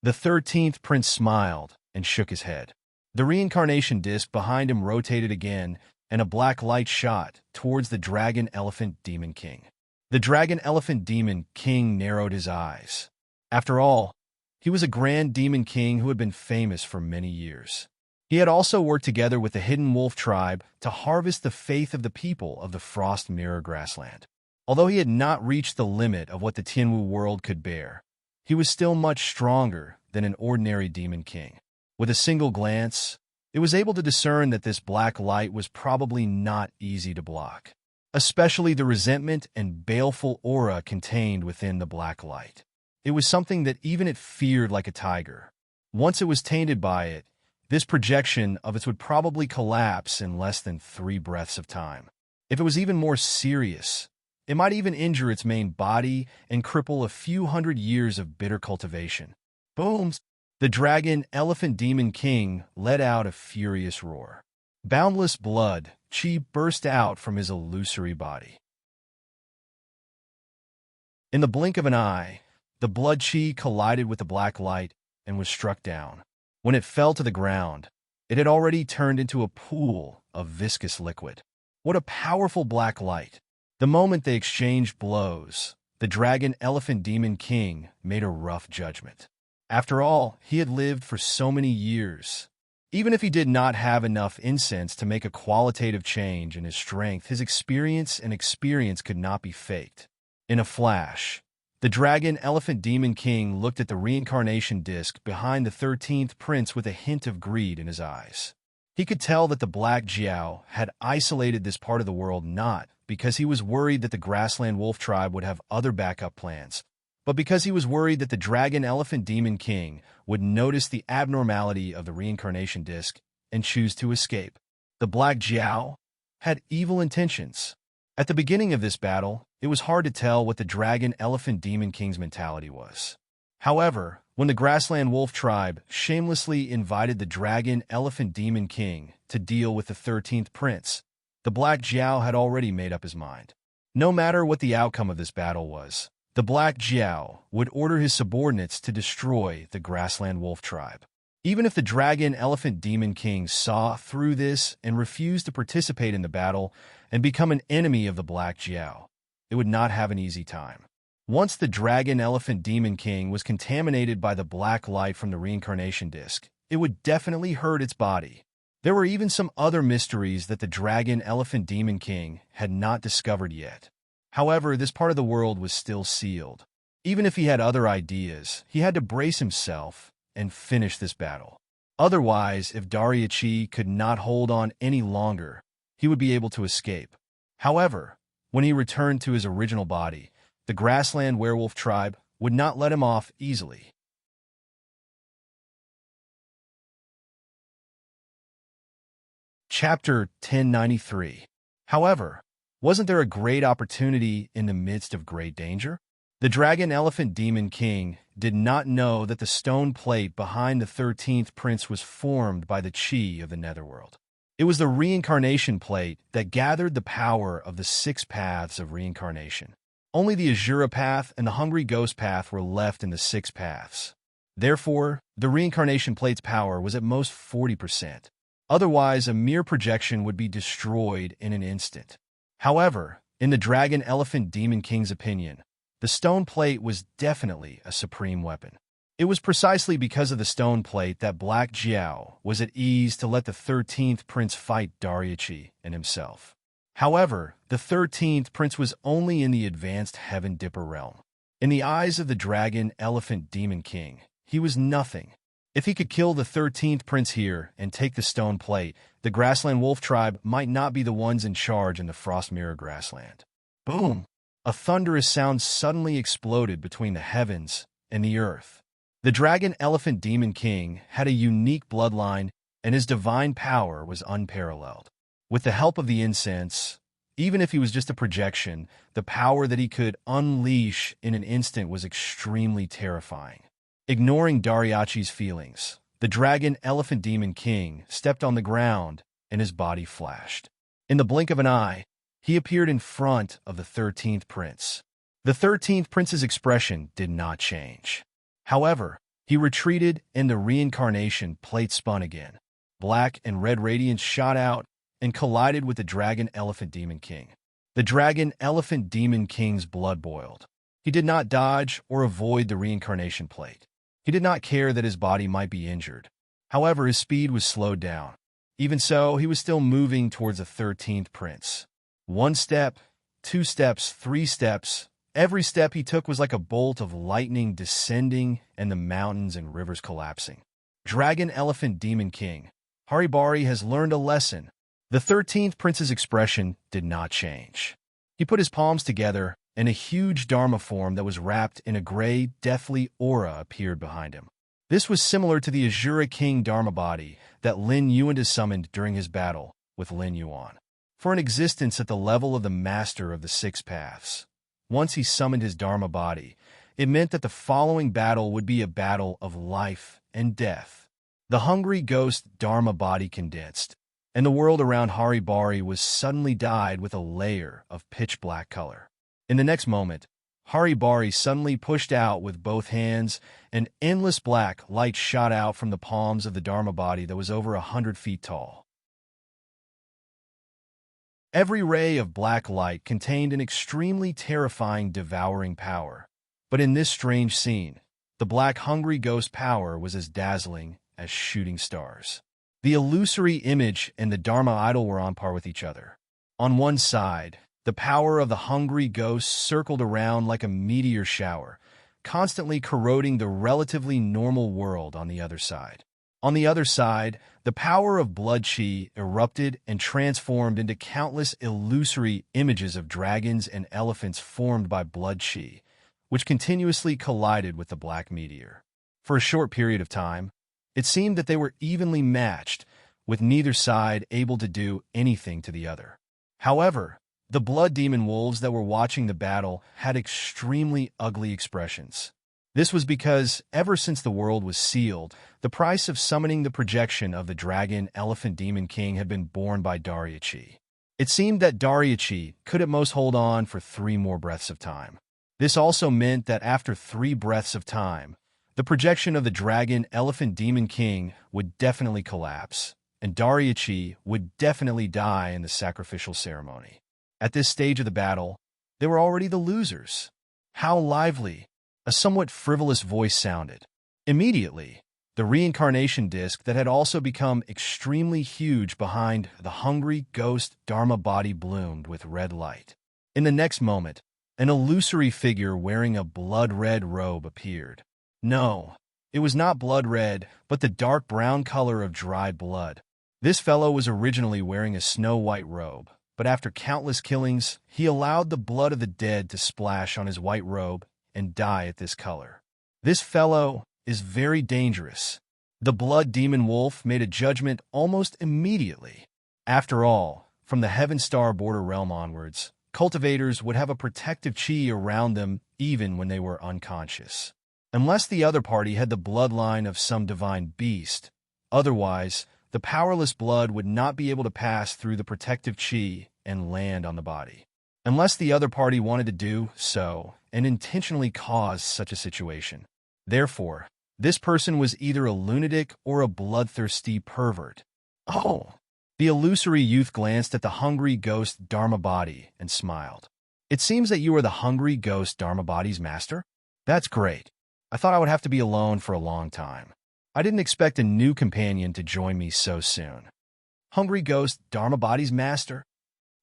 The 13th Prince smiled and shook his head. The reincarnation disc behind him rotated again, and a black light shot towards the Dragon Elephant Demon King. The Dragon Elephant Demon King narrowed his eyes. After all, he was a Grand Demon King who had been famous for many years. He had also worked together with the Hidden Wolf tribe to harvest the faith of the people of the Frost Mirror Grassland. Although he had not reached the limit of what the Tianwu world could bear, he was still much stronger than an ordinary Demon King. With a single glance, it was able to discern that this black light was probably not easy to block, especially the resentment and baleful aura contained within the black light. It was something that even it feared like a tiger. Once it was tainted by it, this projection of its would probably collapse in less than 3 breaths of time. If it was even more serious, it might even injure its main body and cripple a few hundred years of bitter cultivation. Boom! The Dragon Elephant Demon King let out a furious roar. Boundless blood, chi burst out from his illusory body. In the blink of an eye, the blood chi collided with the black light and was struck down. When it fell to the ground, it had already turned into a pool of viscous liquid. What a powerful black light! The moment they exchanged blows, the Dragon Elephant Demon King made a rough judgment. After all, he had lived for so many years. Even if he did not have enough incense to make a qualitative change in his strength, his experience could not be faked. In a flash, the Dragon Elephant Demon King looked at the reincarnation disc behind the 13th Prince with a hint of greed in his eyes. He could tell that the Black Jiao had isolated this part of the world not because he was worried that the Grassland Wolf tribe would have other backup plans, but because he was worried that the Dragon Elephant Demon King would notice the abnormality of the reincarnation disc and choose to escape. The Black Jiao had evil intentions. At the beginning of this battle, it was hard to tell what the Dragon Elephant Demon King's mentality was. However, when the Grassland Wolf tribe shamelessly invited the Dragon Elephant Demon King to deal with the 13th Prince, the Black Jiao had already made up his mind. No matter what the outcome of this battle was, the Black Jiao would order his subordinates to destroy the Grassland Wolf tribe. Even if the Dragon Elephant Demon King saw through this and refused to participate in the battle and become an enemy of the Black Jiao, it would not have an easy time. Once the Dragon Elephant Demon King was contaminated by the black light from the reincarnation disc, it would definitely hurt its body. There were even some other mysteries that the Dragon Elephant Demon King had not discovered yet. However, this part of the world was still sealed. Even if he had other ideas, he had to brace himself and finish this battle. Otherwise, if Dariachi could not hold on any longer, he would be able to escape. However, when he returned to his original body, the grassland werewolf tribe would not let him off easily. Chapter 1093. However, wasn't there a great opportunity in the midst of great danger? The Dragon Elephant Demon King did not know that the stone plate behind the 13th prince was formed by the chi of the netherworld. It was the reincarnation plate that gathered the power of the 6 paths of reincarnation. Only the Azura path and the Hungry Ghost path were left in the 6 paths. Therefore, the reincarnation plate's power was at most 40%. Otherwise, a mere projection would be destroyed in an instant. However, in the Dragon Elephant Demon King's opinion, the stone plate was definitely a supreme weapon. It was precisely because of the stone plate that Black Jiao was at ease to let the 13th prince fight Dariachi and himself. However, the 13th prince was only in the advanced Heaven Dipper realm. In the eyes of the Dragon Elephant Demon King, he was nothing. If he could kill the 13th prince here and take the stone plate, the Grassland Wolf tribe might not be the ones in charge in the Frost Mirror Grassland. Boom! A thunderous sound suddenly exploded between the heavens and the earth. The Dragon Elephant Demon King had a unique bloodline, and his divine power was unparalleled. With the help of the incense, even if he was just a projection, the power that he could unleash in an instant was extremely terrifying. Ignoring Dariachi's feelings, the Dragon Elephant Demon King stepped on the ground, and his body flashed. In the blink of an eye, he appeared in front of the 13th prince. The 13th prince's expression did not change. However, he retreated and the reincarnation plate spun again. Black and red radiance shot out and collided with the Dragon Elephant Demon King. The Dragon Elephant Demon King's blood boiled. He did not dodge or avoid the reincarnation plate. He did not care that his body might be injured. However, his speed was slowed down. Even so, he was still moving towards the 13th prince. 1 step, 2 steps, 3 steps. Every step he took was like a bolt of lightning descending and the mountains and rivers collapsing. Dragon Elephant Demon King, Haribari has learned a lesson. The 13th prince's expression did not change. He put his palms together, and a huge Dharma form that was wrapped in a gray, deathly aura appeared behind him. This was similar to the Azura King Dharma body that Lin Yuan summoned during his battle with Lin Yuan. For an existence at the level of the master of the 6 paths. Once he summoned his Dharma body, it meant that the following battle would be a battle of life and death. The Hungry Ghost Dharma body condensed, and the world around Haribari was suddenly dyed with a layer of pitch-black color. In the next moment, Haribari suddenly pushed out with both hands, and endless black light shot out from the palms of the Dharma body that was over 100 feet tall. Every ray of black light contained an extremely terrifying, devouring power. But in this strange scene, the black hungry ghost power was as dazzling as shooting stars. The illusory image and the Dharma idol were on par with each other. On one side, the power of the hungry ghost circled around like a meteor shower, constantly corroding the relatively normal world on the other side. On the other side, the power of blood chi erupted and transformed into countless illusory images of dragons and elephants formed by blood chi, which continuously collided with the black meteor. For a short period of time, it seemed that they were evenly matched, with neither side able to do anything to the other. However, the blood demon wolves that were watching the battle had extremely ugly expressions. This was because, ever since the world was sealed, the price of summoning the projection of the Dragon Elephant Demon King had been borne by Dariachi. It seemed that Dariachi could at most hold on for 3 more breaths of time. This also meant that after 3 breaths of time, The projection of the dragon elephant demon king would definitely collapse, and Dariuchi would definitely die in the sacrificial ceremony. At this stage of the battle, they were already the losers. How lively! A somewhat frivolous voice sounded. Immediately, the reincarnation disc that had also become extremely huge behind the hungry ghost Dharma body bloomed with red light. In the next moment, an illusory figure wearing a blood-red robe appeared. No, it was not blood red, but the dark brown color of dried blood. This fellow was originally wearing a snow-white robe, but after countless killings, he allowed the blood of the dead to splash on his white robe and dye it this color. This fellow is very dangerous. The blood demon wolf made a judgment almost immediately. After all, from the Heaven Star border realm onwards, cultivators would have a protective chi around them even when they were unconscious. Unless the other party had the bloodline of some divine beast, otherwise, the powerless blood would not be able to pass through the protective chi and land on the body. Unless the other party wanted to do so and intentionally cause such a situation. Therefore, this person was either a lunatic or a bloodthirsty pervert. Oh! The illusory youth glanced at the hungry ghost Dharma body and smiled. It seems that you are the hungry ghost Dharma body's master? That's great. I thought I would have to be alone for a long time. I didn't expect a new companion to join me so soon. Hungry ghost Dharma body's master?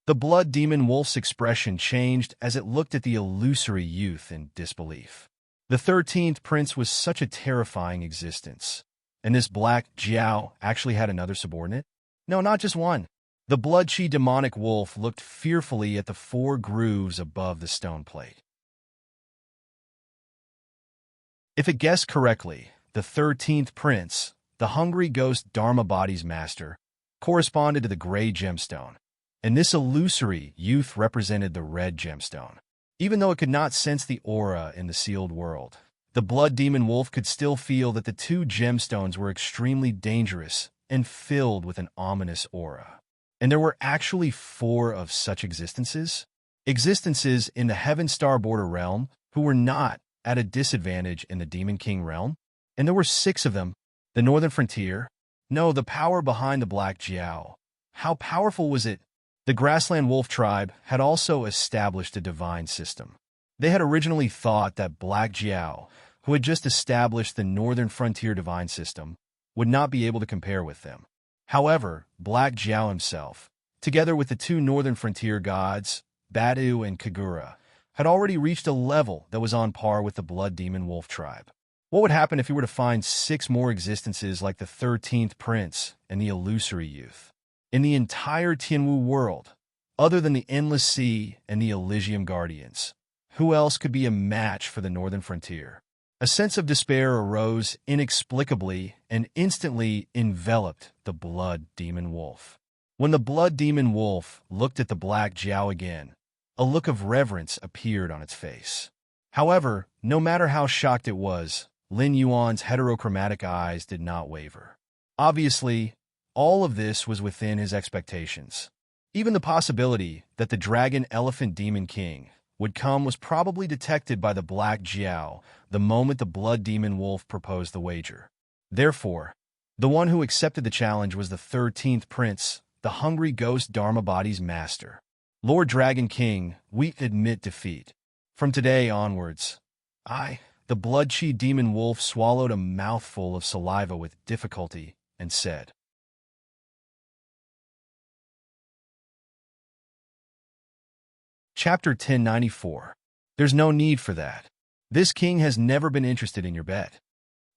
The blood demon wolf's expression changed as it looked at the illusory youth in disbelief. The 13th prince was such a terrifying existence. And this black Jiao actually had another subordinate? No, not just one. The blood-chi demonic wolf looked fearfully at the 4 grooves above the stone plate. If it guessed correctly, the 13th prince, the hungry ghost Dharma body's master, corresponded to the gray gemstone, and this illusory youth represented the red gemstone. Even though it could not sense the aura in the sealed world, the blood demon wolf could still feel that the 2 gemstones were extremely dangerous and filled with an ominous aura. And there were actually 4 of such existences in the Heaven Star border realm who were not at a disadvantage in the Demon King realm. And there were 6 of them, the Northern Frontier. No, the power behind the Black Jiao. How powerful was it? The Grassland Wolf tribe had also established a divine system. They had originally thought that Black Jiao, who had just established the Northern Frontier divine system, would not be able to compare with them. However, Black Jiao himself, together with the 2 Northern Frontier gods, Badu and Kagura, had already reached a level that was on par with the Blood Demon Wolf tribe. What would happen if he were to find 6 more existences like the 13th Prince and the Illusory Youth? In the entire Tianwu world, other than the Endless Sea and the Elysium Guardians, who else could be a match for the Northern Frontier? A sense of despair arose inexplicably and instantly enveloped the Blood Demon Wolf. When the Blood Demon Wolf looked at the Black Jiao again, a look of reverence appeared on its face. However, no matter how shocked it was, Lin Yuan's heterochromatic eyes did not waver. Obviously, all of this was within his expectations. Even the possibility that the Dragon Elephant Demon King would come was probably detected by the Black Jiao the moment the Blood Demon Wolf proposed the wager. Therefore, the one who accepted the challenge was the 13th Prince, the Hungry Ghost Dharma Body's master. Lord Dragon King, we admit defeat. From today onwards, the Blood Chi Demon Wolf swallowed a mouthful of saliva with difficulty and said, Chapter 1094. There's no need for that. This king has never been interested in your bet.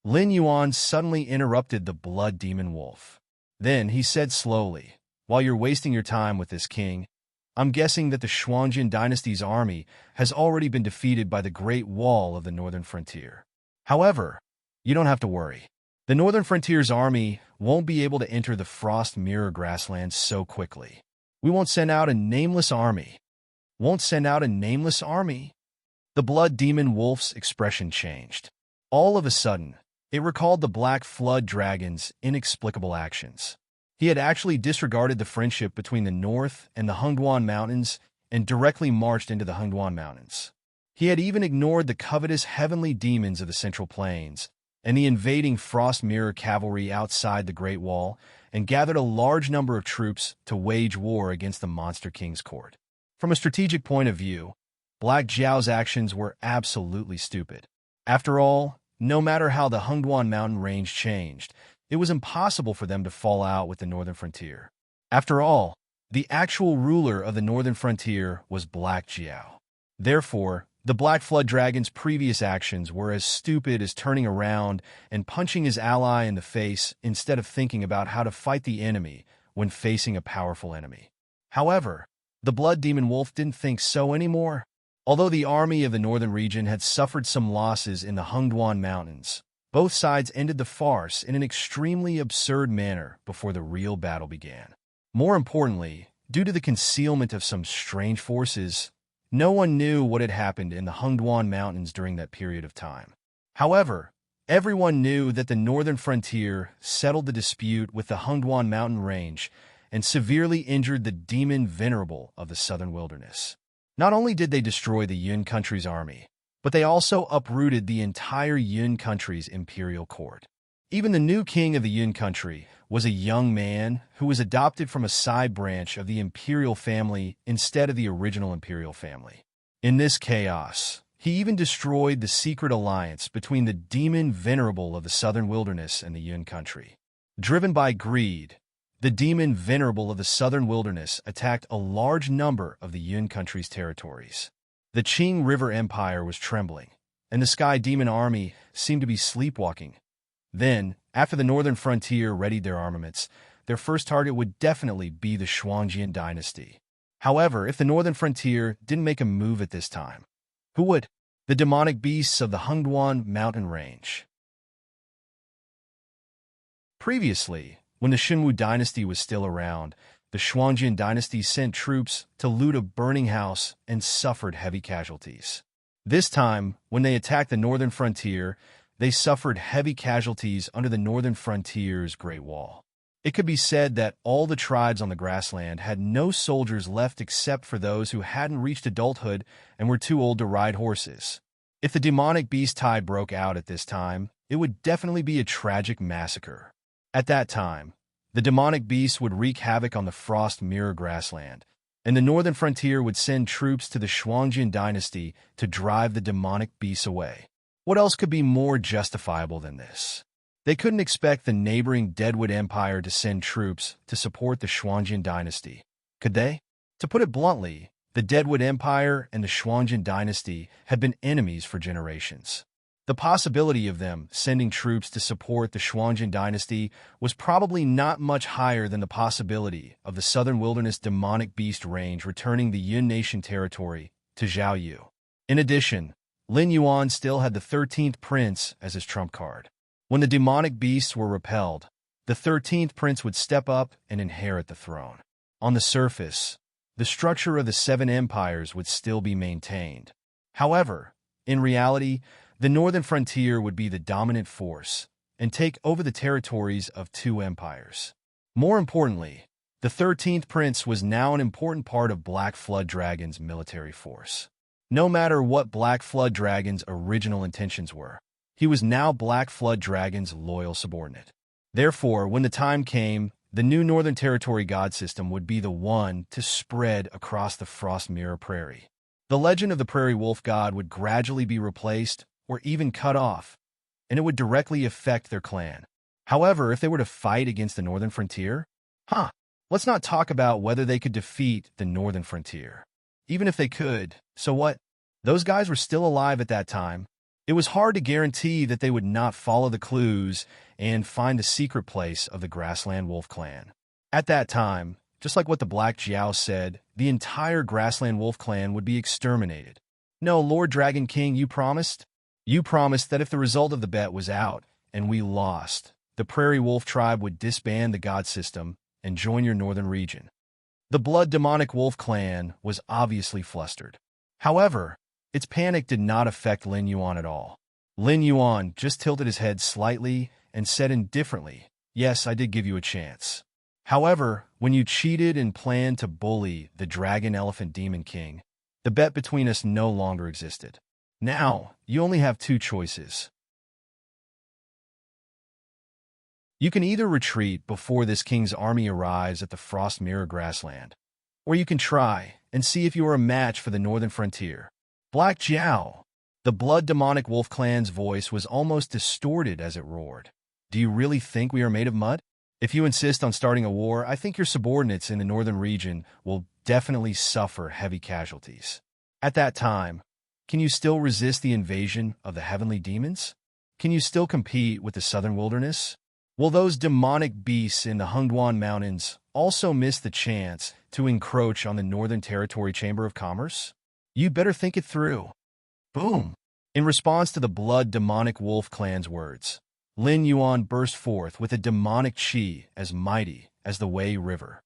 Lin Yuan suddenly interrupted the Blood Demon Wolf. Then he said slowly, while you're wasting your time with this king, I'm guessing that the Shuangjin dynasty's army has already been defeated by the Great Wall of the Northern Frontier. However, you don't have to worry. The Northern Frontier's army won't be able to enter the Frost Mirror grasslands so quickly. We won't send out a nameless army. The Blood Demon Wolf's expression changed. All of a sudden, it recalled the Black Flood Dragon's inexplicable actions. He had actually disregarded the friendship between the North and the Hungduan Mountains and directly marched into the Hungduan Mountains. He had even ignored the covetous heavenly demons of the Central Plains and the invading Frost Mirror cavalry outside the Great Wall and gathered a large number of troops to wage war against the Monster King's court. From a strategic point of view, Black Jiao's actions were absolutely stupid. After all, no matter how the Hengduan mountain range changed, it was impossible for them to fall out with the northern frontier. After all, the actual ruler of the northern frontier was Black Jiao. Therefore, the Black Flood Dragon's previous actions were as stupid as turning around and punching his ally in the face instead of thinking about how to fight the enemy when facing a powerful enemy. However, the Blood Demon Wolf didn't think so anymore. Although the army of the northern region had suffered some losses in the Hengduan Mountains, both sides ended the farce in an extremely absurd manner before the real battle began. More importantly, due to the concealment of some strange forces, no one knew what had happened in the Hengduan Mountains during that period of time. However, everyone knew that the northern frontier settled the dispute with the Hengduan mountain range and severely injured the demon venerable of the southern wilderness. Not only did they destroy the Yun country's army, but they also uprooted the entire Yun country's imperial court. Even the new king of the Yun country was a young man who was adopted from a side branch of the imperial family instead of the original imperial family. In this chaos, he even destroyed the secret alliance between the demon venerable of the southern wilderness and the Yun country. Driven by greed, the demon venerable of the southern wilderness attacked a large number of the Yun country's territories. The Qing River Empire was trembling, and the Sky Demon army seemed to be sleepwalking. Then, after the northern frontier readied their armaments, their first target would definitely be the Shuangjian dynasty. However, if the northern frontier didn't make a move at this time, who would? The demonic beasts of the Hengduan mountain range. Previously, when the Xinwu dynasty was still around, the Shuangjian dynasty sent troops to loot a burning house and suffered heavy casualties. This time, when they attacked the northern frontier, they suffered heavy casualties under the northern frontier's Great Wall. It could be said that all the tribes on the grassland had no soldiers left except for those who hadn't reached adulthood and were too old to ride horses. If the demonic beast tide broke out at this time, it would definitely be a tragic massacre. At that time, the demonic beasts would wreak havoc on the Frost Mirror grassland, and the northern frontier would send troops to the Shuangjian dynasty to drive the demonic beasts away. What else could be more justifiable than this? They couldn't expect the neighboring Deadwood Empire to send troops to support the Shuangjian dynasty, could they? To put it bluntly, the Deadwood Empire and the Shuangjian dynasty had been enemies for generations. The possibility of them sending troops to support the Shuangjian dynasty was probably not much higher than the possibility of the southern wilderness demonic beast range returning the Yun nation territory to Zhaoyu. In addition, Lin Yuan still had the 13th prince as his trump card. When the demonic beasts were repelled, the 13th prince would step up and inherit the throne. On the surface, the structure of the seven empires would still be maintained. However, in reality, the northern frontier would be the dominant force and take over the territories of two empires. More importantly, the 13th prince was now an important part of Black Flood Dragon's military force. No matter what Black Flood Dragon's original intentions were, he was now Black Flood Dragon's loyal subordinate. Therefore, when the time came, the new Northern Territory god system would be the one to spread across the Frost Mirror Prairie. The legend of the Prairie Wolf God would gradually be replaced or even cut off, and it would directly affect their clan. However, if they were to fight against the Northern Frontier, let's not talk about whether they could defeat the Northern Frontier. Even if they could, so what? Those guys were still alive at that time. It was hard to guarantee that they would not follow the clues and find the secret place of the Grassland Wolf clan. At that time, just like what the Black Jiao said, the entire Grassland Wolf clan would be exterminated. No, Lord Dragon King, you promised? You promised that if the result of the bet was out and we lost, the Prairie Wolf tribe would disband the god system and join your northern region. The Blood Demonic Wolf clan was obviously flustered. However, its panic did not affect Lin Yuan at all. Lin Yuan just tilted his head slightly and said indifferently, "Yes, I did give you a chance. However, when you cheated and planned to bully the Dragon Elephant Demon King, the bet between us no longer existed. Now, you only have two choices. You can either retreat before this king's army arrives at the Frost Mirror grassland, or you can try and see if you are a match for the northern frontier. Black Jiao. The blood demonic wolf clan's voice was almost distorted as it roared. Do you really think we are made of mud? If you insist on starting a war, I think your subordinates in the northern region will definitely suffer heavy casualties. At that time, can you still resist the invasion of the heavenly demons? Can you still compete with the southern wilderness? Will those demonic beasts in the Hungduan Mountains also miss the chance to encroach on the Northern Territory Chamber of Commerce? You'd better think it through. Boom! In response to the blood demonic wolf clan's words, Lin Yuan burst forth with a demonic chi as mighty as the Wei River.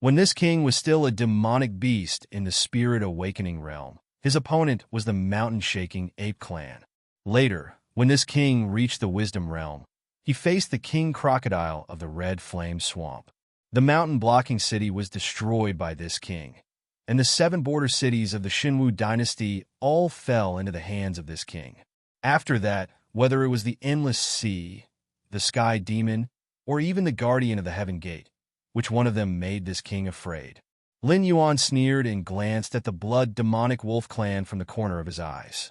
When this king was still a demonic beast in the spirit awakening realm, his opponent was the mountain-shaking ape clan. Later, when this king reached the wisdom realm, he faced the king crocodile of the red flame swamp. The mountain-blocking city was destroyed by this king, and the 7 border cities of the Xinwu dynasty all fell into the hands of this king. After that, whether it was the Endless Sea, the Sky Demon, or even the Guardian of the Heaven Gate, which one of them made this king afraid? Lin Yuan sneered and glanced at the blood demonic wolf clan from the corner of his eyes.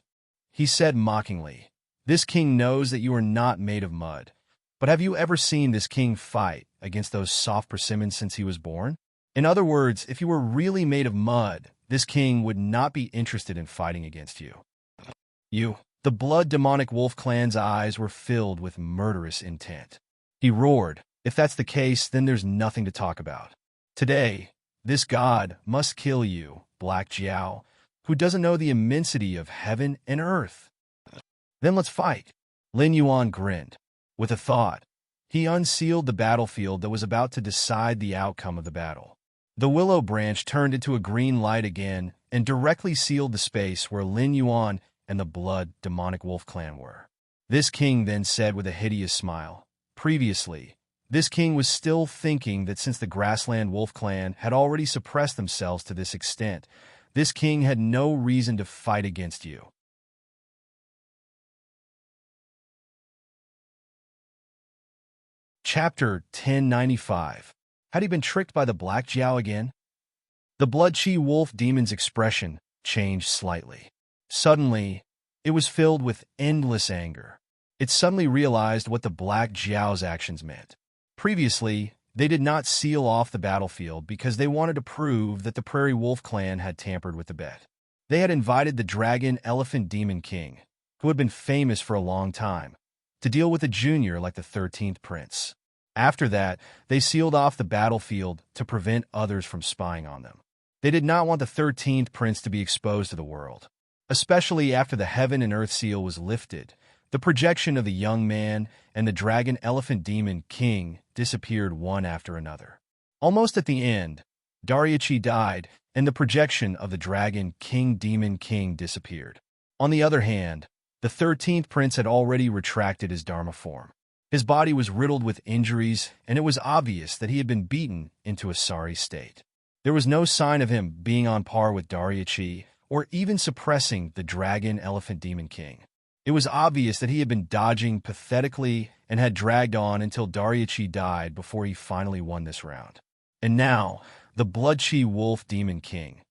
He said mockingly, "This king knows that you are not made of mud, but have you ever seen this king fight against those soft persimmons since he was born? In other words, if you were really made of mud, this king would not be interested in fighting against you." The blood demonic wolf clan's eyes were filled with murderous intent. He roared, "If that's the case, then there's nothing to talk about. Today, this god must kill you, Black Jiao, who doesn't know the immensity of heaven and earth." "Then let's fight." Lin Yuan grinned. With a thought, he unsealed the battlefield that was about to decide the outcome of the battle. The willow branch turned into a green light again and directly sealed the space where Lin Yuan and the blood demonic wolf clan were. This king then said with a hideous smile, "Previously, this king was still thinking that since the grassland wolf clan had already suppressed themselves to this extent, this king had no reason to fight against you." Chapter 1095. Had he been tricked by the Black Jiao again? The blood chi wolf demon's expression changed slightly. Suddenly, it was filled with endless anger. It suddenly realized what the Black Jiao's actions meant. Previously, they did not seal off the battlefield because they wanted to prove that the Prairie Wolf clan had tampered with the bet. They had invited the Dragon Elephant Demon King, who had been famous for a long time, to deal with a junior like the 13th Prince. After that, they sealed off the battlefield to prevent others from spying on them. They did not want the 13th Prince to be exposed to the world. Especially after the Heaven and Earth seal was lifted, the projection of the young man and the Dragon Elephant Demon King disappeared one after another. Almost at the end, Dariachi died, and the projection of the Dragon King Demon King disappeared. On the other hand, the 13th Prince had already retracted his Dharma form. His body was riddled with injuries, and it was obvious that he had been beaten into a sorry state. There was no sign of him being on par with Dariachi, or even suppressing the Dragon Elephant Demon King. It was obvious that he had been dodging pathetically and had dragged on until Dariachi died before he finally won this round. And now, the Blood Chi Wolf Demon King.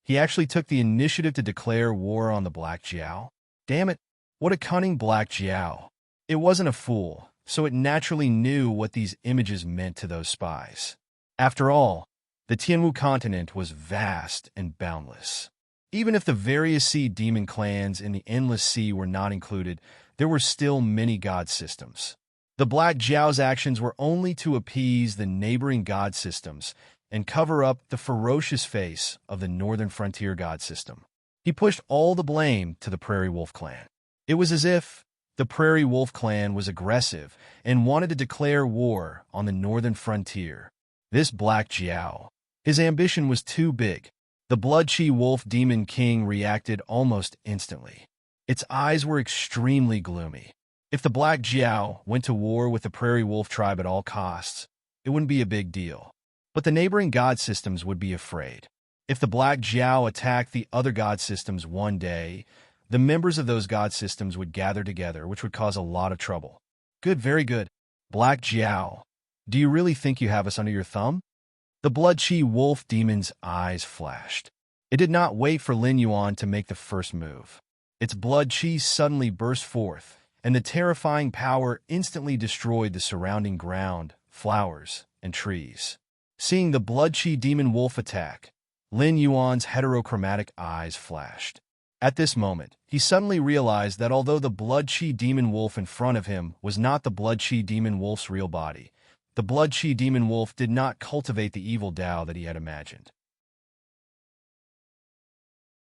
He actually took the initiative to declare war on the Black Jiao. Damn it, what a cunning Black Jiao. It wasn't a fool, so it naturally knew what these images meant to those spies. After all, the Tianwu continent was vast and boundless. Even if the various sea demon clans in the Endless Sea were not included, there were still many god systems. The Black Jiao's actions were only to appease the neighboring god systems and cover up the ferocious face of the northern frontier god system. He pushed all the blame to the Prairie Wolf clan. It was as if the Prairie Wolf clan was aggressive and wanted to declare war on the northern frontier. This Black Jiao, his ambition was too big. The Blood Chi Wolf Demon King reacted almost instantly. Its eyes were extremely gloomy. If the Black Jiao went to war with the Prairie Wolf tribe at all costs, it wouldn't be a big deal. But the neighboring god systems would be afraid. If the Black Jiao attacked the other god systems one day, the members of those god systems would gather together, which would cause a lot of trouble. Good, very good. Black Jiao, do you really think you have us under your thumb? The blood-chi wolf demon's eyes flashed. It did not wait for Lin Yuan to make the first move. Its blood-chi suddenly burst forth, and the terrifying power instantly destroyed the surrounding ground, flowers, and trees. Seeing the blood-chi demon wolf attack, Lin Yuan's heterochromatic eyes flashed. At this moment, he suddenly realized that although the blood-chi demon wolf in front of him was not the blood-chi demon wolf's real body, the blood-chi demon wolf did not cultivate the evil Tao that he had imagined.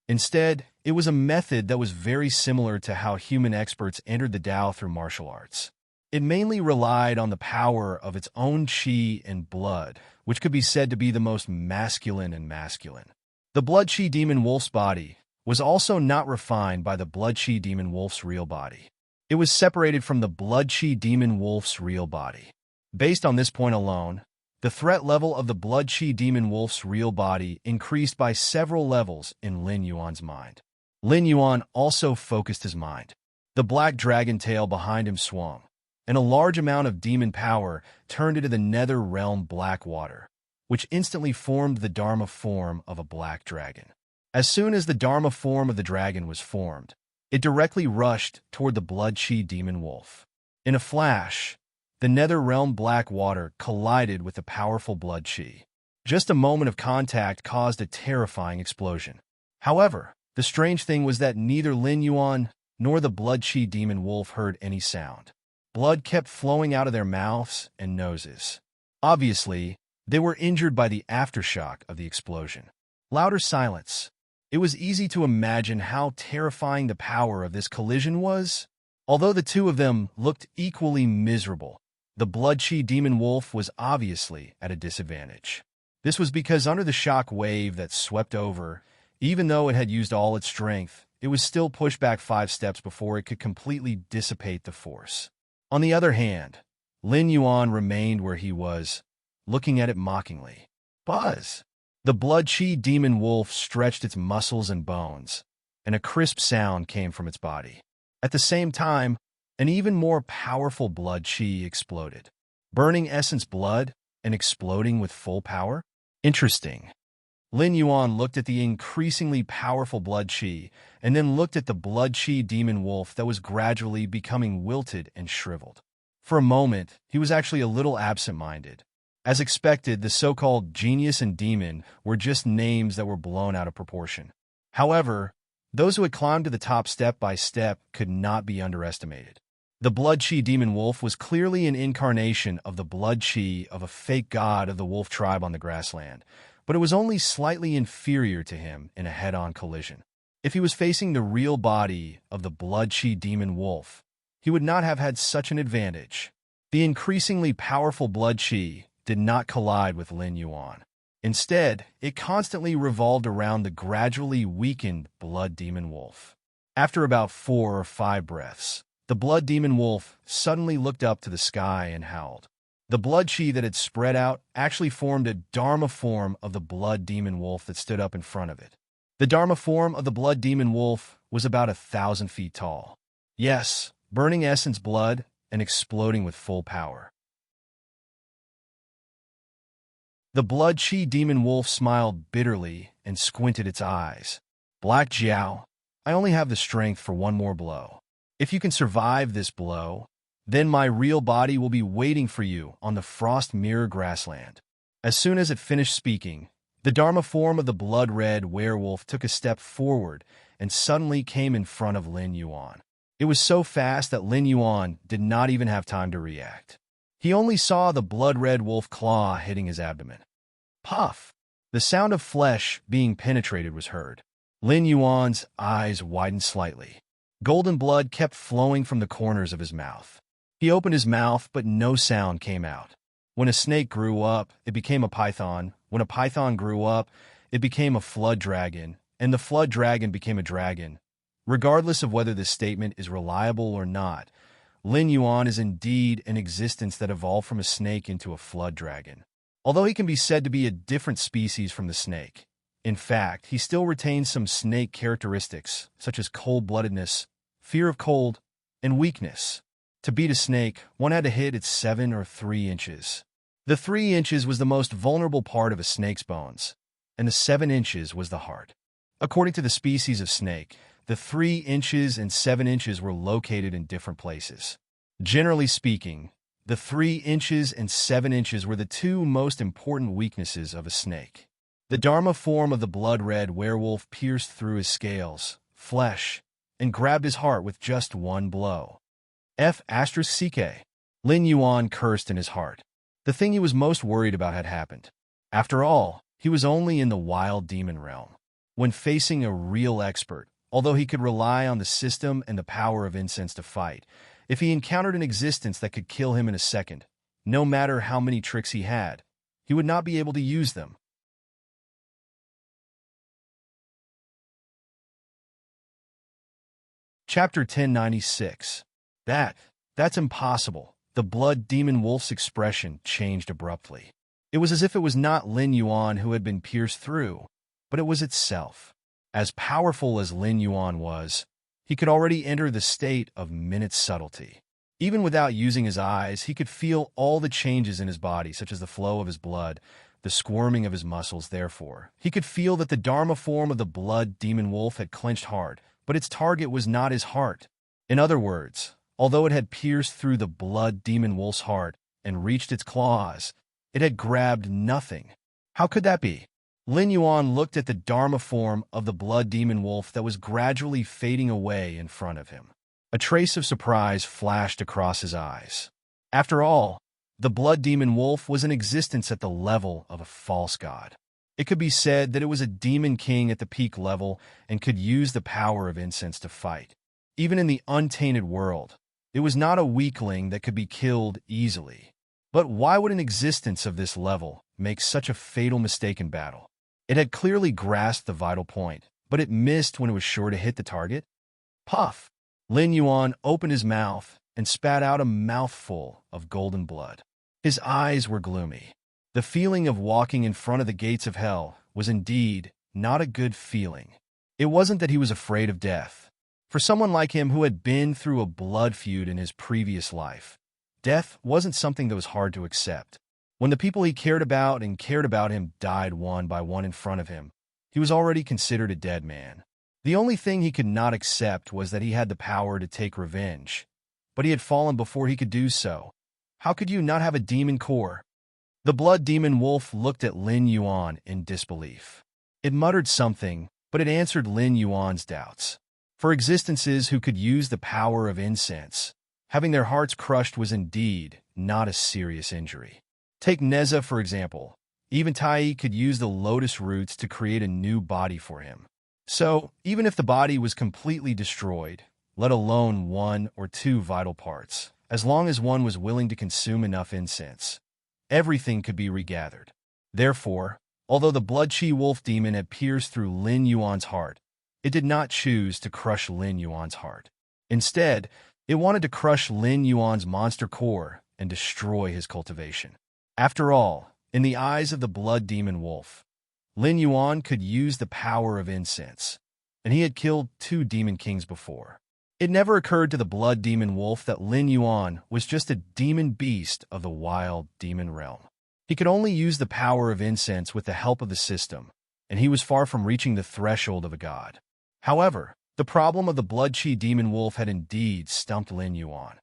Instead, it was a method that was very similar to how human experts entered the Tao through martial arts. It mainly relied on the power of its own chi and blood, which could be said to be the most masculine and masculine. The blood-chi demon wolf's body was also not refined by the blood-chi demon wolf's real body. It was separated from the blood-chi demon wolf's real body. Based on this point alone, the threat level of the blood-chi demon wolf's real body increased by several levels in Lin Yuan's mind. Lin Yuan also focused his mind. The black dragon tail behind him swung, and a large amount of demon power turned into the nether realm black water, which instantly formed the Dharma form of a black dragon. As soon as the Dharma form of the dragon was formed, it directly rushed toward the blood-chi demon wolf. In a flash, the nether realm black water collided with the powerful blood-chi. Just a moment of contact caused a terrifying explosion. However, the strange thing was that neither Lin Yuan nor the blood-chi demon wolf heard any sound. Blood kept flowing out of their mouths and noses. Obviously, they were injured by the aftershock of the explosion. Louder silence. It was easy to imagine how terrifying the power of this collision was. Although the two of them looked equally miserable, the blood-chi demon wolf was obviously at a disadvantage. This was because under the shock wave that swept over, even though it had used all its strength, it was still pushed back 5 steps before it could completely dissipate the force. On the other hand, Lin Yuan remained where he was, looking at it mockingly. Buzz! The blood-chi demon wolf stretched its muscles and bones, and a crisp sound came from its body. At the same time, an even more powerful blood-chi exploded. Burning essence blood and exploding with full power? Interesting. Lin Yuan looked at the increasingly powerful blood-chi and then looked at the blood-chi demon wolf that was gradually becoming wilted and shriveled. For a moment, he was actually a little absent-minded. As expected, the so-called genius and demon were just names that were blown out of proportion. However, those who had climbed to the top step by step could not be underestimated. The blood-chi demon wolf was clearly an incarnation of the blood-chi of a fake god of the wolf tribe on the grassland, but it was only slightly inferior to him in a head-on collision. If he was facing the real body of the blood-chi demon wolf, he would not have had such an advantage. The increasingly powerful blood-chi did not collide with Lin Yuan. Instead, it constantly revolved around the gradually weakened blood demon wolf. After about 4 or 5 breaths, the blood demon wolf suddenly looked up to the sky and howled. The blood-chi that had spread out actually formed a Dharma form of the blood demon wolf that stood up in front of it. The Dharma form of the blood demon wolf was about 1,000 feet tall. Yes, burning essence blood and exploding with full power. The blood-chi demon wolf smiled bitterly and squinted its eyes. Black Jiao, I only have the strength for one more blow. If you can survive this blow, then my real body will be waiting for you on the frost mirror grassland. As soon as it finished speaking, the Dharma form of the blood-red werewolf took a step forward and suddenly came in front of Lin Yuan. It was so fast that Lin Yuan did not even have time to react. He only saw the blood-red wolf claw hitting his abdomen. Puff! The sound of flesh being penetrated was heard. Lin Yuan's eyes widened slightly. Golden blood kept flowing from the corners of his mouth. He opened his mouth, but no sound came out. When a snake grew up, it became a python. When a python grew up, it became a flood dragon, and the flood dragon became a dragon. Regardless of whether this statement is reliable or not, Lin Yuan is indeed an existence that evolved from a snake into a flood dragon. Although he can be said to be a different species from the snake, in fact, he still retains some snake characteristics, such as cold-bloodedness, fear of cold, and weakness. To beat a snake, one had to hit its 7 or 3 inches. The 3 inches was the most vulnerable part of a snake's bones, and the 7 inches was the heart. According to the species of snake, the 3 inches and 7 inches were located in different places. Generally speaking, the 3 inches and 7 inches were the two most important weaknesses of a snake. The Dharma form of the blood-red werewolf pierced through his scales, flesh, and grabbed his heart with just one blow. F***ck. Lin Yuan cursed in his heart. The thing he was most worried about had happened. After all, he was only in the wild demon realm. When facing a real expert, although he could rely on the system and the power of incense to fight, if he encountered an existence that could kill him in a second, no matter how many tricks he had, he would not be able to use them. Chapter 1096. That's impossible. The blood demon wolf's expression changed abruptly. It was as if it was not Lin Yuan who had been pierced through, but it was itself. As powerful as Lin Yuan was, he could already enter the state of minute subtlety. Even without using his eyes, he could feel all the changes in his body, such as the flow of his blood, the squirming of his muscles. Therefore, he could feel that the Dharma form of the blood demon wolf had clenched hard, but its target was not his heart. In other words, although it had pierced through the blood demon wolf's heart and reached its claws, it had grabbed nothing. How could that be? Lin Yuan looked at the Dharma form of the blood demon wolf that was gradually fading away in front of him. A trace of surprise flashed across his eyes. After all, the blood demon wolf was in existence at the level of a false god. It could be said that it was a demon king at the peak level and could use the power of incense to fight. Even in the untainted world, it was not a weakling that could be killed easily. But why would an existence of this level make such a fatal mistake in battle? It had clearly grasped the vital point, but it missed when it was sure to hit the target. Puff! Lin Yuan opened his mouth and spat out a mouthful of golden blood. His eyes were gloomy. The feeling of walking in front of the gates of hell was indeed not a good feeling. It wasn't that he was afraid of death. For someone like him who had been through a blood feud in his previous life, death wasn't something that was hard to accept. When the people he cared about and cared about him died one by one in front of him, he was already considered a dead man. The only thing he could not accept was that he had the power to take revenge, but he had fallen before he could do so. How could you not have a demon core? The blood demon wolf looked at Lin Yuan in disbelief. It muttered something, but it answered Lin Yuan's doubts. For existences who could use the power of incense, having their hearts crushed was indeed not a serious injury. Take Neza, for example. Even Tai could use the lotus roots to create a new body for him. So, even if the body was completely destroyed, let alone 1 or 2 vital parts, as long as one was willing to consume enough incense, everything could be regathered. Therefore, although the blood chi wolf demon had pierced through Lin Yuan's heart, it did not choose to crush Lin Yuan's heart. Instead, it wanted to crush Lin Yuan's monster core and destroy his cultivation. After all, in the eyes of the blood demon wolf, Lin Yuan could use the power of incense, and he had killed 2 demon kings before. It never occurred to the blood demon wolf that Lin Yuan was just a demon beast of the wild demon realm. He could only use the power of incense with the help of the system, and he was far from reaching the threshold of a god. However, the problem of the blood chi demon wolf had indeed stumped Lin Yuan.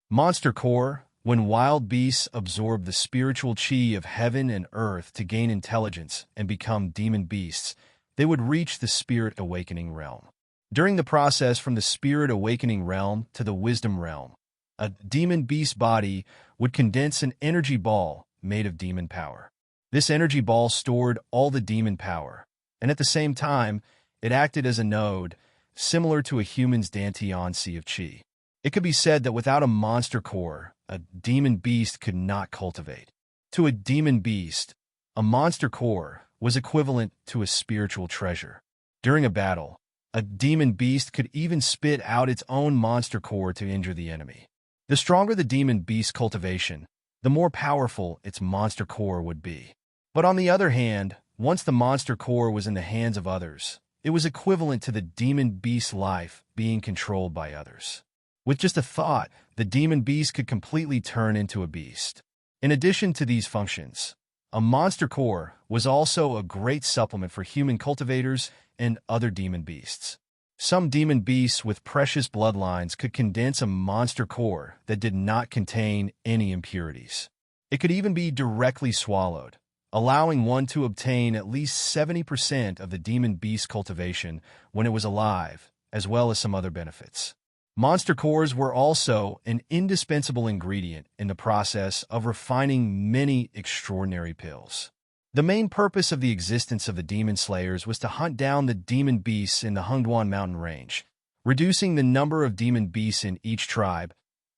Monster core. When wild beasts absorb the spiritual chi of heaven and earth to gain intelligence and become demon beasts, they would reach the spirit awakening realm. During the process from the spirit awakening realm to the wisdom realm, a demon beast body would condense an energy ball made of demon power. This energy ball stored all the demon power, and at the same time, it acted as a node, similar to a human's Dantian-si of chi. It could be said that without a monster core, a demon beast could not cultivate. To a demon beast, a monster core was equivalent to a spiritual treasure. During a battle, a demon beast could even spit out its own monster core to injure the enemy. The stronger the demon beast cultivation, the more powerful its monster core would be. But on the other hand, once the monster core was in the hands of others, it was equivalent to the demon beast's life being controlled by others. With just a thought, the demon beast could completely turn into a beast. In addition to these functions, a monster core was also a great supplement for human cultivators and other demon beasts. Some demon beasts with precious bloodlines could condense a monster core that did not contain any impurities. It could even be directly swallowed, allowing one to obtain at least 70% of the demon beast cultivation when it was alive, as well as some other benefits. Monster cores were also an indispensable ingredient in the process of refining many extraordinary pills. The main purpose of the existence of the demon slayers was to hunt down the demon beasts in the Hungduan mountain range, reducing the number of demon beasts in each tribe,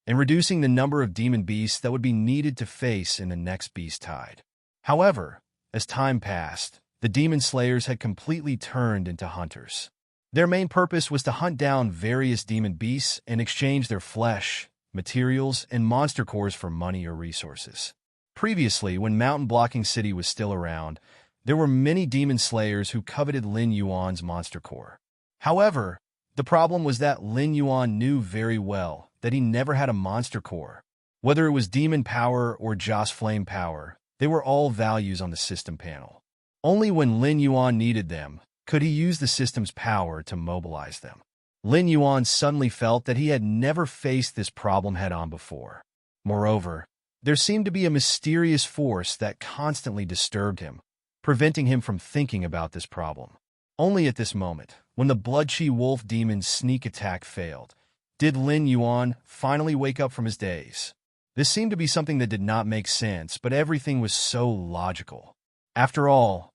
and reducing the number of demon beasts that would be needed to face in the next beast tide. However, as time passed, the demon slayers had completely turned into hunters. Their main purpose was to hunt down various demon beasts and exchange their flesh, materials, and monster cores for money or resources. Previously, when Mountain Blocking City was still around, there were many demon slayers who coveted Lin Yuan's monster core. However, the problem was that Lin Yuan knew very well that he never had a monster core. Whether it was demon power or Joss flame power, they were all values on the system panel. Only when Lin Yuan needed them could he use the system's power to mobilize them. Lin Yuan suddenly felt that he had never faced this problem head-on before. Moreover, there seemed to be a mysterious force that constantly disturbed him, preventing him from thinking about this problem. Only at this moment, when the Blood-Chi Wolf demon's sneak attack failed, did Lin Yuan finally wake up from his daze. This seemed to be something that did not make sense, but everything was so logical. After all,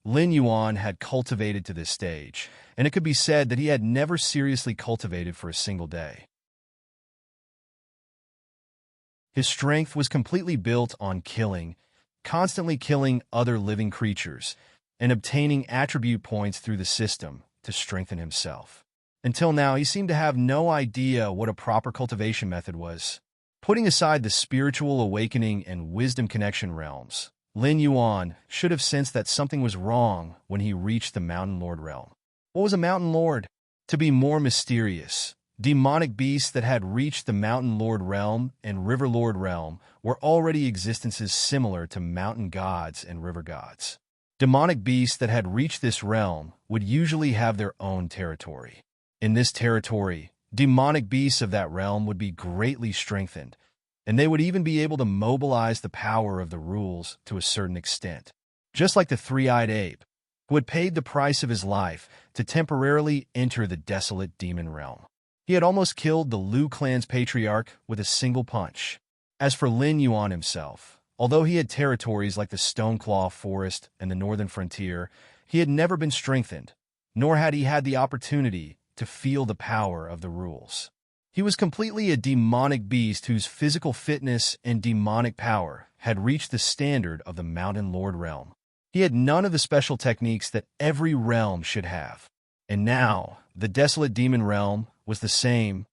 Lin Yuan had cultivated to this stage, and it could be said that he had never seriously cultivated for a single day. His strength was completely built on constantly killing other living creatures, and obtaining attribute points through the system to strengthen himself. Until now, he seemed to have no idea what a proper cultivation method was. Putting aside the spiritual awakening and wisdom connection realms, Lin Yuan should have sensed that something was wrong when he reached the Mountain Lord realm. What was a Mountain Lord? To be more mysterious, demonic beasts that had reached the Mountain Lord realm and River Lord realm were already existences similar to mountain gods and river gods. Demonic beasts that had reached this realm would usually have their own territory. In this territory, demonic beasts of that realm would be greatly strengthened, and they would even be able to mobilize the power of the rules to a certain extent. Just like the three-eyed ape, who had paid the price of his life to temporarily enter the desolate demon realm. He had almost killed the Liu clan's patriarch with a single punch. As for Lin Yuan himself, although he had territories like the Stoneclaw Forest and the Northern Frontier, he had never been strengthened, nor had he had the opportunity to feel the power of the rules. He was completely a demonic beast whose physical fitness and demonic power had reached the standard of the Mountain Lord realm. He had none of the special techniques that every realm should have. And now, the desolate demon realm was the same.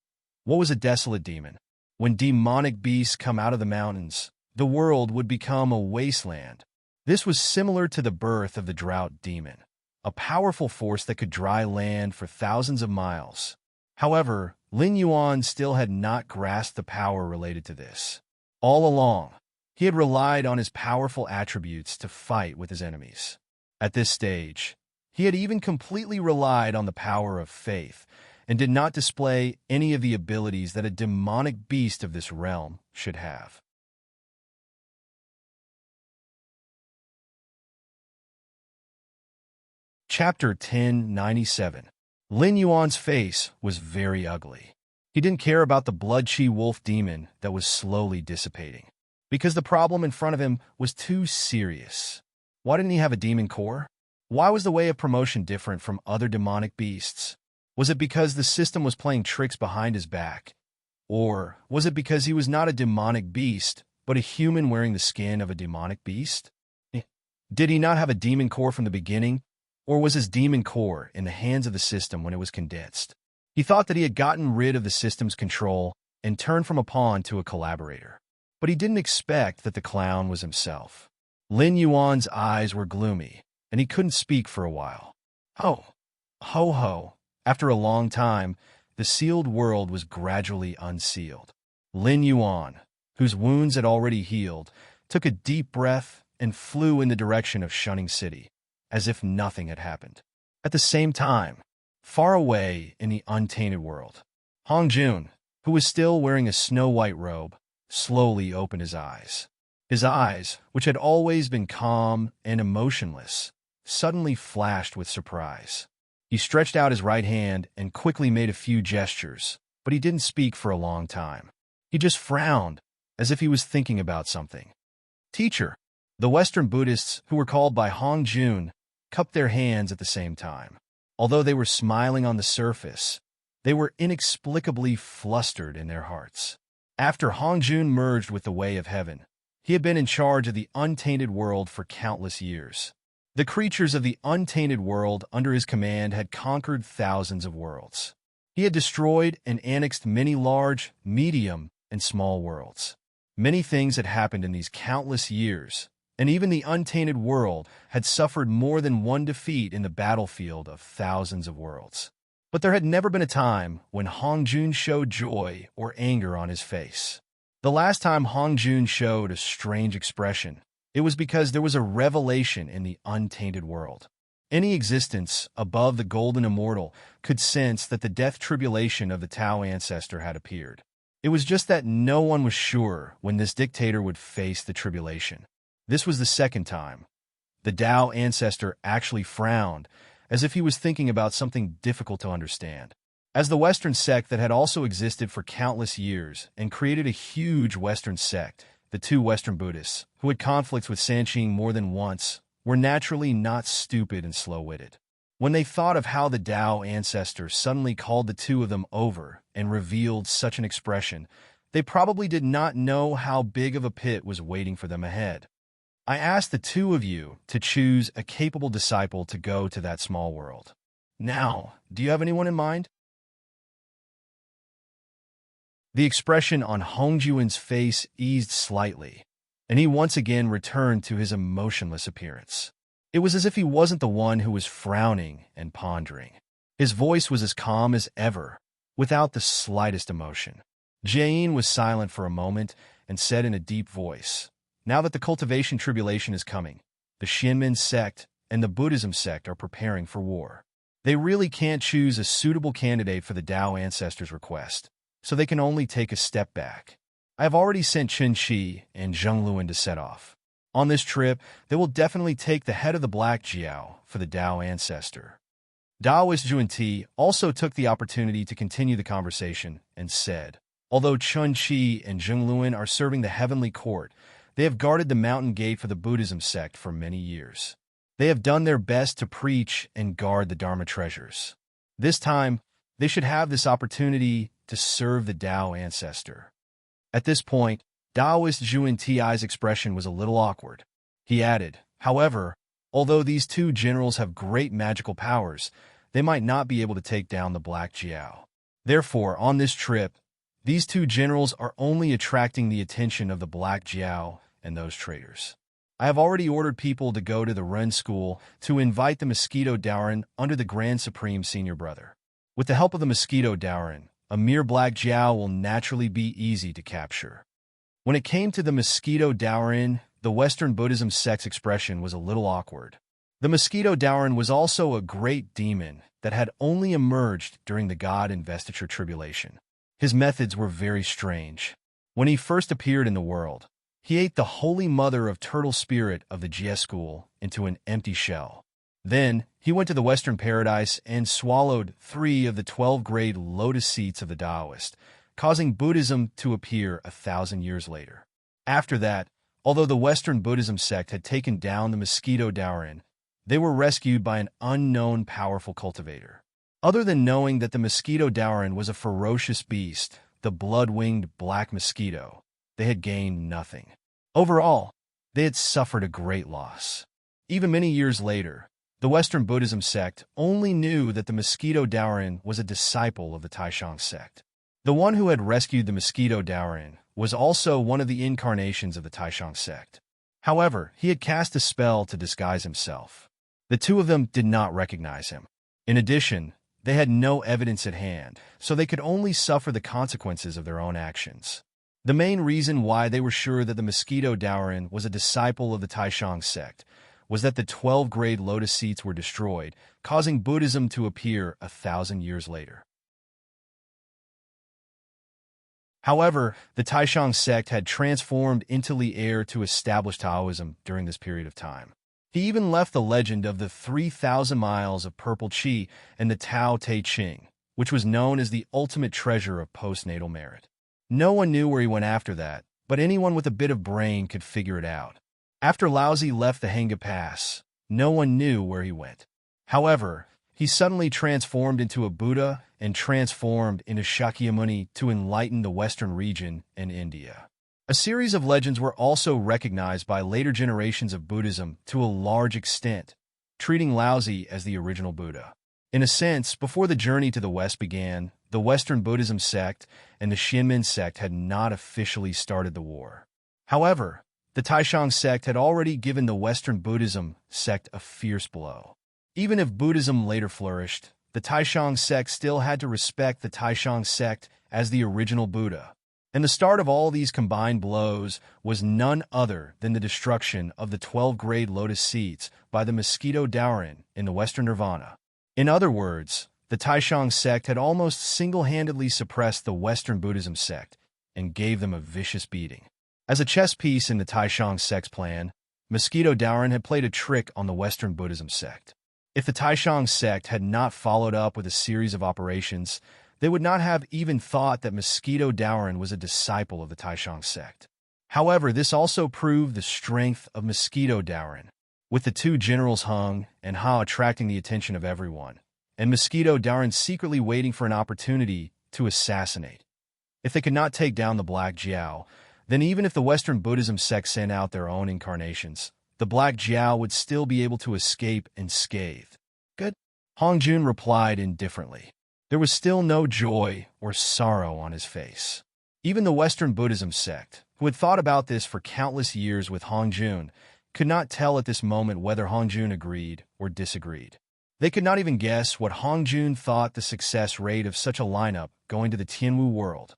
What was a desolate demon? When demonic beasts come out of the mountains, the world would become a wasteland. This was similar to the birth of the drought demon, a powerful force that could dry land for thousands of miles. However, Lin Yuan still had not grasped the power related to this. All along, he had relied on his powerful attributes to fight with his enemies. At this stage, he had even completely relied on the power of faith and did not display any of the abilities that a demonic beast of this realm should have. Chapter 1097. Lin Yuan's face was very ugly. He didn't care about the Blood-Chi Wolf demon that was slowly dissipating, because the problem in front of him was too serious. Why didn't he have a demon core? Why was the way of promotion different from other demonic beasts? Was it because the system was playing tricks behind his back? Or was it because he was not a demonic beast, but a human wearing the skin of a demonic beast? Did he not have a demon core from the beginning? Or was his demon core in the hands of the system when it was condensed? He thought that he had gotten rid of the system's control and turned from a pawn to a collaborator. But he didn't expect that the clown was himself. Lin Yuan's eyes were gloomy, and he couldn't speak for a while. "Oh, Ho ho! After a long time, the sealed world was gradually unsealed. Lin Yuan, whose wounds had already healed, took a deep breath and flew in the direction of Shunning City, as if nothing had happened. At the same time, far away in the untainted world, Hong Jun, who was still wearing a snow-white robe, slowly opened his eyes. His eyes, which had always been calm and emotionless, suddenly flashed with surprise. He stretched out his right hand and quickly made a few gestures, but he didn't speak for a long time. He just frowned, as if he was thinking about something. Teacher, the Western Buddhists, who were called by Hong Jun, cupped their hands at the same time. Although they were smiling on the surface, they were inexplicably flustered in their hearts. After Hong Jun merged with the Way of Heaven, he had been in charge of the untainted world for countless years. The creatures of the untainted world under his command had conquered thousands of worlds. He had destroyed and annexed many large, medium, and small worlds. Many things had happened in these countless years, and even the untainted world had suffered more than one defeat in the battlefield of thousands of worlds. But there had never been a time when Hong Jun showed joy or anger on his face. The last time Hong Jun showed a strange expression, it was because there was a revelation in the untainted world. Any existence above the golden immortal could sense that the death tribulation of the Tao ancestor had appeared. It was just that no one was sure when this dictator would face the tribulation. This was the second time. The Tao ancestor actually frowned, as if he was thinking about something difficult to understand. As the Western sect that had also existed for countless years and created a huge Western sect, the two Western Buddhists, who had conflicts with Sanqing more than once, were naturally not stupid and slow-witted. When they thought of how the Tao ancestor suddenly called the two of them over and revealed such an expression, they probably did not know how big of a pit was waiting for them ahead. I asked the two of you to choose a capable disciple to go to that small world. Now, do you have anyone in mind? The expression on Hong Juan's face eased slightly, and he once again returned to his emotionless appearance. It was as if he wasn't the one who was frowning and pondering. His voice was as calm as ever, without the slightest emotion. Jain was silent for a moment and said in a deep voice, "Now that the cultivation tribulation is coming, the Xianmen sect and the Buddhism sect are preparing for war. They really can't choose a suitable candidate for the Tao ancestors' request, so they can only take a step back. I have already sent Chen Qi and Zheng Luan to set off. On this trip, they will definitely take the head of the Black Jiao for the Tao ancestor." Taoist Juanti also took the opportunity to continue the conversation and said, "Although Chen Qi and Zheng Luan are serving the heavenly court, they have guarded the mountain gate for the Buddhism sect for many years. They have done their best to preach and guard the Dharma treasures. This time, they should have this opportunity to serve the Tao ancestor." At this point, Taoist Zhuan Ti's expression was a little awkward. He added, "However, although these two generals have great magical powers, they might not be able to take down the Black Jiao. Therefore, on this trip, these two generals are only attracting the attention of the Black Jiao and those traitors. I have already ordered people to go to the Ren School to invite the Mosquito Daoran under the Grand Supreme Senior Brother. With the help of the Mosquito Daoran, a mere Black Jiao will naturally be easy to capture." When it came to the Mosquito Daoran, the Western Buddhism sect's expression was a little awkward. The Mosquito Daoran was also a great demon that had only emerged during the God Investiture Tribulation. His methods were very strange. When he first appeared in the world, he ate the Holy Mother of Turtle Spirit of the Jie School into an empty shell. Then, he went to the Western Paradise and swallowed 3 of the 12 great lotus seeds of the Taoist, causing Buddhism to appear 1,000 years later. After that, although the Western Buddhism sect had taken down the Mosquito Daoran, they were rescued by an unknown powerful cultivator. Other than knowing that the Mosquito Daoran was a ferocious beast, the blood-winged black mosquito, they had gained nothing. Overall, they had suffered a great loss. Even many years later, the Western Buddhism sect only knew that the Mosquito Daoran was a disciple of the Taishang sect. The one who had rescued the Mosquito Daoran was also one of the incarnations of the Taishang sect. However, he had cast a spell to disguise himself. The two of them did not recognize him. In addition, they had no evidence at hand, so they could only suffer the consequences of their own actions. The main reason why they were sure that the mosquito Daorin was a disciple of the Taishang sect was that the 12-grade lotus seeds were destroyed, causing Buddhism to appear 1,000 years later. However, the Taishang sect had transformed into the heir to establish Taoism during this period of time. He even left the legend of the 3,000 miles of purple qi and the Tao Te Ching, which was known as the ultimate treasure of postnatal merit. No one knew where he went after that, but anyone with a bit of brain could figure it out. After Laozi left the Hanga Pass, no one knew where he went. However, he suddenly transformed into a Buddha and transformed into Shakyamuni to enlighten the Western region and India. A series of legends were also recognized by later generations of Buddhism to a large extent, treating Laozi as the original Buddha. In a sense, before the journey to the West began, the Western Buddhism sect and the Xianmen sect had not officially started the war. However, the Taishang sect had already given the Western Buddhism sect a fierce blow. Even if Buddhism later flourished, the Taishang sect still had to respect the Taishang sect as the original Buddha. And the start of all these combined blows was none other than the destruction of the 12-grade lotus seeds by the mosquito Daorin in the Western Nirvana. In other words, the Taishang sect had almost single-handedly suppressed the Western Buddhism sect and gave them a vicious beating. As a chess piece in the Taishang sect's plan, Mosquito Daorin had played a trick on the Western Buddhism sect. If the Taishang sect had not followed up with a series of operations, they would not have even thought that Mosquito Daorin was a disciple of the Taishang sect. However, this also proved the strength of Mosquito Daorin, with the two generals Hung and Ha attracting the attention of everyone, and Mosquito Daorin secretly waiting for an opportunity to assassinate. If they could not take down the Black Jiao, then even if the Western Buddhism sect sent out their own incarnations, the Black Jiao would still be able to escape unscathed. Good. Hongjun replied indifferently. There was still no joy or sorrow on his face. Even the Western Buddhism sect, who had thought about this for countless years with Hongjun, could not tell at this moment whether Hongjun agreed or disagreed. They could not even guess what Hongjun thought the success rate of such a lineup going to the Tianwu world.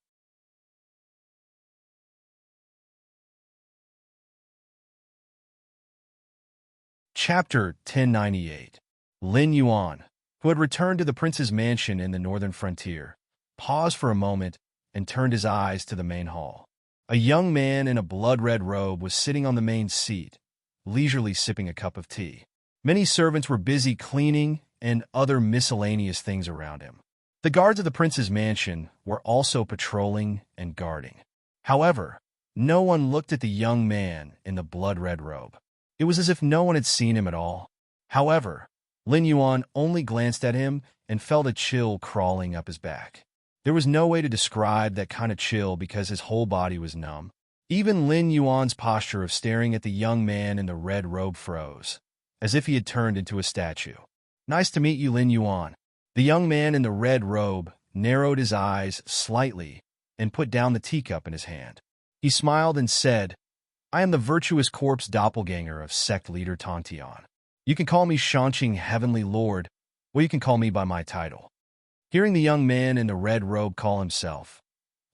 Chapter 1098. Lin Yuan, who had returned to the prince's mansion in the northern frontier, paused for a moment and turned his eyes to the main hall. A young man in a blood-red robe was sitting on the main seat, leisurely sipping a cup of tea. Many servants were busy cleaning and other miscellaneous things around him. The guards of the prince's mansion were also patrolling and guarding. However, no one looked at the young man in the blood-red robe. It was as if no one had seen him at all. However, Lin Yuan only glanced at him and felt a chill crawling up his back. There was no way to describe that kind of chill because his whole body was numb. Even Lin Yuan's posture of staring at the young man in the red robe froze, as if he had turned into a statue. "Nice to meet you, Lin Yuan." The young man in the red robe narrowed his eyes slightly and put down the teacup in his hand. He smiled and said, "I am the virtuous corpse doppelganger of sect leader Tontian. You can call me Shanqing Heavenly Lord, or you can call me by my title." Hearing the young man in the red robe call himself,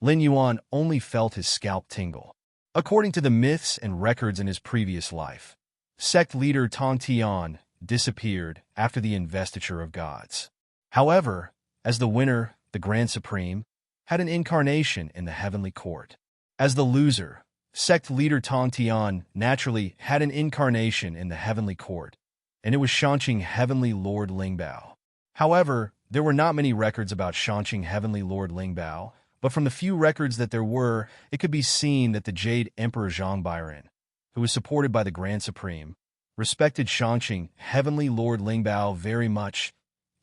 Lin Yuan only felt his scalp tingle. According to the myths and records in his previous life, sect leader Tontian disappeared after the investiture of gods. However, as the winner, the Grand Supreme, had an incarnation in the heavenly court. As the loser, sect leader Tontian naturally had an incarnation in the heavenly court, and it was Shanqing Heavenly Lord Lingbao. However, there were not many records about Shanqing Heavenly Lord Lingbao, but from the few records that there were, it could be seen that the Jade Emperor Zhang Bairen, who was supported by the Grand Supreme, respected Shanqing Heavenly Lord Lingbao very much,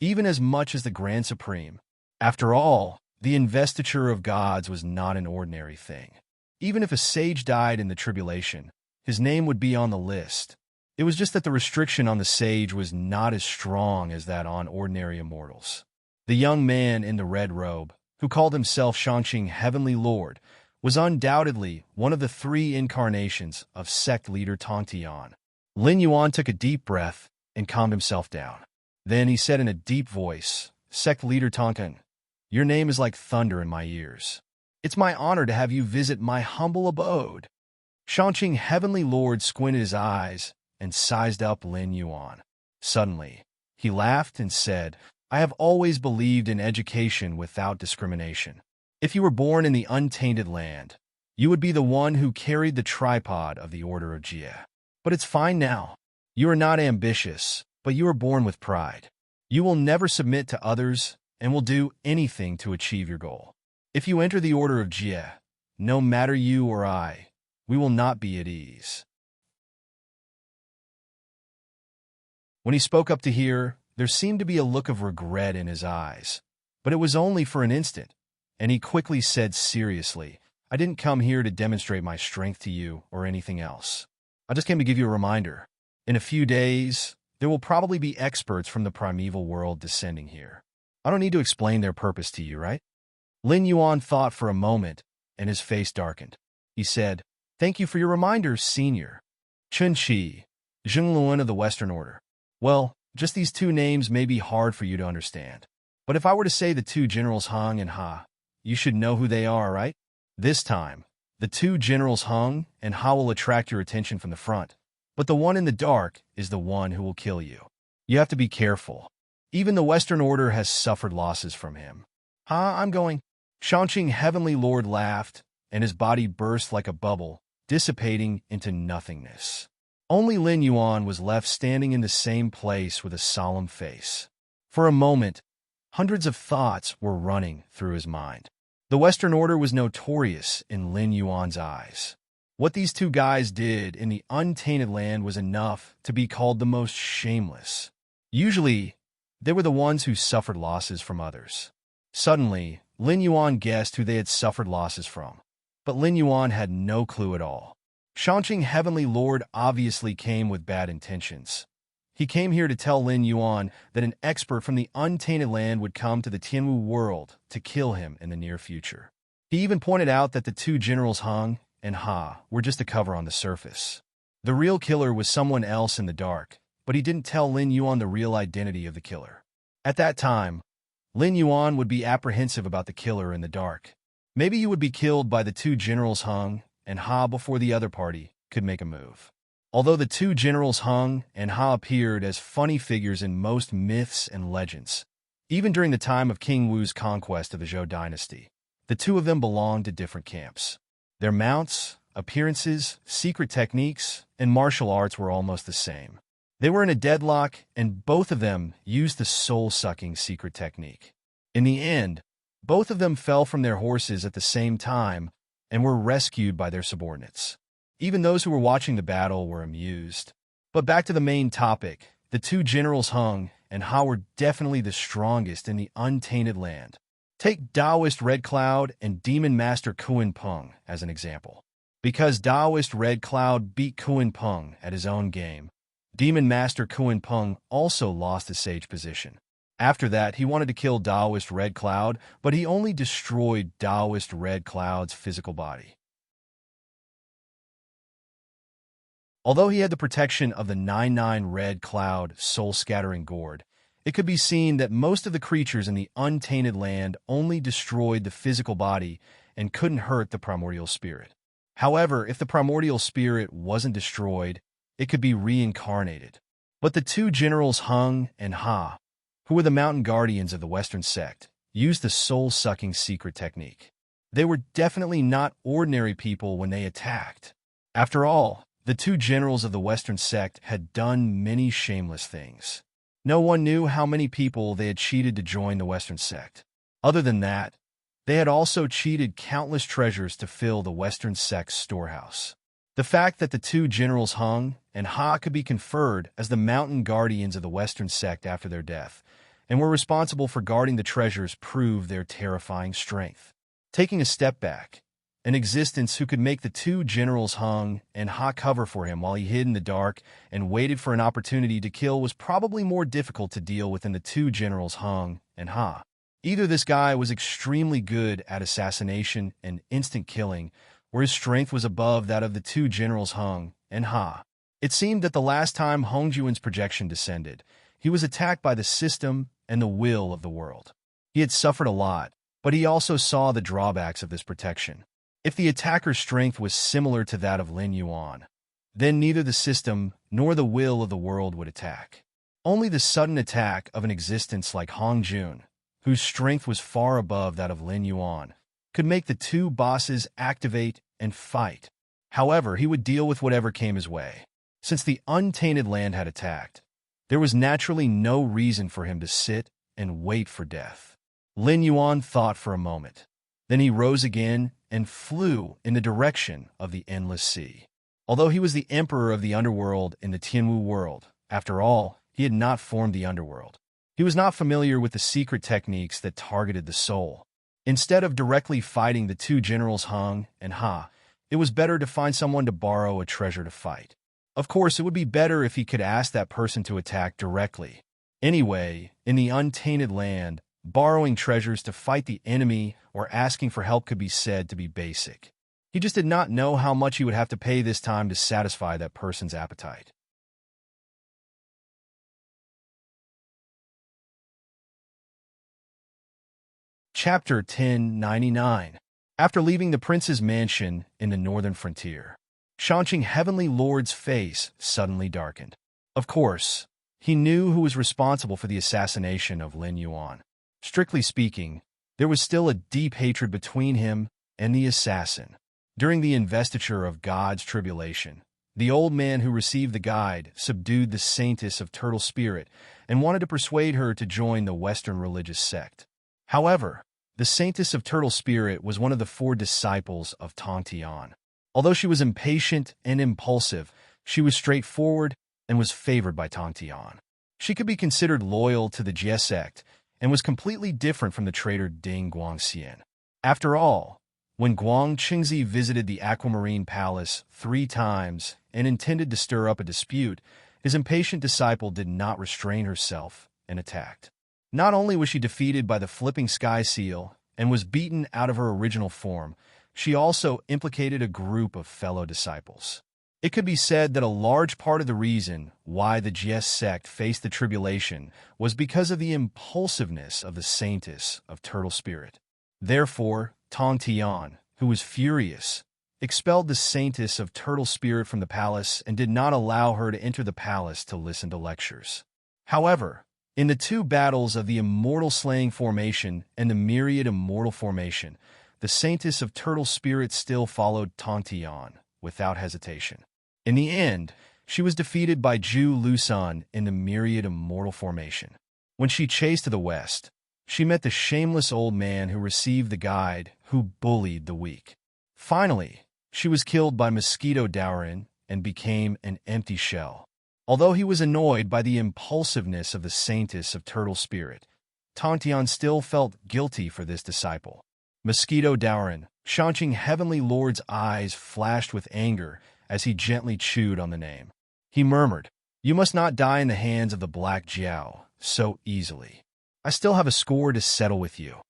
even as much as the Grand Supreme. After all, the investiture of gods was not an ordinary thing. Even if a sage died in the tribulation, his name would be on the list. It was just that the restriction on the sage was not as strong as that on ordinary immortals. The young man in the red robe, who called himself Shanqing Heavenly Lord, was undoubtedly one of the three incarnations of sect leader Tontian. Lin Yuan took a deep breath and calmed himself down. Then he said in a deep voice, "Sect leader Tonkin, your name is like thunder in my ears. It's my honor to have you visit my humble abode." Shanqing Heavenly Lord squinted his eyes and sized up Lin Yuan. Suddenly, he laughed and said, "I have always believed in education without discrimination. If you were born in the untainted land, you would be the one who carried the tripod of the Order of Jia. But it's fine now. You are not ambitious, but you are born with pride. You will never submit to others and will do anything to achieve your goal. If you enter the Order of Jia, no matter you or I, we will not be at ease." When he spoke up to hear, there seemed to be a look of regret in his eyes, but it was only for an instant, and he quickly said seriously, "I didn't come here to demonstrate my strength to you or anything else. I just came to give you a reminder. In a few days, there will probably be experts from the primeval world descending here. I don't need to explain their purpose to you, right?" Lin Yuan thought for a moment, and his face darkened. He said, "Thank you for your reminder, Senior. Chun Chi, Zheng Luan of the Western Order. Well, just these two names may be hard for you to understand. But if I were to say the two generals Hung and Ha, you should know who they are, right? This time, the two generals Hung and Ha will attract your attention from the front, but the one in the dark is the one who will kill you. You have to be careful. Even the Western Order has suffered losses from him." "Ha, I'm going." Shanqing Heavenly Lord laughed, and his body burst like a bubble, dissipating into nothingness. Only Lin Yuan was left standing in the same place with a solemn face. For a moment, hundreds of thoughts were running through his mind. The Western Order was notorious in Lin Yuan's eyes. What these two guys did in the untainted land was enough to be called the most shameless. Usually, they were the ones who suffered losses from others. Suddenly, Lin Yuan guessed who they had suffered losses from, but Lin Yuan had no clue at all. Shanqing Heavenly Lord obviously came with bad intentions. He came here to tell Lin Yuan that an expert from the untainted land would come to the Tianwu world to kill him in the near future. He even pointed out that the two generals Hung and Ha were just a cover on the surface. The real killer was someone else in the dark, but he didn't tell Lin Yuan the real identity of the killer. At that time, Lin Yuan would be apprehensive about the killer in the dark. Maybe he would be killed by the two generals Hung and Ha before the other party could make a move. Although the two generals Hung and Ha appeared as funny figures in most myths and legends, even during the time of King Wu's conquest of the Zhou dynasty, the two of them belonged to different camps. Their mounts, appearances, secret techniques, and martial arts were almost the same. They were in a deadlock, and both of them used the soul-sucking secret technique. In the end, both of them fell from their horses at the same time and were rescued by their subordinates. Even those who were watching the battle were amused. But back to the main topic, the two generals Hung and Ha were definitely the strongest in the untainted land. Take Taoist Red Cloud and Demon Master Kuan Peng as an example. Because Taoist Red Cloud beat Kuan Peng at his own game, Demon Master Kuan Peng also lost his sage position. After that, he wanted to kill Taoist Red Cloud, but he only destroyed Taoist Red Cloud's physical body. Although he had the protection of the 9-9 Red Cloud soul-scattering gourd, it could be seen that most of the creatures in the untainted land only destroyed the physical body and couldn't hurt the primordial spirit. However, if the primordial spirit wasn't destroyed, it could be reincarnated. But the two generals Hung and Ha, who were the mountain guardians of the Western sect, used the soul-sucking secret technique. They were definitely not ordinary people when they attacked. After all, the two generals of the Western sect had done many shameless things. No one knew how many people they had cheated to join the Western sect. Other than that, they had also cheated countless treasures to fill the Western sect's storehouse. The fact that the two generals Hung and Ha could be conferred as the mountain guardians of the Western sect after their death, and were responsible for guarding the treasures proved their terrifying strength. Taking a step back, an existence who could make the two generals Hung and Ha cover for him while he hid in the dark and waited for an opportunity to kill was probably more difficult to deal with than the two generals Hung and Ha. Either this guy was extremely good at assassination and instant killing, or his strength was above that of the two generals Hung and Ha. It seemed that the last time Hongjuan's projection descended, he was attacked by the system and the will of the world. He had suffered a lot, but he also saw the drawbacks of this protection. If the attacker's strength was similar to that of Lin Yuan, then neither the system nor the will of the world would attack. Only the sudden attack of an existence like Hong Jun, whose strength was far above that of Lin Yuan, could make the two bosses activate and fight. However, he would deal with whatever came his way. Since the untainted land had attacked, there was naturally no reason for him to sit and wait for death. Lin Yuan thought for a moment. Then he rose again and flew in the direction of the endless sea. Although he was the emperor of the underworld in the Tianwu world, after all, he had not formed the underworld. He was not familiar with the secret techniques that targeted the soul. Instead of directly fighting the two generals Hung and Ha, it was better to find someone to borrow a treasure to fight. Of course, it would be better if he could ask that person to attack directly. Anyway, in the untainted land, borrowing treasures to fight the enemy or asking for help could be said to be basic. He just did not know how much he would have to pay this time to satisfy that person's appetite. Chapter 1099. After leaving the prince's mansion in the northern frontier, Shanqing Heavenly Lord's face suddenly darkened. Of course, he knew who was responsible for the assassination of Lin Yuan. Strictly speaking, there was still a deep hatred between him and the assassin. During the investiture of God's tribulation, the old man who received the guide subdued the saintess of Turtle Spirit and wanted to persuade her to join the Western religious sect. However, the saintess of Turtle Spirit was one of the 4 disciples of Tong Tian. Although she was impatient and impulsive, she was straightforward and was favored by Tong Tian. She could be considered loyal to the Jie sect and was completely different from the traitor Ding Guangxian. After all, when Guang Qingzi visited the Aquamarine Palace 3 times and intended to stir up a dispute, his impatient disciple did not restrain herself and attacked. Not only was she defeated by the flipping sky seal and was beaten out of her original form, she also implicated a group of fellow disciples. It could be said that a large part of the reason why the Jie sect faced the tribulation was because of the impulsiveness of the saintess of Turtle Spirit. Therefore, Tong Tian, who was furious, expelled the saintess of Turtle Spirit from the palace and did not allow her to enter the palace to listen to lectures. However, in the 2 battles of the Immortal Slaying Formation and the Myriad Immortal Formation, the saintess of Turtle Spirit still followed Tong Tian without hesitation. In the end, she was defeated by Zhu Lusan in the Myriad Immortal Formation. When she chased to the west, she met the shameless old man who received the guide who bullied the weak. Finally, she was killed by Mosquito Dowrin and became an empty shell. Although he was annoyed by the impulsiveness of the saintess of Turtle Spirit, Tong Tian still felt guilty for this disciple. Mosquito Dowrin, Shanqing Heavenly Lord's eyes flashed with anger as he gently chewed on the name. He murmured, "You must not die in the hands of the Black Jiao so easily. I still have a score to settle with you."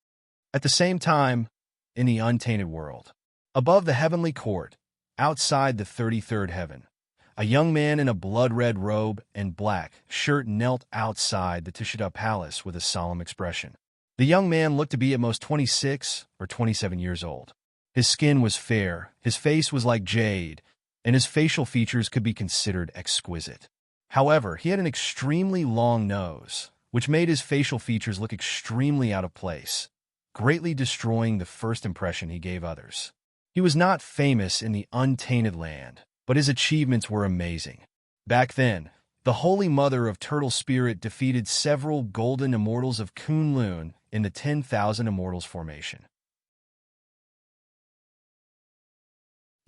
At the same time, in the untainted world, above the heavenly court, outside the 33rd heaven, a young man in a blood-red robe and black shirt knelt outside the Tishida Palace with a solemn expression. The young man looked to be at most 26 or 27 years old. His skin was fair, his face was like jade, and his facial features could be considered exquisite. However, he had an extremely long nose, which made his facial features look extremely out of place, greatly destroying the first impression he gave others. He was not famous in the untainted land, but his achievements were amazing. Back then, the Holy Mother of Turtle Spirit defeated several golden immortals of Kunlun in the 10,000 Immortals formation.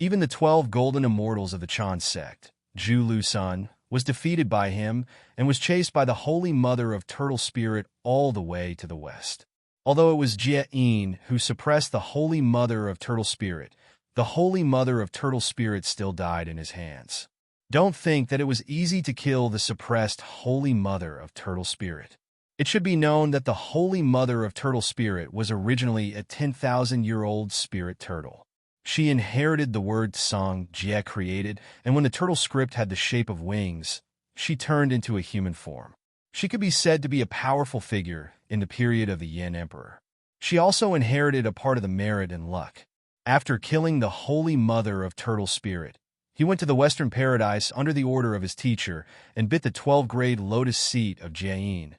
Even the 12 golden immortals of the Chan sect, Zhu Lusan, was defeated by him and was chased by the Holy Mother of Turtle Spirit all the way to the west. Although it was Jie Yin who suppressed the Holy Mother of Turtle Spirit, the Holy Mother of Turtle Spirit still died in his hands. Don't think that it was easy to kill the suppressed Holy Mother of Turtle Spirit. It should be known that the Holy Mother of Turtle Spirit was originally a 10,000-year-old spirit turtle. She inherited the word song Jie created, and when the turtle script had the shape of wings, she turned into a human form. She could be said to be a powerful figure in the period of the Yin Emperor. She also inherited a part of the merit and luck. After killing the Holy Mother of Turtle Spirit, he went to the Western Paradise under the order of his teacher and bit the 12-grade lotus seat of Jain,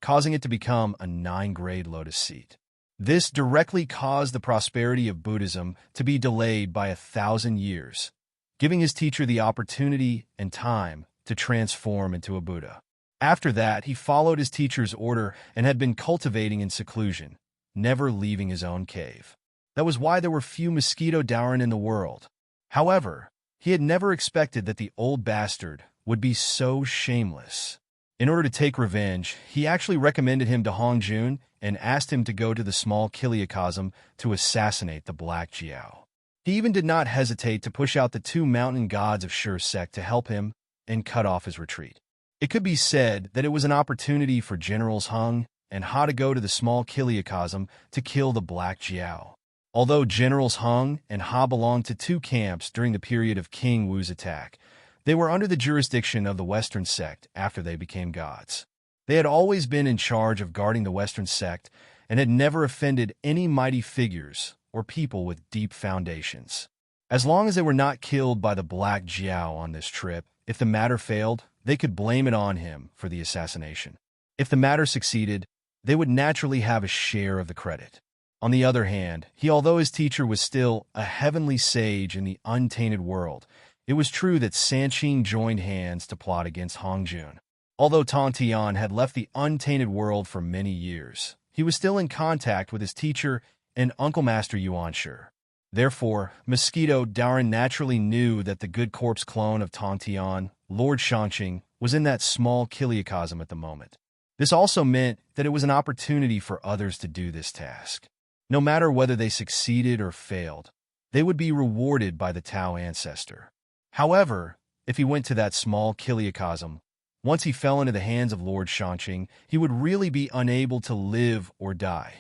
causing it to become a 9-grade lotus seat. This directly caused the prosperity of Buddhism to be delayed by 1,000 years, giving his teacher the opportunity and time to transform into a Buddha. After that, he followed his teacher's order and had been cultivating in seclusion, never leaving his own cave. That was why there were few mosquito Daorin in the world. However, he had never expected that the old bastard would be so shameless. In order to take revenge, he actually recommended him to Hong Jun and asked him to go to the small Kiliacosm to assassinate the Black Jiao. He even did not hesitate to push out the 2 mountain gods of Sure sect to help him and cut off his retreat. It could be said that it was an opportunity for Generals Hung and Ha to go to the small Kiliacosm to kill the Black Jiao. Although Generals Hung and Ha belonged to 2 camps during the period of King Wu's attack, they were under the jurisdiction of the Western sect after they became gods. They had always been in charge of guarding the Western sect and had never offended any mighty figures or people with deep foundations. As long as they were not killed by the Black Jiao on this trip, if the matter failed, they could blame it on him for the assassination. If the matter succeeded, they would naturally have a share of the credit. On the other hand, although his teacher was still a heavenly sage in the untainted world, it was true that Sanqing joined hands to plot against Hong Jun. Although Tong Tian had left the untainted world for many years, he was still in contact with his teacher and Uncle Master Yuan Shi. Therefore, Mosquito Daorin naturally knew that the good corpse clone of Tong Tian, Lord Shangqing, was in that small Kiliacosm at the moment. This also meant that it was an opportunity for others to do this task. No matter whether they succeeded or failed, they would be rewarded by the Tao ancestor. However, if he went to that small Kiliacosm, once he fell into the hands of Lord Shangqing, he would really be unable to live or die.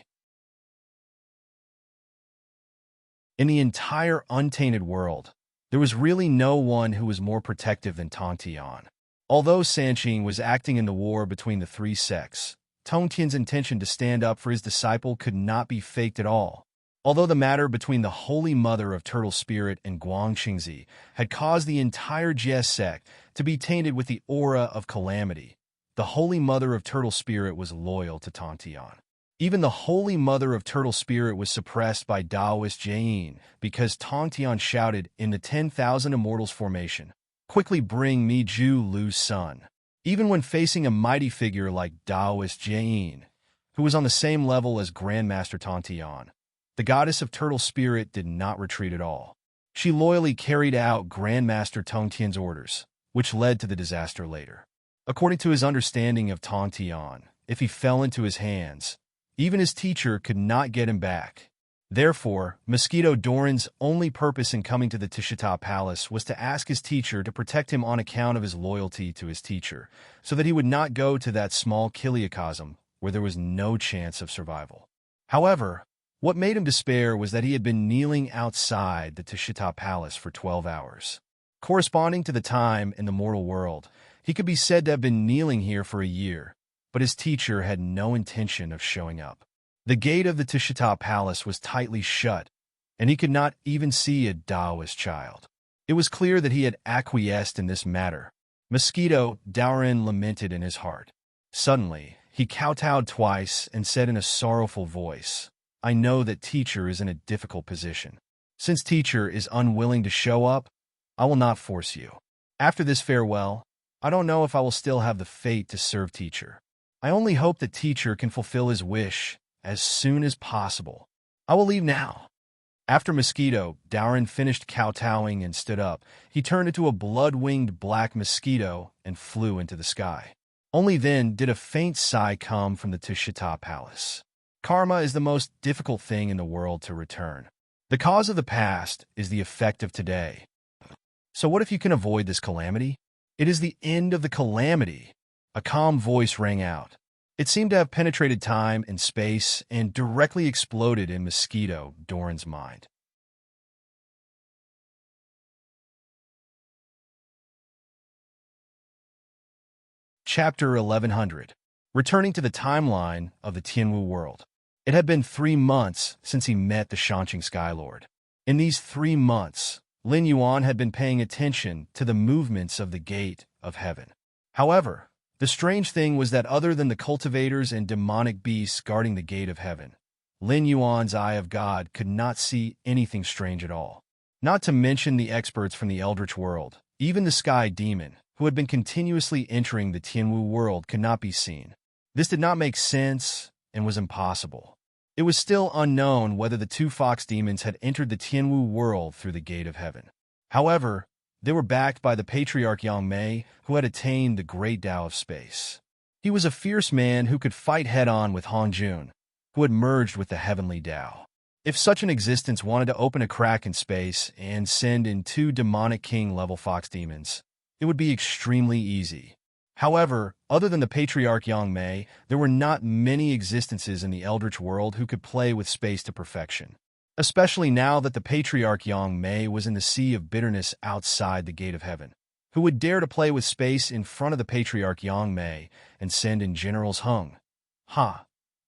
In the entire untainted world, there was really no one who was more protective than Tong Tian. Although Sanqing was acting in the war between the 3 sects, Tong Tian's intention to stand up for his disciple could not be faked at all. Although the matter between the Holy Mother of Turtle Spirit and Guangqingzi had caused the entire Jie sect to be tainted with the aura of calamity, the Holy Mother of Turtle Spirit was loyal to Tong Tian. Even the Holy Mother of Turtle Spirit was suppressed by Taoist Jain because Tong Tian shouted in the 10,000 Immortals formation, "Quickly bring me Zhu Lu's son." Even when facing a mighty figure like Taoist Jain, who was on the same level as Grandmaster Tong Tian, the goddess of Turtle Spirit did not retreat at all. She loyally carried out Grandmaster Tong Tian's orders, which led to the disaster later. According to his understanding of Tong Tian, if he fell into his hands, even his teacher could not get him back. Therefore, Mosquito Daorin's only purpose in coming to the Tishita Palace was to ask his teacher to protect him on account of his loyalty to his teacher, so that he would not go to that small Kiliacosm where there was no chance of survival. However, what made him despair was that he had been kneeling outside the Tishita Palace for 12 hours. Corresponding to the time in the mortal world, he could be said to have been kneeling here for a year, but his teacher had no intention of showing up. The gate of the Tishita Palace was tightly shut, and he could not even see a Taoist child. It was clear that he had acquiesced in this matter. Mosquito Daorin lamented in his heart. Suddenly, he kowtowed twice and said in a sorrowful voice, "I know that teacher is in a difficult position. Since teacher is unwilling to show up, I will not force you. After this farewell, I don't know if I will still have the fate to serve teacher. I only hope that teacher can fulfill his wish as soon as possible. I will leave now." After Mosquito Daorin finished kowtowing and stood up, he turned into a blood-winged black mosquito and flew into the sky. Only then did a faint sigh come from the Tishita Palace. Karma is the most difficult thing in the world to return. The cause of the past is the effect of today. So what if you can avoid this calamity? It is the end of the calamity. A calm voice rang out. It seemed to have penetrated time and space and directly exploded in Mosquito Daorin's mind. Chapter 1100. Returning to the timeline of the Tianwu world, it had been 3 months since he met the Shanqing Skylord. In these 3 months, Lin Yuan had been paying attention to the movements of the Gate of Heaven. However, the strange thing was that other than the cultivators and demonic beasts guarding the Gate of Heaven, Lin Yuan's Eye of God could not see anything strange at all. Not to mention the experts from the Eldritch world, even the Sky Demon, who had been continuously entering the Tianwu world, could not be seen. This did not make sense and was impossible. It was still unknown whether the 2 fox demons had entered the Tianwu world through the Gate of Heaven. However, they were backed by the Patriarch Yang Mei, who had attained the Great Tao of Space. He was a fierce man who could fight head-on with Hong Jun, who had merged with the Heavenly Tao. If such an existence wanted to open a crack in space and send in 2 demonic king-level fox demons, it would be extremely easy. However, other than the Patriarch Yang Mei, there were not many existences in the Eldritch world who could play with space to perfection. Especially now that the Patriarch Yang Mei was in the Sea of Bitterness outside the Gate of Heaven. Who would dare to play with space in front of the Patriarch Yang Mei and send in Generals Hung, Ha,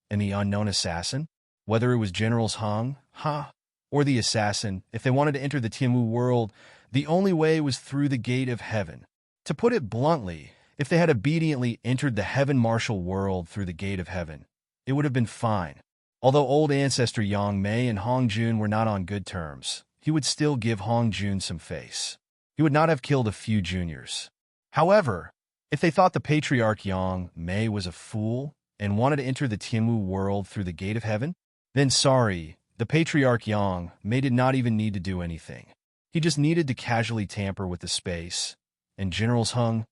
and the unknown assassin? Whether it was Generals Hung, Ha, or the assassin, if they wanted to enter the Tianwu world, the only way was through the Gate of Heaven. To put it bluntly, if they had obediently entered the Heaven Martial world through the Gate of Heaven, it would have been fine. Although old ancestor Yang Mei and Hong Jun were not on good terms, he would still give Hong Jun some face. He would not have killed a few juniors. However, if they thought the Patriarch Yang Mei was a fool and wanted to enter the Tianwu world through the Gate of Heaven, then sorry, the Patriarch Yang Mei did not even need to do anything. He just needed to casually tamper with the space, and Generals Hung,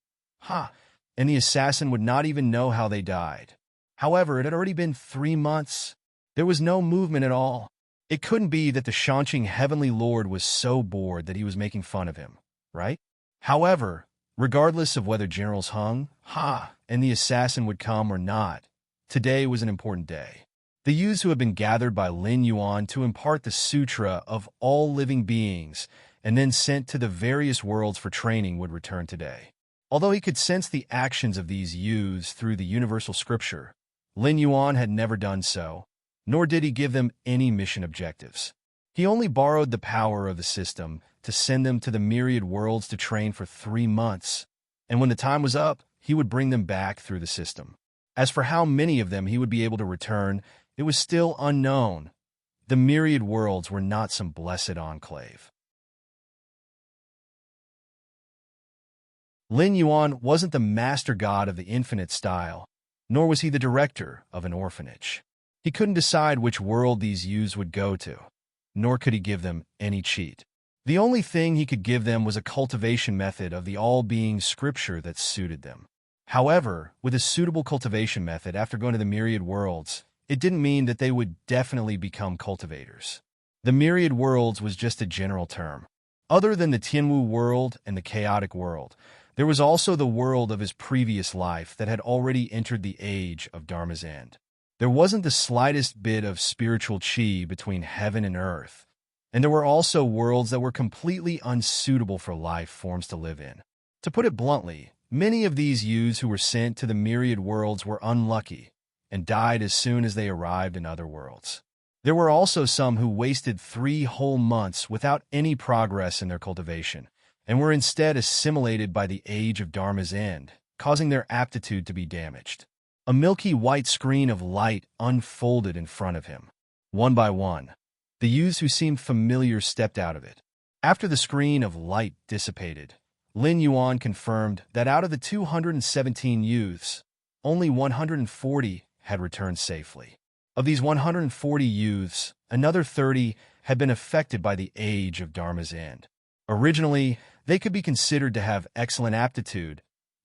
Ha, and the assassin would not even know how they died. However, it had already been 3 months. There was no movement at all. It couldn't be that the Shanqing Heavenly Lord was so bored that he was making fun of him, right? However, regardless of whether Generals Hung, Ha, and the assassin would come or not, today was an important day. The youths who had been gathered by Lin Yuan to impart the Sutra of all living beings and then sent to the various worlds for training would return today. Although he could sense the actions of these youths through the universal scripture, Lin Yuan had never done so, nor did he give them any mission objectives. He only borrowed the power of the system to send them to the myriad worlds to train for 3 months, and when the time was up, he would bring them back through the system. As for how many of them he would be able to return, it was still unknown. The myriad worlds were not some blessed enclave. Lin Yuan wasn't the master god of the infinite style, nor was he the director of an orphanage. He couldn't decide which world these youths would go to, nor could he give them any cheat. The only thing he could give them was a cultivation method of the all-being scripture that suited them. However, with a suitable cultivation method after going to the myriad worlds, it didn't mean that they would definitely become cultivators. The myriad worlds was just a general term. Other than the Tianwu world and the chaotic world, there was also the world of his previous life that had already entered the age of Dharma's end. There wasn't the slightest bit of spiritual chi between heaven and earth, and there were also worlds that were completely unsuitable for life forms to live in. To put it bluntly, many of these youths who were sent to the myriad worlds were unlucky and died as soon as they arrived in other worlds. There were also some who wasted 3 whole months without any progress in their cultivation, and were instead assimilated by the age of Dharma's end, causing their aptitude to be damaged. A milky white screen of light unfolded in front of him. One by one, the youths who seemed familiar stepped out of it. After the screen of light dissipated, Lin Yuan confirmed that out of the 217 youths, only 140 had returned safely. Of these 140 youths, another 30 had been affected by the age of Dharma's end. Originally, they could be considered to have excellent aptitude,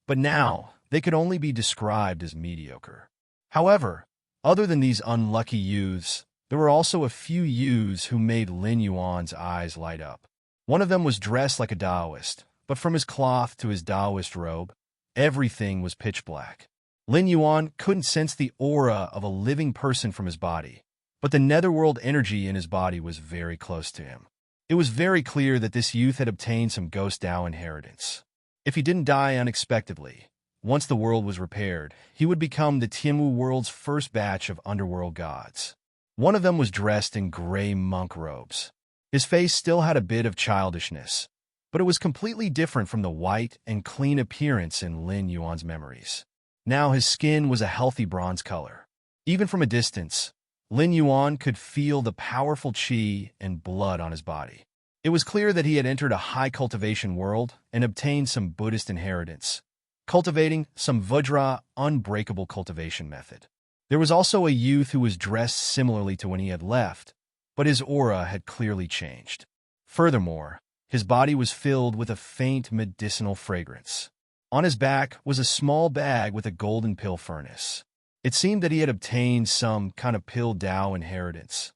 but now they could only be described as mediocre. However, other than these unlucky youths, there were also a few youths who made Lin Yuan's eyes light up. One of them was dressed like a Taoist, but from his cloth to his Taoist robe, everything was pitch black. Lin Yuan couldn't sense the aura of a living person from his body, but the netherworld energy in his body was very close to him. It was very clear that this youth had obtained some Ghost Tao inheritance. If he didn't die unexpectedly, once the world was repaired, he would become the Tianwu world's first batch of underworld gods. One of them was dressed in gray monk robes. His face still had a bit of childishness, but it was completely different from the white and clean appearance in Lin Yuan's memories. Now his skin was a healthy bronze color. Even from a distance, Lin Yuan could feel the powerful qi and blood on his body. It was clear that he had entered a high cultivation world and obtained some Buddhist inheritance, cultivating some Vajra unbreakable cultivation method. There was also a youth who was dressed similarly to when he had left, but his aura had clearly changed. Furthermore, his body was filled with a faint medicinal fragrance. On his back was a small bag with a golden pill furnace. It seemed that he had obtained some kind of pill Dao inheritance.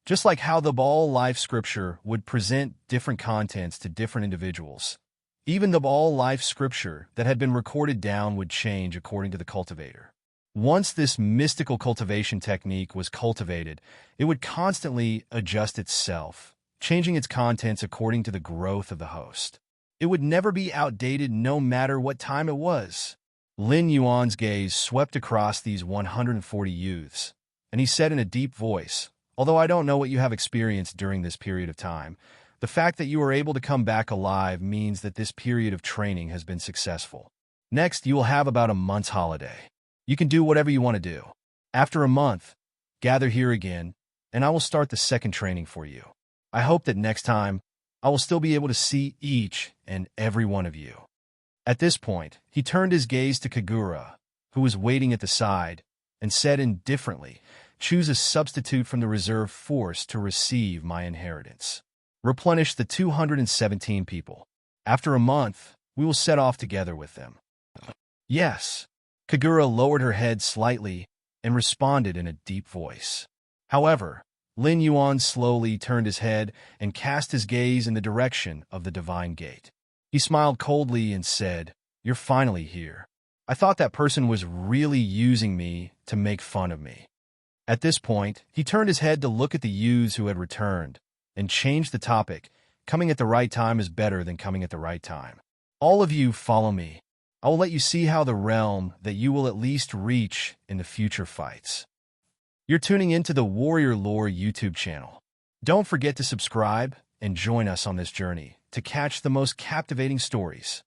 Just like how the Baal life scripture would present different contents to different individuals, even the Baal life scripture that had been recorded down would change according to the cultivator. Once this mystical cultivation technique was cultivated, it would constantly adjust itself, changing its contents according to the growth of the host. It would never be outdated no matter what time it was. Lin Yuan's gaze swept across these 140 youths, and he said in a deep voice, "Although I don't know what you have experienced during this period of time, the fact that you are able to come back alive means that this period of training has been successful. Next, you will have about a month's holiday. You can do whatever you want to do. After a month, gather here again, and I will start the second training for you. I hope that next time, I will still be able to see each and every one of you." At this point, he turned his gaze to Kagura, who was waiting at the side, and said indifferently, "Choose a substitute from the reserve force to receive my inheritance. Replenish the 217 people. After a month, we will set off together with them." "Yes." Kagura lowered her head slightly and responded in a deep voice. However, Lin Yuan slowly turned his head and cast his gaze in the direction of the divine gate. He smiled coldly and said, "You're finally here. I thought that person was really using me to make fun of me." At this point, he turned his head to look at the youths who had returned and changed the topic. "Coming at the right time is better than coming at the right time. All of you follow me. I will let you see how the realm that you will at least reach in the future fights." You're tuning into the Warrior Lore YouTube channel. Don't forget to subscribe and join us on this journey to catch the most captivating stories.